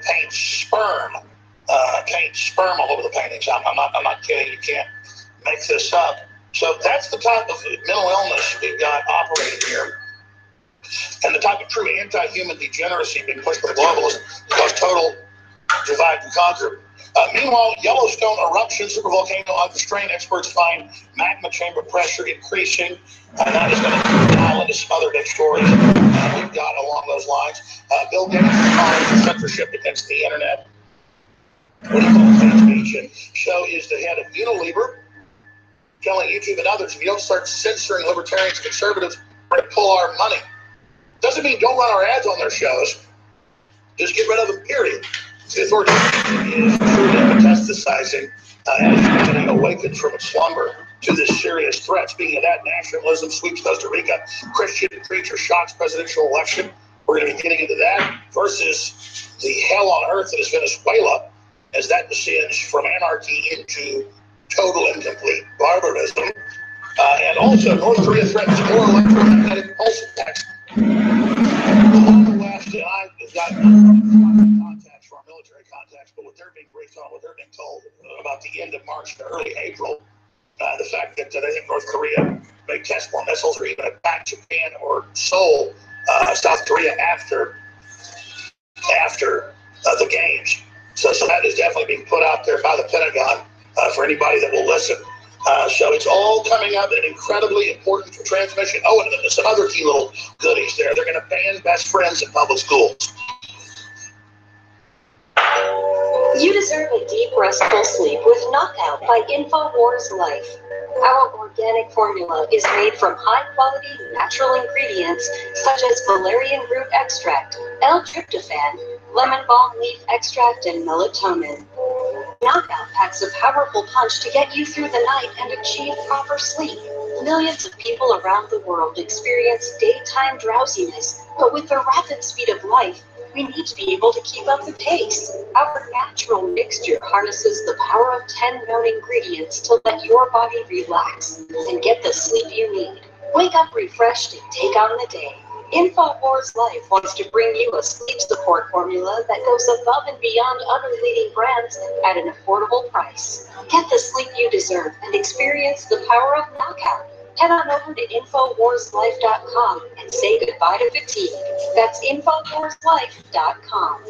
paints sperm all over the paintings. I'm not kidding, you can't make this up. So that's the type of mental illness we've got operating here. And the type of true anti-human degeneracy being pushed by the globalists cause total divide and conquer. Meanwhile, Yellowstone eruption, supervolcano unrestrained. Experts find magma chamber pressure increasing. And that is going to fall into some other big stories we've got along those lines. Bill Gates calling for censorship against the internet. What do you call hate speech? And so is the head of Unilever telling YouTube and others, if you don't start censoring libertarians and conservatives, we're going to pull our money. Doesn't mean don't run our ads on their shows. Just get rid of them, period. The authority is truly metastasizing as getting awakened from its slumber to this serious threat. Speaking of that, nationalism sweeps Costa Rica. Christian preacher shocks presidential election. We're going to be getting into that versus the hell on earth that is Venezuela as that descends from anarchy into total and complete barbarism. And also, North Korea threatens more electromagnetic pulse attacks. On the left, and I've got contacts for our military contacts, but what they're being briefed on, what they're being told about the end of March to early April, the fact that they think North Korea may test more missiles or even attack Japan or Seoul, South Korea after the games. So that is definitely being put out there by the Pentagon for anybody that will listen. So it's all coming up and incredibly important for transmission. Oh, and there's some other key little goodies there. They're going to ban best friends in public schools. You deserve a deep, restful sleep with Knockout by InfoWars Life. Our organic formula is made from high-quality natural ingredients such as valerian root extract, L-tryptophan, lemon balm leaf extract, and melatonin. Knockout packs a powerful punch to get you through the night and achieve proper sleep. Millions of people around the world experience daytime drowsiness, but with the rapid speed of life, we need to be able to keep up the pace. Our natural mixture harnesses the power of 10 known ingredients to let your body relax and get the sleep you need. Wake up refreshed and take on the day. InfoWars Life wants to bring you a sleep support formula that goes above and beyond other leading brands at an affordable price. Get the sleep you deserve and experience the power of Knockout. Head on over to InfoWarsLife.com and say goodbye to fatigue. That's InfoWarsLife.com.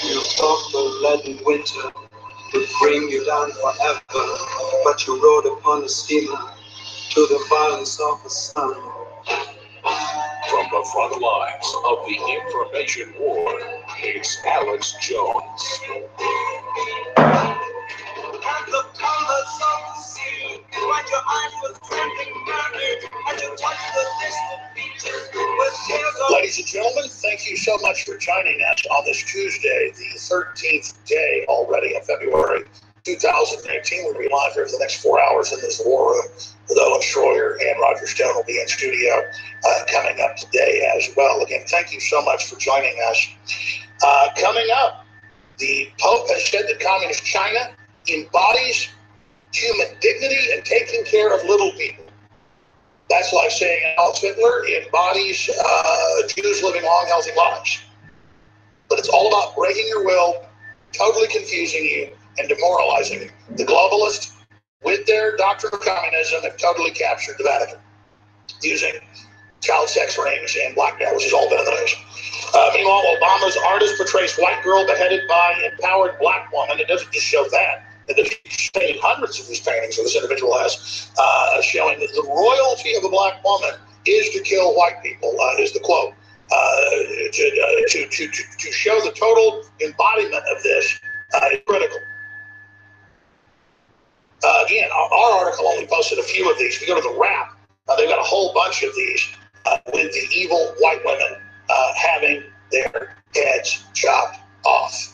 You thought the leaden winter would bring you down forever, but you rode upon a steamer to the violence of the sun. From the front lines of the information war, it's Alex Jones. And the colors of the sea, when your eyes were trembling merry, and you touched the distant beaches with tears of... Ladies and gentlemen, thank you so much for joining us on this Tuesday, the 13th day already of February 2018. We'll be live here for the next 4 hours in this war room with Owen Schroyer, and Roger Stone will be in studio coming up today as well. Again, thank you so much for joining us. Coming up, the Pope has said that Communist China embodies human dignity and taking care of little people. That's like saying Adolf Hitler embodies Jews living long, healthy lives. But it's all about breaking your will, totally confusing you, and demoralizing you. The globalists, with their doctrine of communism, have totally captured the Vatican using child sex rings and blackmail, which has all been in the news. Meanwhile, Obama's artist portrays white girl beheaded by empowered black woman. It doesn't just show that. There's hundreds of these paintings that this individual has showing that the royalty of a black woman is to kill white people, is the quote. to show the total embodiment of this is critical. Again, our article only posted a few of these. If you go to the Wrap, they've got a whole bunch of these with the evil white women having their heads chopped off.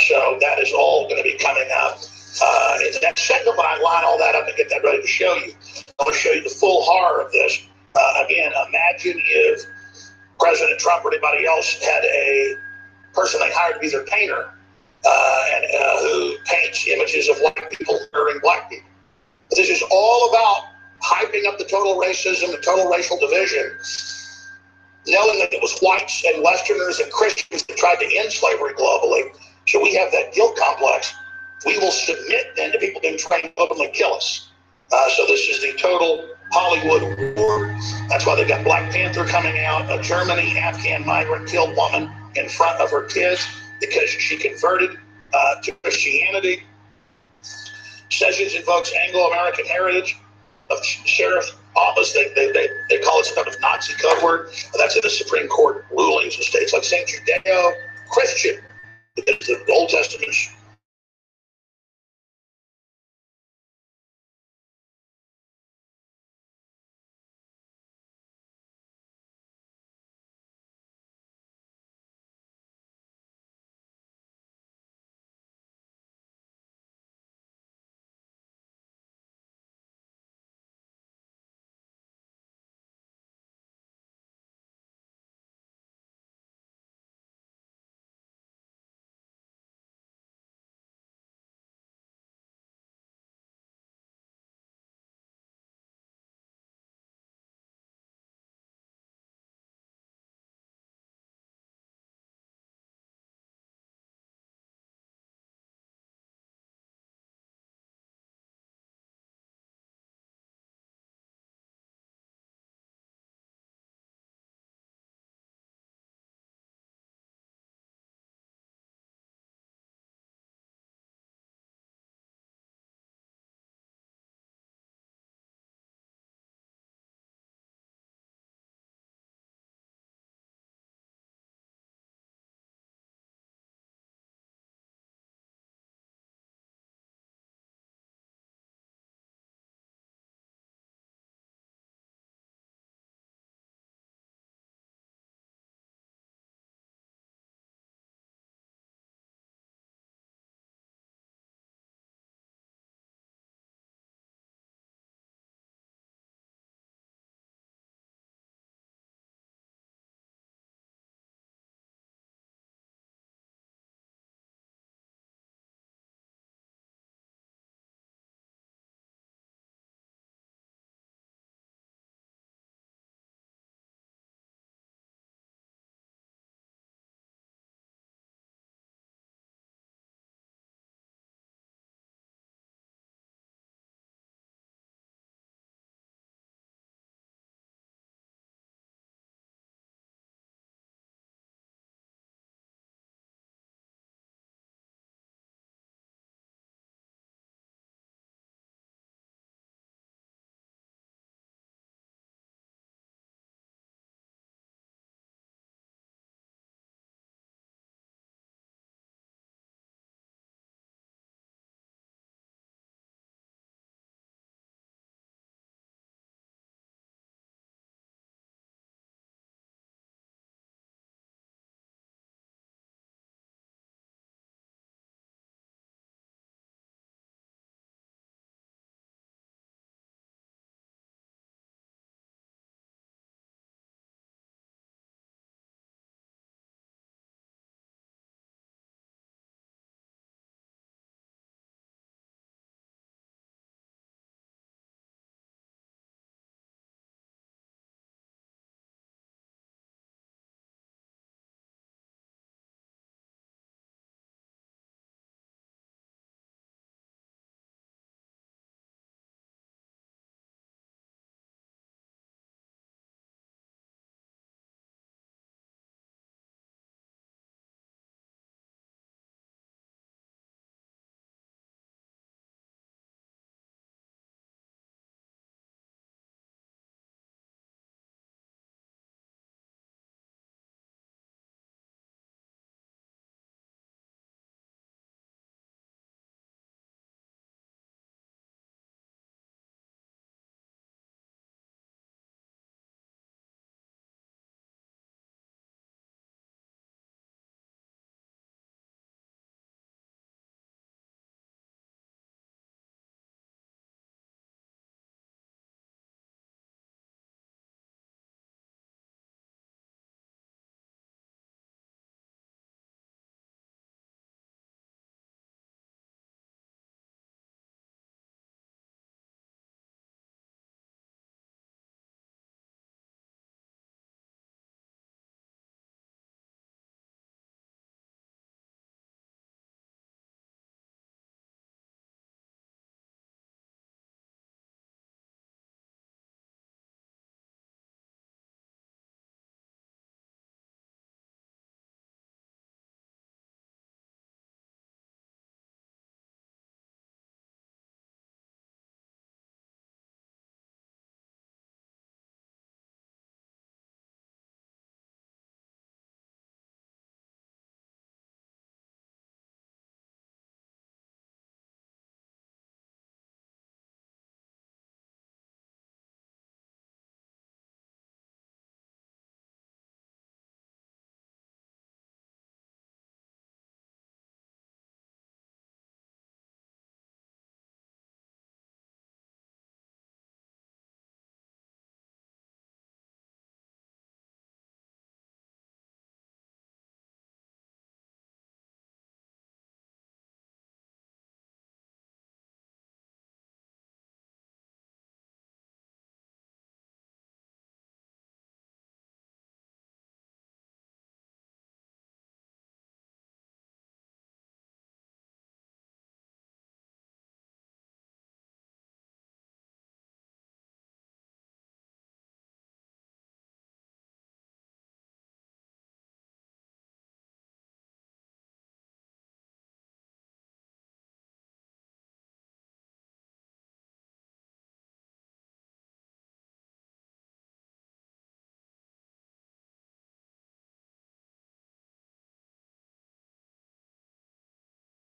So that is all going to be coming up. In the next segment, when I line all that up and get that ready to show you, I'm going to show you the full horror of this. Again, imagine if President Trump or anybody else had a person they hired to be their painter who paints images of white people murdering black people. But this is all about hyping up the total racism, the total racial division, knowing that it was whites and Westerners and Christians that tried to end slavery globally. So we have that guilt complex. We will submit then to people being trained to openly kill us. So this is the total Hollywood war. That's why they've got Black Panther coming out. A Germany Afghan migrant killed woman in front of her kids because she converted to Christianity. Sessions invokes Anglo-American heritage of sheriff's office. They call it some kind of Nazi code word. That's in the Supreme Court rulings in states like St. Judeo Christian, because the Old Testament's